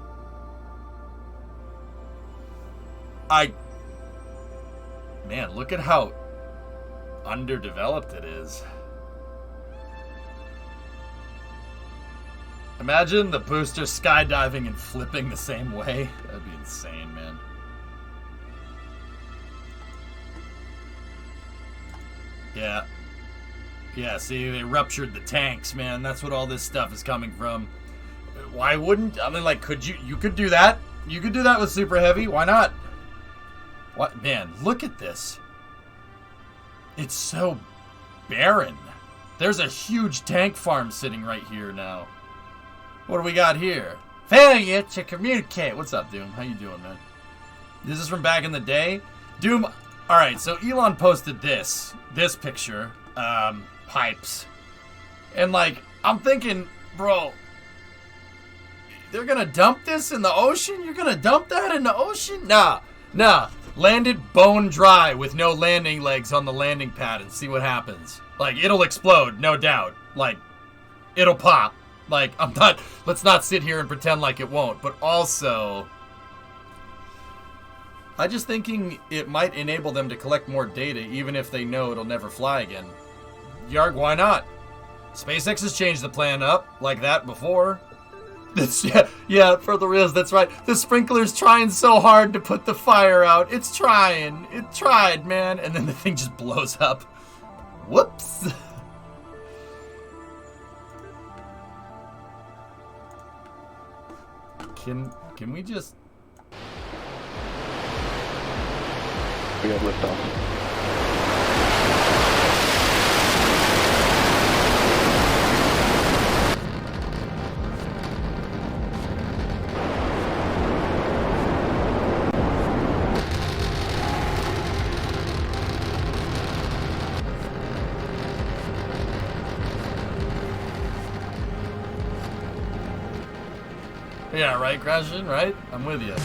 Man, look at how underdeveloped it is. Imagine the booster skydiving and flipping the same way. That'd be insane, man. Yeah. Yeah, see, they ruptured the tanks, man. That's what all this stuff is coming from. Why wouldn't... I mean, like, you could do that. You could do that with Super Heavy. Why not? What? Man, look at this. It's so barren. There's a huge tank farm sitting right here now. What do we got here? Failure to communicate. What's up, Doom? How you doing, man? This is from back in the day. Doom... Alright, so Elon posted this picture. Pipes. And, like, I'm thinking, bro... They're gonna dump this in the ocean? You're gonna dump that in the ocean? Nah. Landed bone dry with no landing legs on the landing pad and see what happens. Like, it'll explode, no doubt. Like, it'll pop. Like, let's not sit here and pretend like it won't. But also, I'm just thinking it might enable them to collect more data even if they know it'll never fly again. Yarg, why not? SpaceX has changed the plan up like that before. Yeah, for the reals, that's right. The sprinkler's trying so hard to put the fire out. It's trying. It tried, man. And then the thing just blows up. Whoops. Can we just... We have liftoff. Yeah, right, Crashin, right? I'm with you.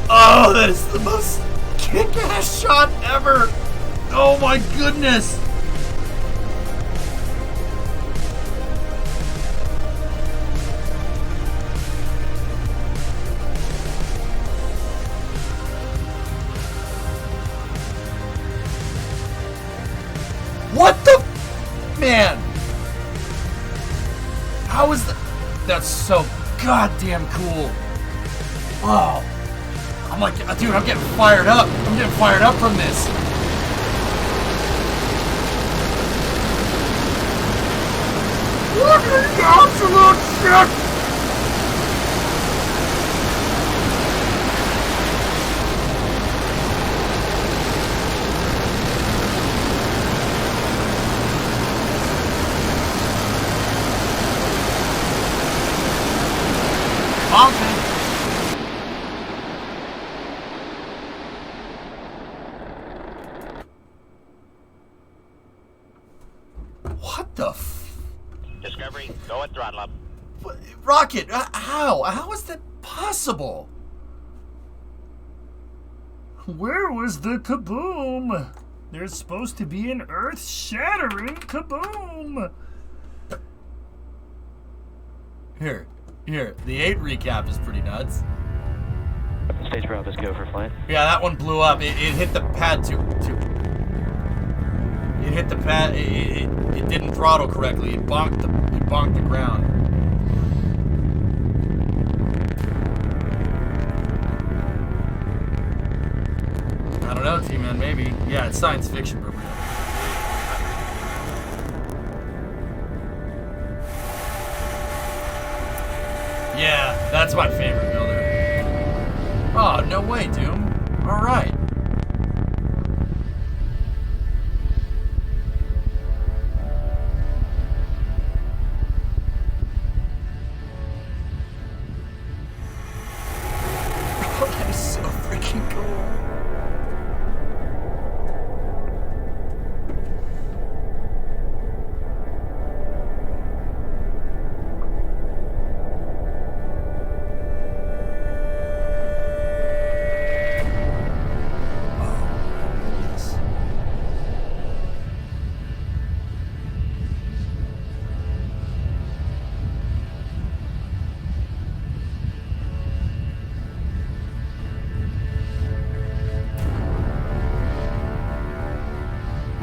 Oh, that is the most kick-ass shot ever! Oh my goodness! What the man? How is that? That's so goddamn cool. Oh. I'm like, dude, I'm getting fired up. I'm getting fired up from this. Look at the absolute shit! What the Discovery, go at throttle up. Rocket, how? How is that possible? Where was the kaboom? There's supposed to be an earth-shattering kaboom. Here. The 8 recap is pretty nuts. Stage for Alpha's go for flight. Yeah, that one blew up. It hit the pad too. It hit the pad. It didn't throttle correctly. It bonked the ground. I don't know, T-Man. Maybe. Yeah, it's science fiction, but real. Yeah, that's my favorite builder. Oh, no way, Doom. All right. That is so freaking cool.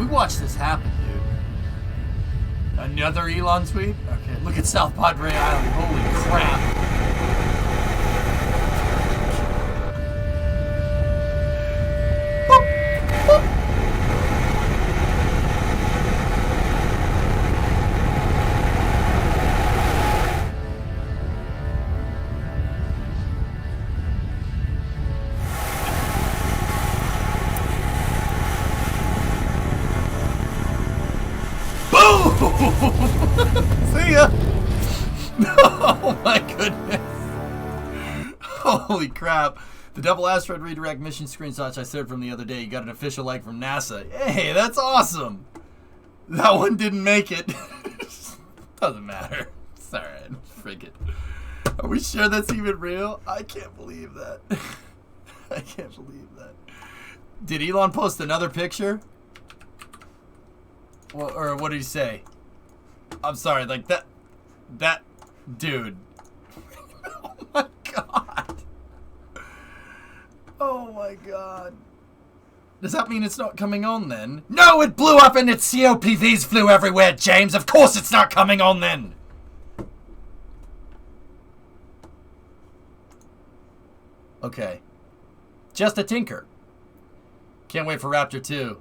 Watch this happen, dude. Another Elon tweet? Okay, look at South Padre Island. Holy crap. See ya! Oh my goodness! Holy crap! The double asteroid redirect mission screenshots I shared from the other day. You got an official like from NASA. Hey, that's awesome! That one didn't make it. Doesn't matter. It's alright. Frig it. Are we sure that's even real? I can't believe that. I can't believe that. Did Elon post another picture? Well, or what did he say? I'm sorry, like that dude. Oh my god. Oh my god. Does that mean it's not coming on then? No, it blew up and its COPVs flew everywhere, James. Of course it's not coming on then. Okay. Just a tinker. Can't wait for Raptor 2.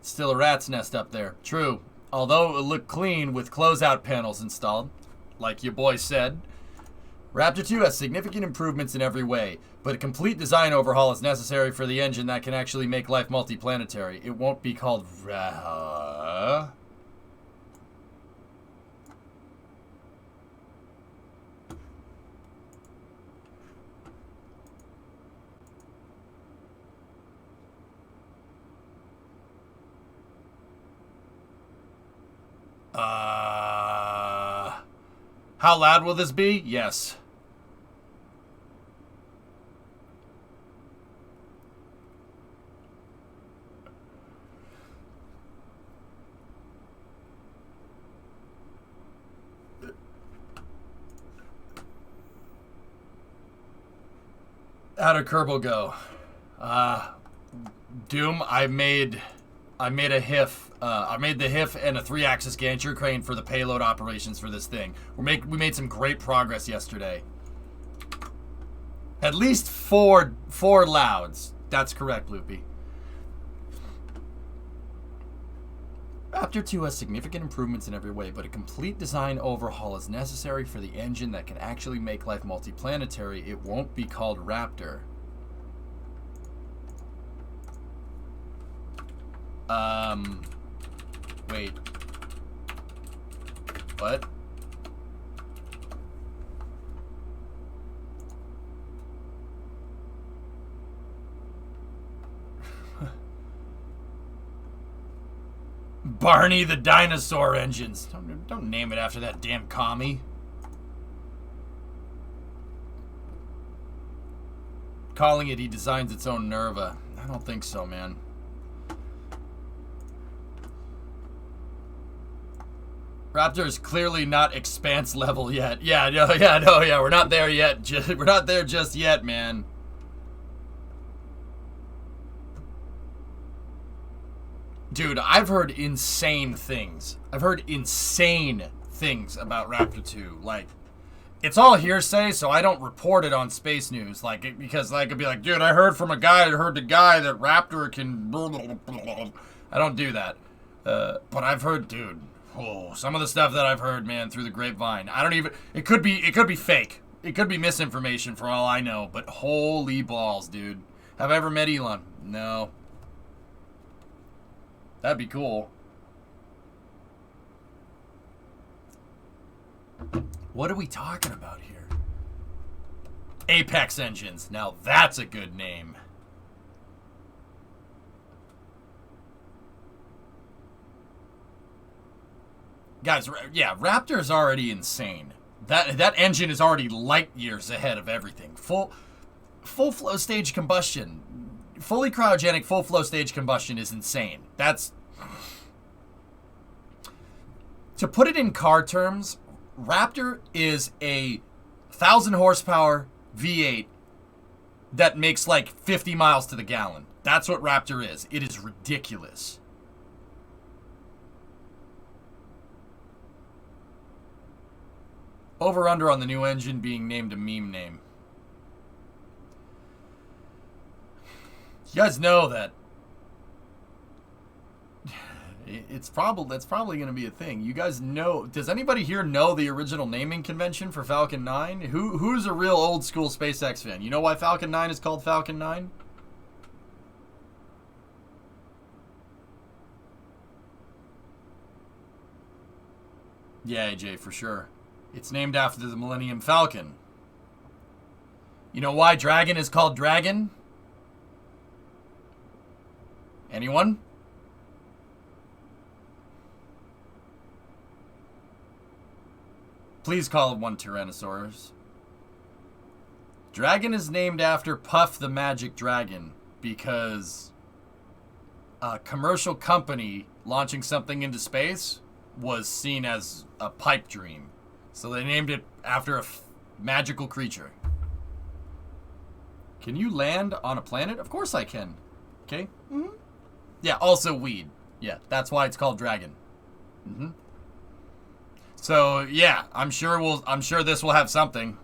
Still a rat's nest up there. True. Although it looked clean with closeout panels installed, like your boy said, Raptor 2 has significant improvements in every way, but a complete design overhaul is necessary for the engine that can actually make life multiplanetary. It won't be called How loud will this be? Yes. How'd a Kerbal go? Doom, I made a HIF. I made the HIF and a 3-axis gantry crane for the payload operations for this thing. We made some great progress yesterday. At least four louds. That's correct, Loopy. Raptor 2 has significant improvements in every way, but a complete design overhaul is necessary for the engine that can actually make life multiplanetary. It won't be called Raptor. Wait. What? Barney the Dinosaur Engines. Don't name it after that damn commie. Calling it he designs its own Nerva. I don't think so, man. Raptor is clearly not expanse level yet. Yeah, we're not there yet. We're not there just yet, man. Dude, I've heard insane things. I've heard insane things about Raptor 2. Like, it's all hearsay, so I don't report it on Space News. Like, because I could be like, dude, I heard from a guy that heard the guy that Raptor can... I don't do that. But I've heard, dude... Oh, some of the stuff that I've heard, man, through the grapevine. I don't even... It could be fake. It could be misinformation for all I know. But holy balls, dude. Have I ever met Elon? No. That'd be cool. What are we talking about here? Apex Engines. Now that's a good name. Guys, yeah, Raptor's already insane. That engine is already light years ahead of everything. Full flow stage combustion. Fully cryogenic full flow stage combustion is insane. That's... To put it in car terms, Raptor is a 1,000 horsepower V8 that makes like 50 miles to the gallon. That's what Raptor is. It is ridiculous. Over under on the new engine being named a meme name. You guys know that that's probably going to be a thing. You guys know, does anybody here know the original naming convention for Falcon 9? Who's a real old school SpaceX fan? You know why Falcon 9 is called Falcon 9? Yeah, AJ, for sure. It's named after the Millennium Falcon. You know why Dragon is called Dragon? Anyone? Please call it one Tyrannosaurus. Dragon is named after Puff the Magic Dragon because a commercial company launching something into space was seen as a pipe dream. So they named it after a magical creature. Can you land on a planet? Of course I can. Okay? Mm-hmm. Yeah, also weed. Yeah, that's why it's called Dragon. Mm-hmm. So, yeah, I'm sure this will have something.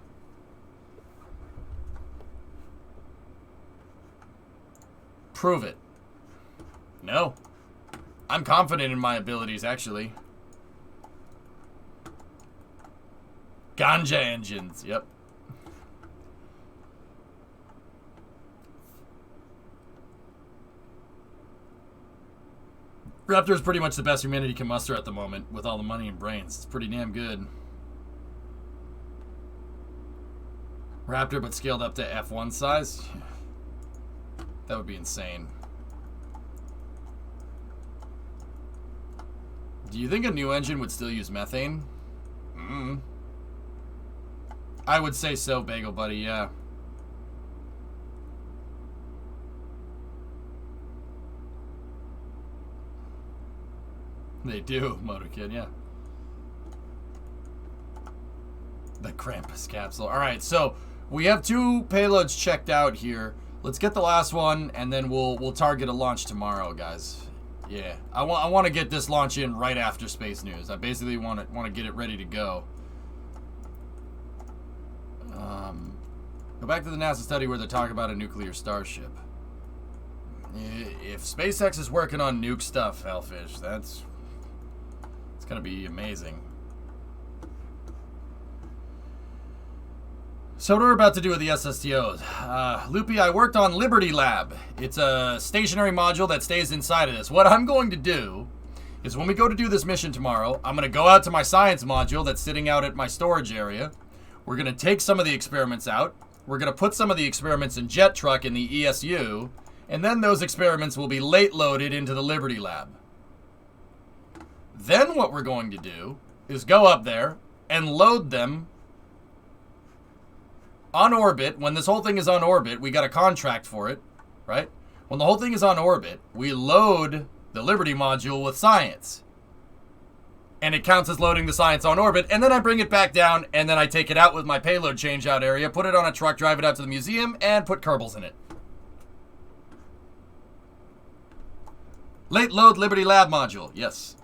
Prove it. No. I'm confident in my abilities, actually. Ganja engines, yep. Raptor is pretty much the best humanity can muster at the moment with all the money and brains. It's pretty damn good. Raptor, but scaled up to F1 size? That would be insane. Do you think a new engine would still use methane? I would say so, Bagel Buddy, yeah. They do, Motorkid, yeah. The Krampus capsule. Alright, so we have 2 payloads checked out here. Let's get the last one, and then we'll target a launch tomorrow, guys. Yeah, I want to get this launch in right after space news. I basically want to get it ready to go. Go back to the NASA study where they're talking about a nuclear starship. If SpaceX is working on nuke stuff, Hellfish, it's gonna be amazing. So what we're about to do with the SSTOs. Loopy, I worked on Liberty Lab. It's a stationary module that stays inside of this. What I'm going to do is when we go to do this mission tomorrow, I'm going to go out to my science module that's sitting out at my storage area. We're going to take some of the experiments out. We're going to put some of the experiments in Jet Truck in the ESU. And then those experiments will be late loaded into the Liberty Lab. Then what we're going to do is go up there and load them on orbit. When this whole thing is on orbit, we got a contract for it, right? When the whole thing is on orbit, we load the Liberty module with science. And it counts as loading the science on orbit, and then I bring it back down, and then I take it out with my payload changeout area, put it on a truck, drive it out to the museum, and put Kerbals in it. Late load Liberty Lab module, yes.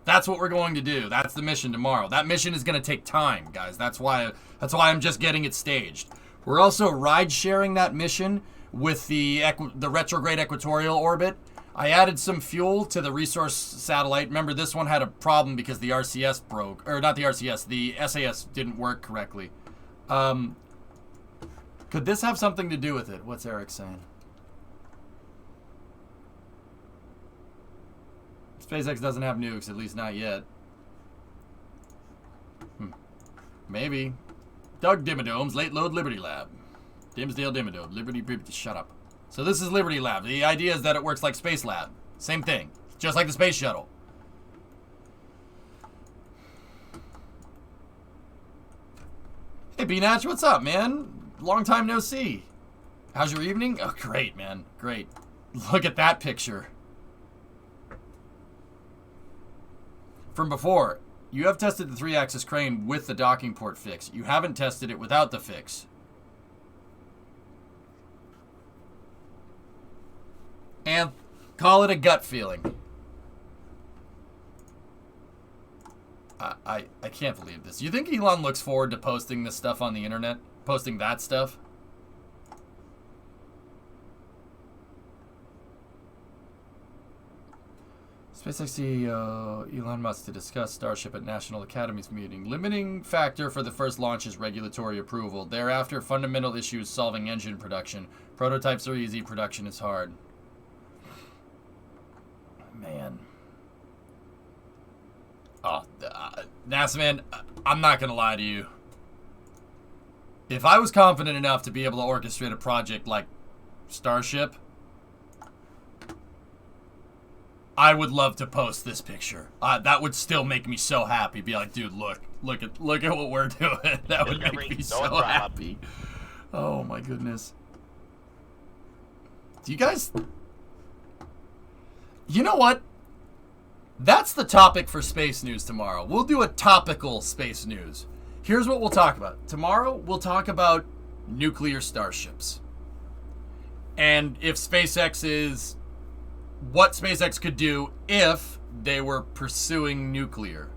That's what we're going to do. That's the mission tomorrow. That mission is going to take time, guys. That's why I'm just getting it staged. We're also ride sharing that mission with the retrograde equatorial orbit. I added some fuel to the resource satellite. Remember, this one had a problem because the RCS broke, or not the RCS, the SAS didn't work correctly. Could this have something to do with it? What's Eric saying? SpaceX doesn't have nukes, at least not yet. Maybe. Doug Dimmadome's late load Liberty Lab. Dimsdale Dimmadome. Liberty, shut up. So this is Liberty Lab. The idea is that it works like Space Lab. Same thing. Just like the Space Shuttle. Hey, B-Natch, what's up, man? Long time no see. How's your evening? Oh, great, man. Great. Look at that picture. From before, you have tested the 3-axis crane with the docking port fix. You haven't tested it without the fix. And call it a gut feeling. I can't believe this. You think Elon looks forward to posting this stuff on the internet? Posting that stuff? SpaceX CEO Elon Musk to discuss Starship at National Academy's meeting. Limiting factor for the first launch is regulatory approval. Thereafter, fundamental issues solving engine production. Prototypes are easy, production is hard. Man. Oh, NASA man, I'm not going to lie to you. If I was confident enough to be able to orchestrate a project like Starship, I would love to post this picture. That would still make me so happy. Be like, dude, look at what we're doing. That would make me so happy. Oh my goodness. Do you guys? You know what? That's the topic for space news tomorrow. We'll do a topical space news. Here's what we'll talk about. Tomorrow, we'll talk about nuclear starships. And if SpaceX is... what SpaceX could do if they were pursuing nuclear.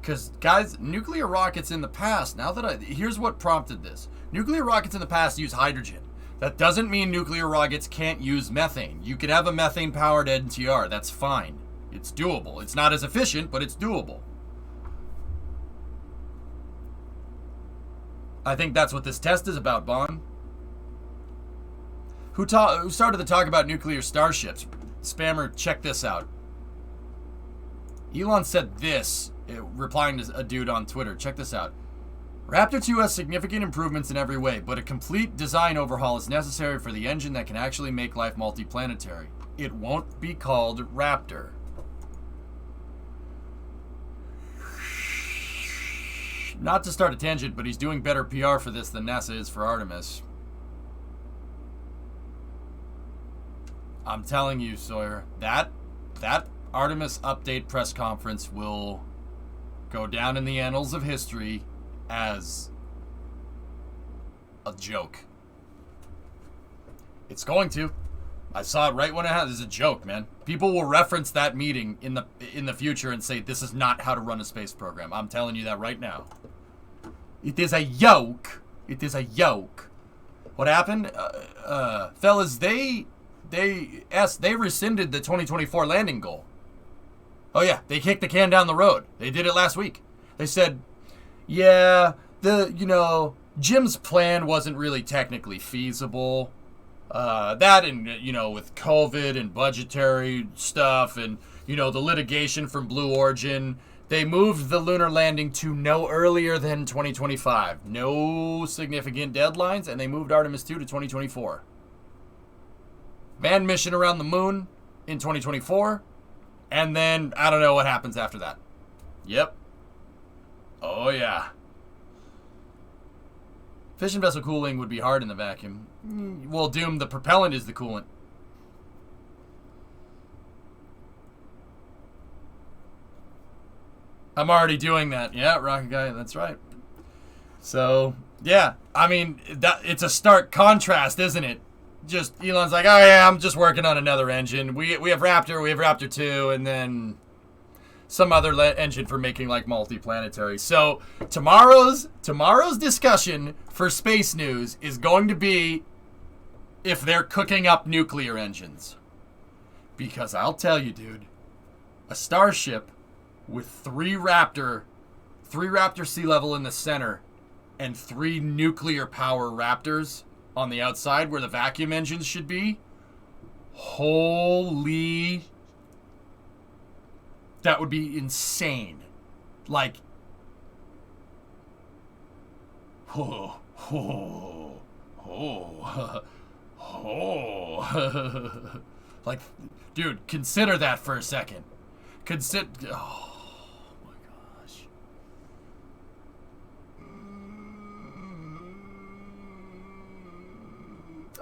Because, guys, nuclear rockets in the past, here's what prompted this. Nuclear rockets in the past use hydrogen. That doesn't mean nuclear rockets can't use methane. You could have a methane-powered NTR. That's fine. It's doable. It's not as efficient, but it's doable. I think that's what this test is about, Bon. Who started the talk about nuclear starships? Spammer, check this out. Elon said this, replying to a dude on Twitter. Check this out. Raptor 2 has significant improvements in every way, but a complete design overhaul is necessary for the engine that can actually make life multiplanetary. It won't be called Raptor. Not to start a tangent, but he's doing better PR for this than NASA is for Artemis. I'm telling you, Sawyer, that Artemis update press conference will go down in the annals of history as a joke. It's going to. I saw it right when it happened. It's a joke, man. People will reference that meeting in the future and say this is not how to run a space program. I'm telling you that right now. It is a yoke. It is a yoke. What happened, fellas? They rescinded the 2024 landing goal. Oh yeah, they kicked the can down the road. They did it last week. They said, yeah, Jim's plan wasn't really technically feasible. That and, with COVID and budgetary stuff and, the litigation from Blue Origin, they moved the lunar landing to no earlier than 2025. No significant deadlines, and they moved Artemis 2 to 2024. Manned mission around the moon in 2024, and then I don't know what happens after that. Yep. Oh, yeah. Fission vessel cooling would be hard in the vacuum. Well, Doom, the propellant is the coolant. I'm already doing that. Yeah, Rocket Guy, that's right. So, yeah, I mean, it's a stark contrast, isn't it? Just, Elon's like, oh yeah, I'm just working on another engine. We have Raptor, we have Raptor 2, and then some other engine for making like multiplanetary. So tomorrow's discussion for space news is going to be if they're cooking up nuclear engines. Because I'll tell you, dude, a starship with three Raptor sea level in the center and 3 nuclear power Raptors on the outside where the vacuum engines should be. Holy, that would be insane. Like, like, dude, consider that for a second. Oh my gosh.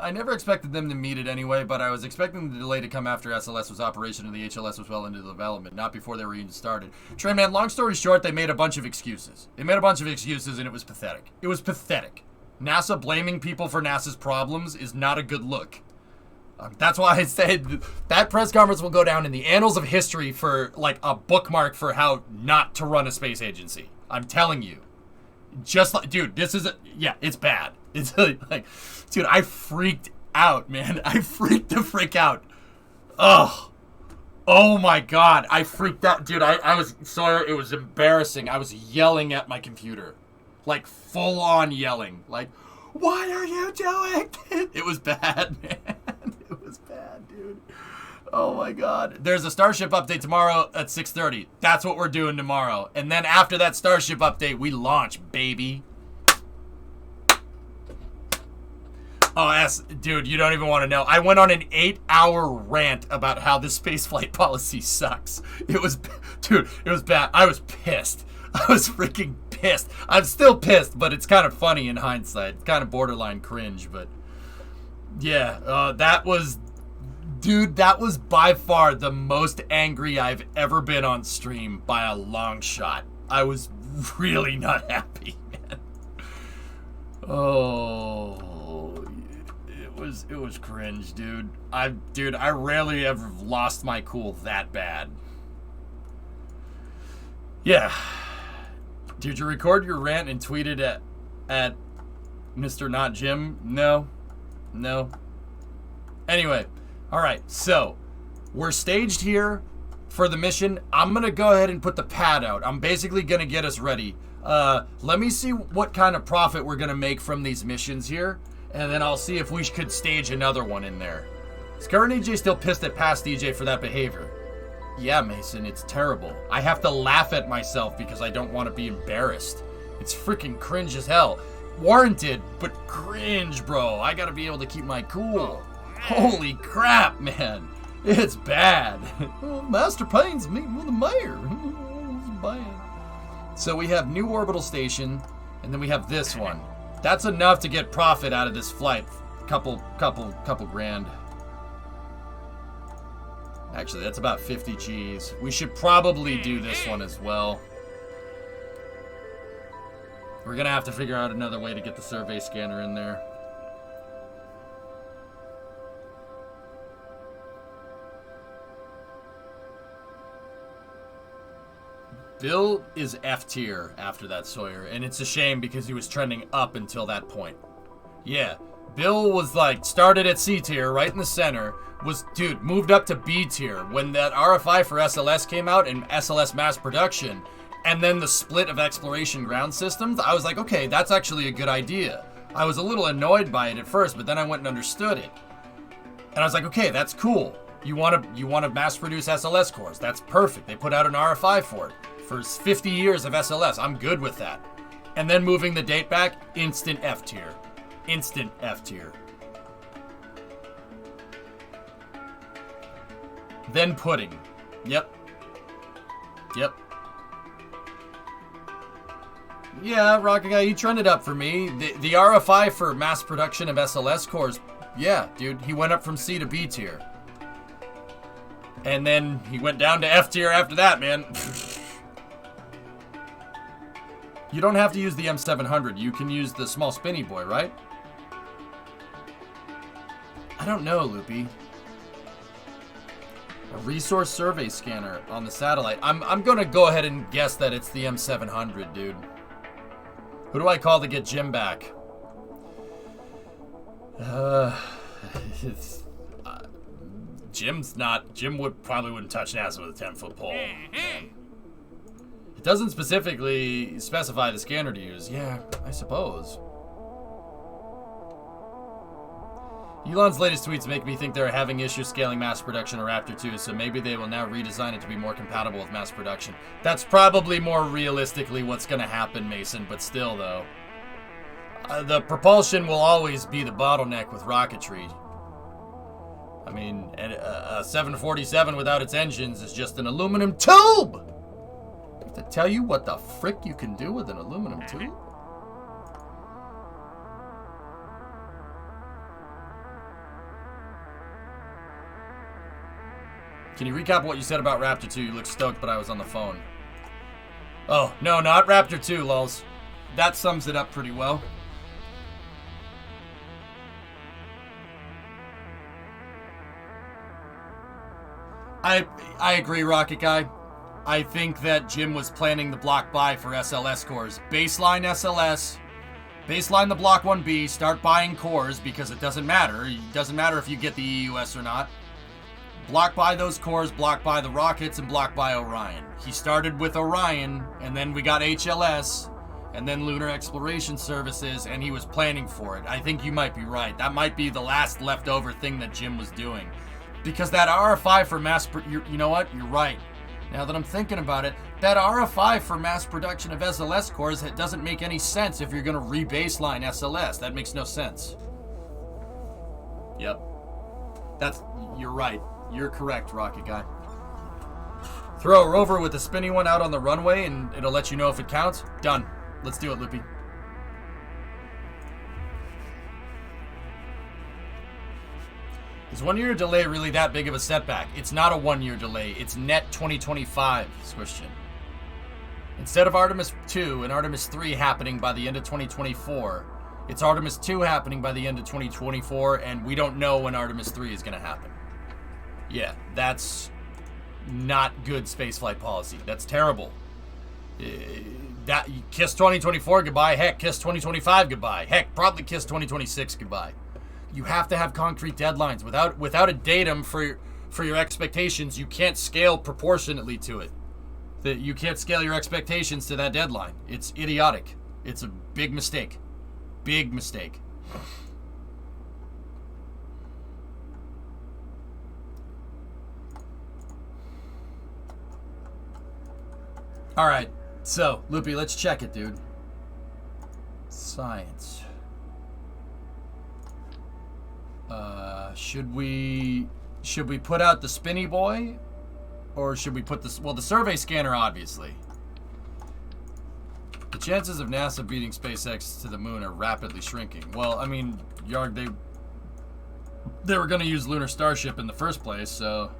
I never expected them to meet it anyway, but I was expecting the delay to come after SLS was operation and the HLS was well into development, not before they were even started. Trey, man, long story short, they made a bunch of excuses. And it was pathetic. It was pathetic. NASA blaming people for NASA's problems is not a good look. That's why I said that press conference will go down in the annals of history for, like, a bookmark for how not to run a space agency. I'm telling you. Just like, dude, it's bad. It's like, dude, I freaked out, man. I freaked the frick out. Oh my God. I freaked out. Dude, I was sorry. It was embarrassing. I was yelling at my computer. Like, full on yelling. Like, what are you doing? It was bad, man. It was bad, dude. Oh my God. There's a Starship update tomorrow at 6:30. That's what we're doing tomorrow. And then after that Starship update, we launch, baby. Oh, dude, you don't even want to know. I went on an 8-hour rant about how this spaceflight policy sucks. It was bad. I was pissed. I was freaking pissed. I'm still pissed, but it's kind of funny in hindsight. It's kind of borderline cringe, but yeah, that was by far the most angry I've ever been on stream by a long shot. I was really not happy, man. Oh, it was cringe, dude. I rarely ever lost my cool that bad. Yeah. Did you record your rant and tweet it at Mr. Not Jim? No. Anyway, all right. So we're staged here for the mission. I'm gonna go ahead and put the pad out. I'm basically gonna get us ready. Let me see what kind of profit we're gonna make from these missions here, and then I'll see if we could stage another one in there. Is current EJ still pissed at past EJ for that behavior? Yeah, Mason, it's terrible. I have to laugh at myself because I don't want to be embarrassed. It's freaking cringe as hell. Warranted, but cringe, bro. I gotta be able to keep my cool. Holy crap, man. It's bad. Master Payne's meeting with the mayor. It's bad. So we have new orbital station, and then we have this one. That's enough to get profit out of this flight. Couple grand. Actually, that's about 50 G's. We should probably do this one as well. We're gonna have to figure out another way to get the survey scanner in there. Bill is F tier after that Sawyer, and it's a shame because he was trending up until that point. Yeah, Bill was like, started at C tier, right in the center, moved up to B tier when that RFI for SLS came out and SLS mass production, and then the split of exploration ground systems. I was like, okay, that's actually a good idea. I was a little annoyed by it at first, but then I went and understood it. And I was like, okay, that's cool. You want to mass produce SLS cores. That's perfect. They put out an RFI for it. For 50 years of SLS, I'm good with that. And then moving the date back, instant F tier. Instant F tier. Then pudding. Yep. Yeah, Rocket Guy, you trended up for me. The RFI for mass production of SLS cores, yeah, dude, he went up from C to B tier. And then he went down to F tier after that, man. You don't have to use the M700. You can use the small spinny boy, right? I don't know, Loopy. A resource survey scanner on the satellite. I'm gonna go ahead and guess that it's the M700, dude. Who do I call to get Jim back? Jim probably wouldn't touch NASA with a 10-foot pole. It doesn't specifically specify the scanner to use. Yeah, I suppose. Elon's latest tweets make me think they're having issues scaling mass production of Raptor 2, so maybe they will now redesign it to be more compatible with mass production. That's probably more realistically what's going to happen, Mason, but still, though. The propulsion will always be the bottleneck with rocketry. I mean, a 747 without its engines is just an aluminum tube! I have to tell you what the frick you can do with an aluminum tube? Can you recap what you said about Raptor 2? You look stoked, but I was on the phone. Oh, no, not Raptor 2, lols. That sums it up pretty well. I agree, Rocket Guy. I think that Jim was planning the block buy for SLS cores. Baseline SLS, baseline the Block 1B, start buying cores because it doesn't matter. It doesn't matter if you get the EUS or not. Block buy those cores, block buy the rockets, and block buy Orion. He started with Orion, and then we got HLS, and then Lunar Exploration Services, and he was planning for it. I think you might be right. That might be the last leftover thing that Jim was doing. Because that RFI for mass... you know what? You're right. Now that I'm thinking about it, that RFI for mass production of SLS cores, it doesn't make any sense if you're going to re-baseline SLS. That makes no sense. Yep. You're right. You're correct, Rocket Guy. Throw a rover with a spinny one out on the runway and it'll let you know if it counts. Done. Let's do it, Loopy. Is 1 year delay really that big of a setback? It's not a 1 year delay. It's net 2025, Squishton. Instead of Artemis 2 and Artemis 3 happening by the end of 2024, it's Artemis 2 happening by the end of 2024, and we don't know when Artemis 3 is going to happen. Yeah, that's not good spaceflight policy. That's terrible. Kiss 2024 goodbye. Heck, kiss 2025 goodbye. Heck, probably kiss 2026 goodbye. You have to have concrete deadlines. Without a datum for your expectations, you can't scale proportionately to it. You can't scale your expectations to that deadline. It's idiotic. It's a big mistake. Big mistake. All right, so Loopy, let's check it, dude. Science. Should we put out the spinny boy? Or should we put this... Well, the survey scanner, obviously. The chances of NASA beating SpaceX to the moon are rapidly shrinking. Well, I mean, Yarg, they were going to use Lunar Starship in the first place, so...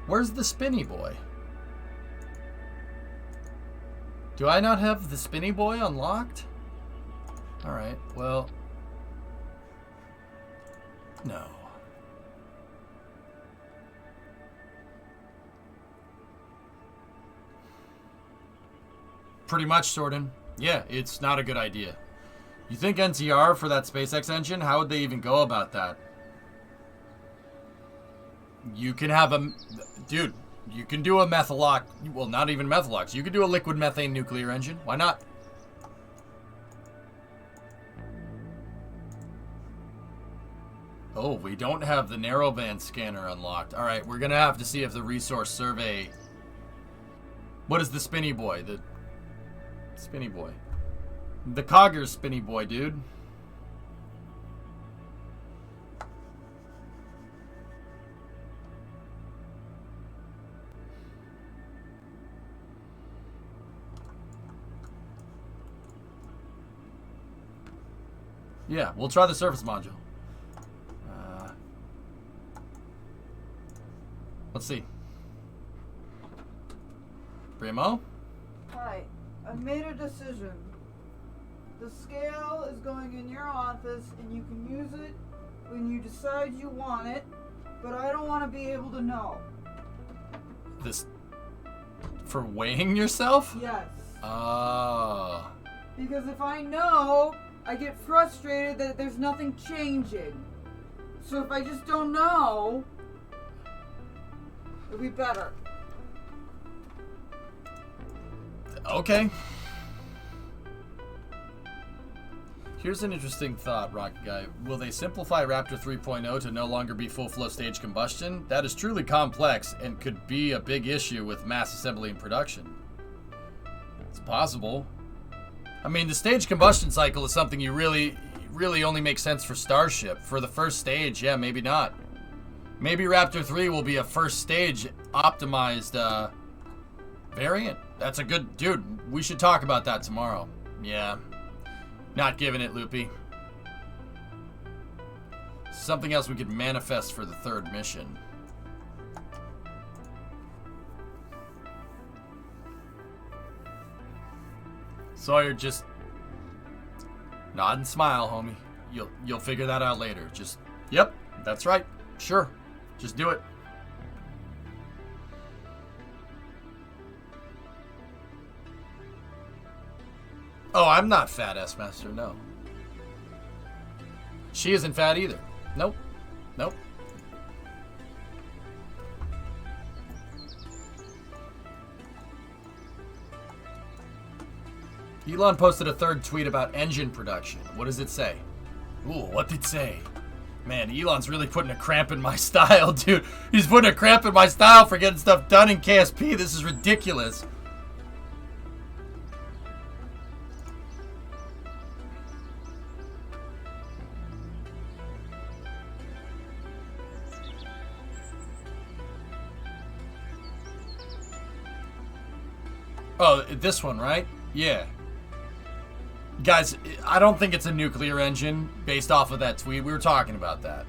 Where's the spinny boy? Do I not have the spinny boy unlocked? Alright, well... No. Pretty much, Sordin. Yeah, it's not a good idea. You think NTR for that SpaceX engine? How would they even go about that? You can have a... Dude, you can do a methalox... Well, not even methalox. You can do a liquid methane nuclear engine. Why not? Oh, we don't have the narrowband scanner unlocked. Alright, we're gonna have to see if the resource survey... What is the spinny boy? The... Spinny boy. The Cogger's spinny boy, dude. Yeah, we'll try the surface module. Let's see. Primo? Hi, I've made a decision. The scale is going in your office and you can use it when you decide you want it, but I don't want to be able to know. This... For weighing yourself? Yes. Oh. Because if I know, I get frustrated that there's nothing changing. So if I just don't know, it'll be better. Okay. Here's an interesting thought, Rocket Guy. Will they simplify Raptor 3.0 to no longer be full flow stage combustion? That is truly complex and could be a big issue with mass assembly and production. It's possible. I mean, the stage combustion cycle is something you really only makes sense for Starship. For the first stage, yeah, maybe not. Maybe Raptor 3 will be a first stage optimized variant. That's a good... Dude, we should talk about that tomorrow. Yeah. Not giving it, Loopy. Something else we could manifest for the third mission. Sawyer, just nod and smile, homie. You'll figure that out later. Just, yep, that's right. Sure. Just do it. Oh, I'm not fat, S-Master, no. She isn't fat either. Nope. Nope. Elon posted a third tweet about engine production. What does it say? Ooh, what did it say? Man, Elon's really putting a cramp in my style, dude. He's putting a cramp in my style for getting stuff done in KSP. This is ridiculous. Oh, this one, right? Yeah. Guys, I don't think it's a nuclear engine based off of that tweet. We were talking about that.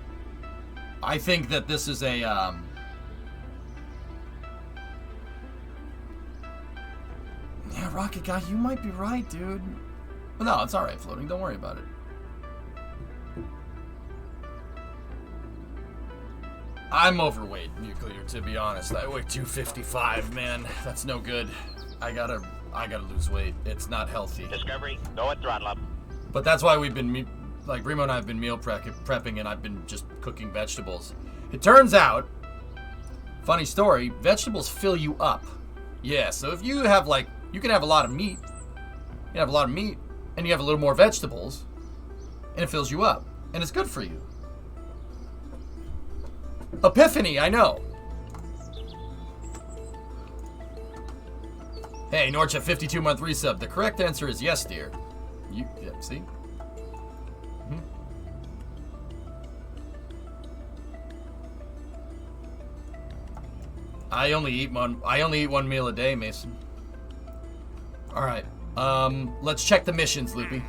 I think that this is a, Yeah, Rocket Guy, you might be right, dude. But no, it's alright, Floating. Don't worry about it. I'm overweight nuclear, to be honest. I weigh 255, man. That's no good. I gotta lose weight. It's not healthy. Discovery, go at throttle up. But that's why we've been, like, Remo and I have been meal prepping, and I've been just cooking vegetables. It turns out, funny story, vegetables fill you up. Yeah, so if you have like, you can have a lot of meat. You can have a lot of meat, and you have a little more vegetables, and it fills you up, and it's good for you. Epiphany, I know. Hey, Norcha, 52-month resub. The correct answer is yes, dear. You, yeah, see? Mm-hmm. I only eat one meal a day, Mason. All right. Let's check the missions, Loopy.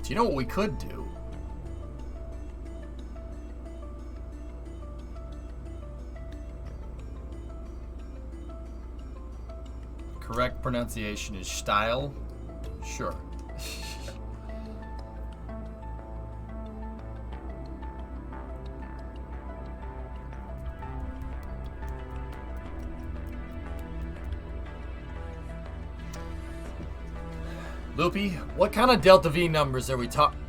Do you know what we could do? Correct pronunciation is style. Sure. Loopy, what kind of Delta V numbers are we talking?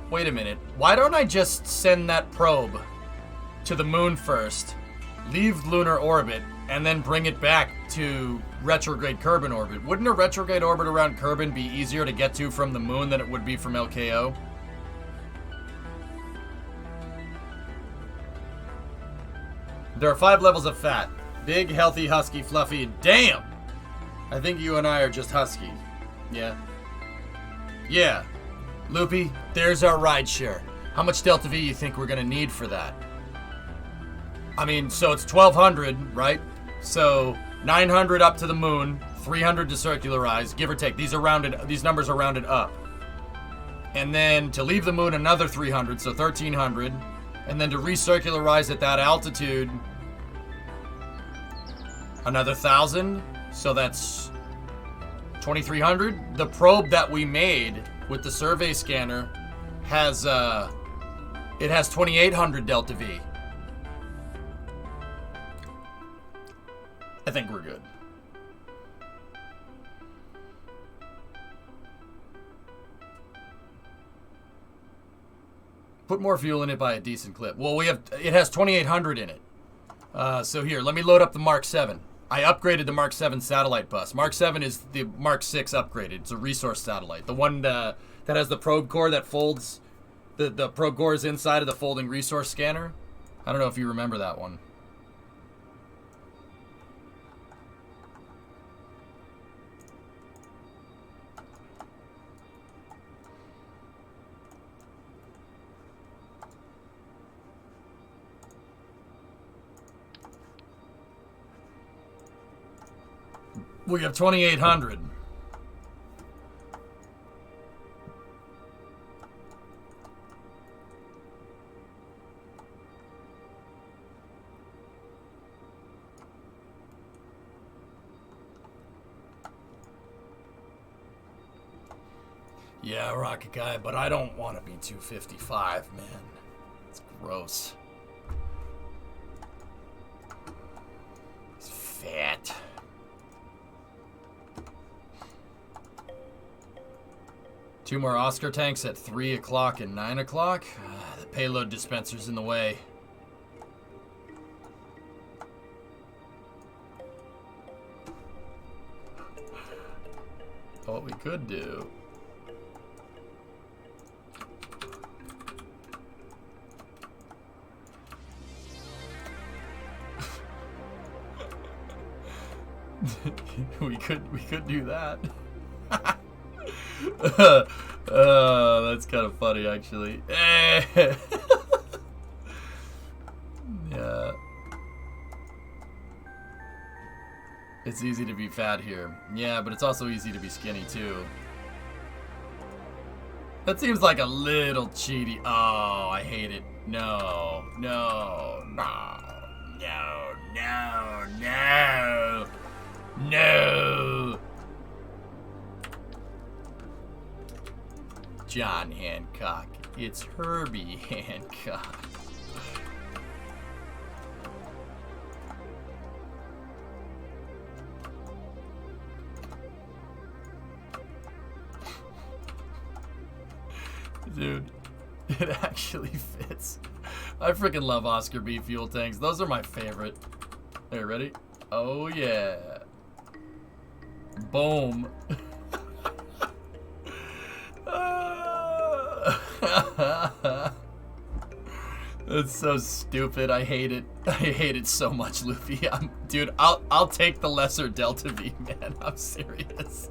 Wait a minute. Why don't I just send that probe to the moon first, leave lunar orbit, and then bring it back to retrograde Kerbin orbit? Wouldn't a retrograde orbit around Kerbin be easier to get to from the moon than it would be from LKO? There are 5 levels of fat. Big, healthy, husky, fluffy, and damn! I think you and I are just husky. Yeah. Yeah. Loopy, there's our rideshare. How much Delta V you think we're gonna need for that? I mean, so it's 1,200, right? So 900 up to the moon, 300 to circularize, give or take. These numbers are rounded up. And then to leave the moon, another 300, so 1,300. And then to recircularize at that altitude, another 1,000. So that's 2,300. The probe that we made with the survey scanner has 2,800 Delta V. I think we're good. Put more fuel in it by a decent clip. Well, it has 2,800 in it. So here, let me load up the Mark 7. I upgraded the Mark 7 satellite bus. Mark 7 is the Mark 6 upgraded. It's a resource satellite. The one that has the probe core that folds. The probe core is inside of the folding resource scanner. I don't know if you remember that one. We have 2,800. Yeah, Rocket Guy, but I don't want to be 255, man. It's gross. It's fat. Two more Oscar tanks at 3 o'clock and 9 o'clock. The payload dispenser's in the way. What we could do. we could do that. That's kind of funny, actually. Yeah. It's easy to be fat here. Yeah, but it's also easy to be skinny, too. That seems like a little cheaty. Oh, I hate it. No, no, no, no, no, no, no. John Hancock. It's Herbie Hancock. Dude, It actually fits. I freaking love Oscar B fuel tanks. Those are my favorite. Hey, ready? Oh, yeah. Boom. That's so stupid. I hate it. I hate it so much, Luffy. Dude, I'll take the lesser Delta V, man. I'm serious.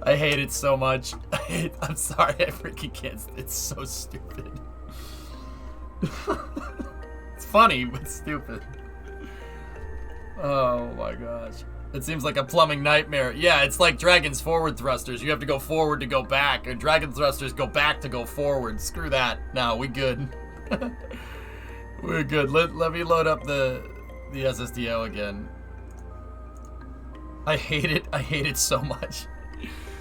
I hate it so much. I'm sorry, I freaking can't. It's so stupid. It's funny, but stupid. Oh my gosh. It seems like a plumbing nightmare. Yeah, it's like Dragon's forward thrusters. You have to go forward to go back, and Dragon thrusters go back to go forward. Screw that. No, we good. We're good. Let me load up the SSDO again. I hate it. I hate it so much.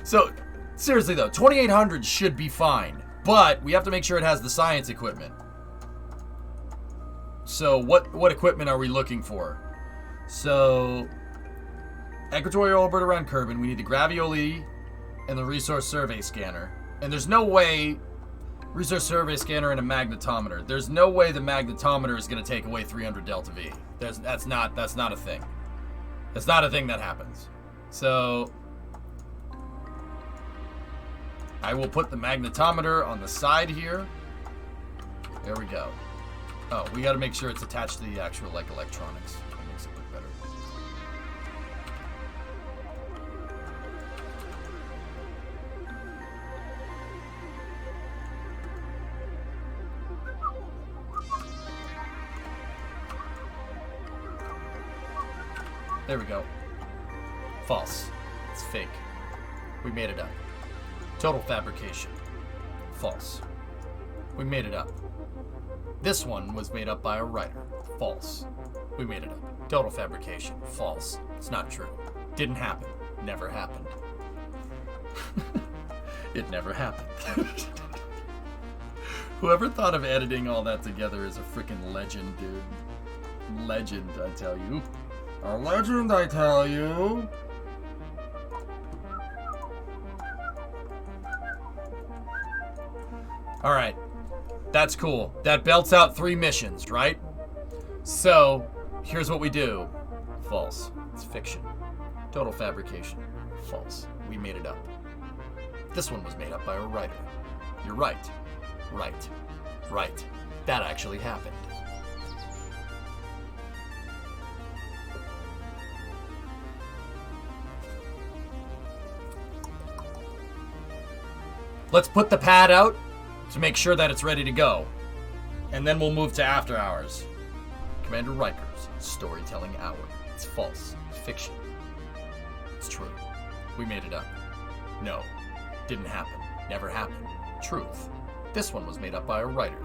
So, seriously though, 2800 should be fine, but we have to make sure it has the science equipment. So, what equipment are we looking for? So, Equatorial orbit around Kerbin, we need the Gravioli and the Resource Survey Scanner. And there's no way, Resource Survey Scanner and a magnetometer, there's no way the magnetometer is going to take away 300 Delta V. That's not a thing. That's not a thing that happens. So, I will put the magnetometer on the side here. There we go. Oh, we got to make sure it's attached to the actual, like, electronics. That makes it look better. There we go. False. It's fake. We made it up. Total fabrication. False. We made it up. This one was made up by a writer. False. We made it up. Total fabrication. False. It's not true. Didn't happen. Never happened. It never happened. Whoever thought of editing all that together is a freaking legend, dude. Legend, I tell you. A legend, I tell you. Alright. That's cool. That belts out 3 missions, right? So, here's what we do. False. It's fiction. Total fabrication. False. We made it up. This one was made up by a writer. You're right. Right. Right. That actually happened. Let's put the pad out to make sure that it's ready to go. And then we'll move to after hours. Commander Riker's storytelling hour. It's false. It's fiction. It's true. We made it up. No. Didn't happen. Never happened. Truth. This one was made up by a writer.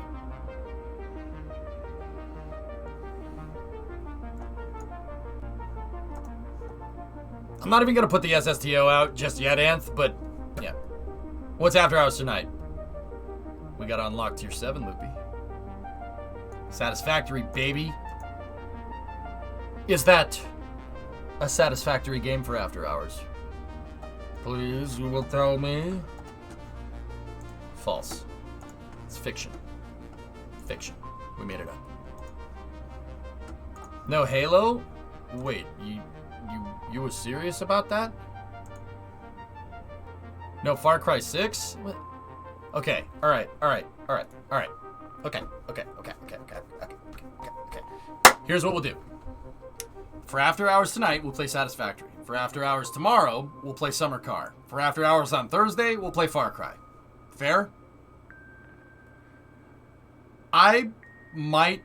I'm not even going to put the SSTO out just yet, Anth, but yeah. What's after hours tonight? We got to unlock tier 7, Loopy. Satisfactory, baby. Is that a satisfactory game for after hours? Please, you will tell me. False. It's fiction. Fiction. We made it up. No Halo? Wait, you were serious about that? No Far Cry 6? What? Okay, alright. Okay. Here's what we'll do. For after hours tonight, we'll play Satisfactory. For after hours tomorrow, we'll play Summer Car. For after hours on Thursday, we'll play Far Cry. Fair? I might...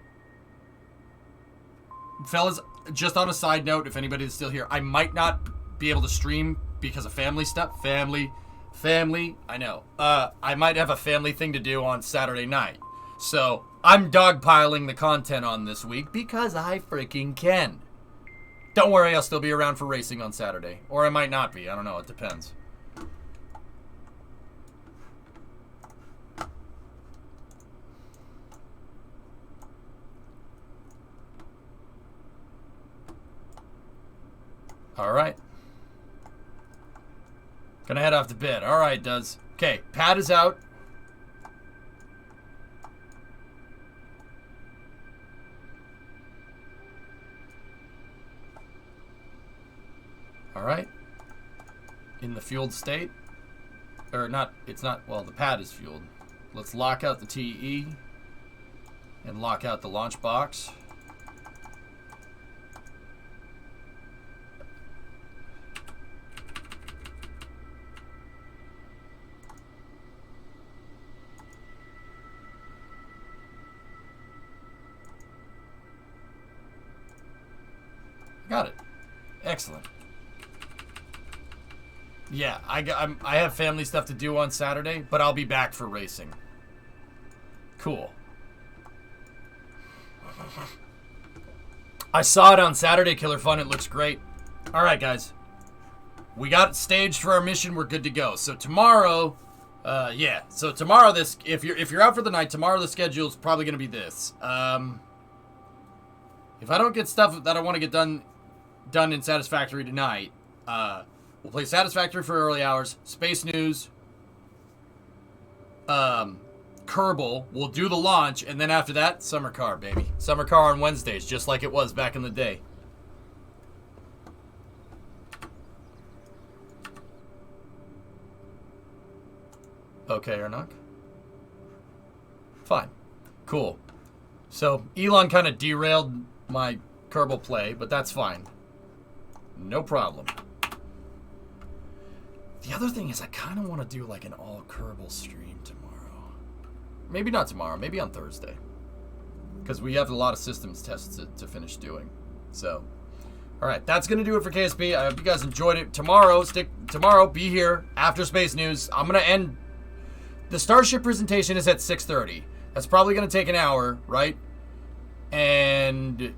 Fellas, just on a side note, if anybody's still here, I might not be able to stream because of family stuff. Family, I know. I might have a family thing to do on Saturday night. So, I'm dogpiling the content on this week because I freaking can. Don't worry, I'll still be around for racing on Saturday. Or I might not be. I don't know. It depends. Alright. Gonna head off to bed. Alright, Does. Okay, pad is out. Alright. In the fueled state. Or not, it's not, well, the pad is fueled. Let's lock out the TE. And lock out the launch box. Got it. Excellent. Yeah, I have family stuff to do on Saturday, but I'll be back for racing. Cool. I saw it on Saturday, Killer Fun. It looks great. All right, guys. We got staged for our mission. We're good to go. So tomorrow, yeah. So tomorrow, if you're out for the night, tomorrow the schedule is probably going to be this. If I don't get stuff that I want to get done in Satisfactory tonight, we'll play Satisfactory for early hours, Space News, Kerbal, we'll do the launch, and then after that, Summer Car, baby. Summer Car on Wednesdays, just like it was back in the day. Okay, Ernok. Fine. Cool. So, Elon kind of derailed my Kerbal play, but that's fine. No problem. The other thing is I kind of want to do like an all Kerbal stream tomorrow. Maybe not tomorrow, maybe on Thursday. Because we have a lot of systems tests to finish doing. So, alright, that's going to do it for KSP. I hope you guys enjoyed it. Tomorrow, be here after Space News. I'm going to end... The Starship presentation is at 6:30. That's probably going to take an hour, right? And...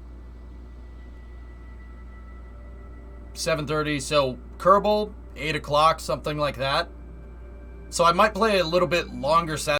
7:30, so Kerbal, 8 o'clock, something like that. So I might play a little bit longer Saturday.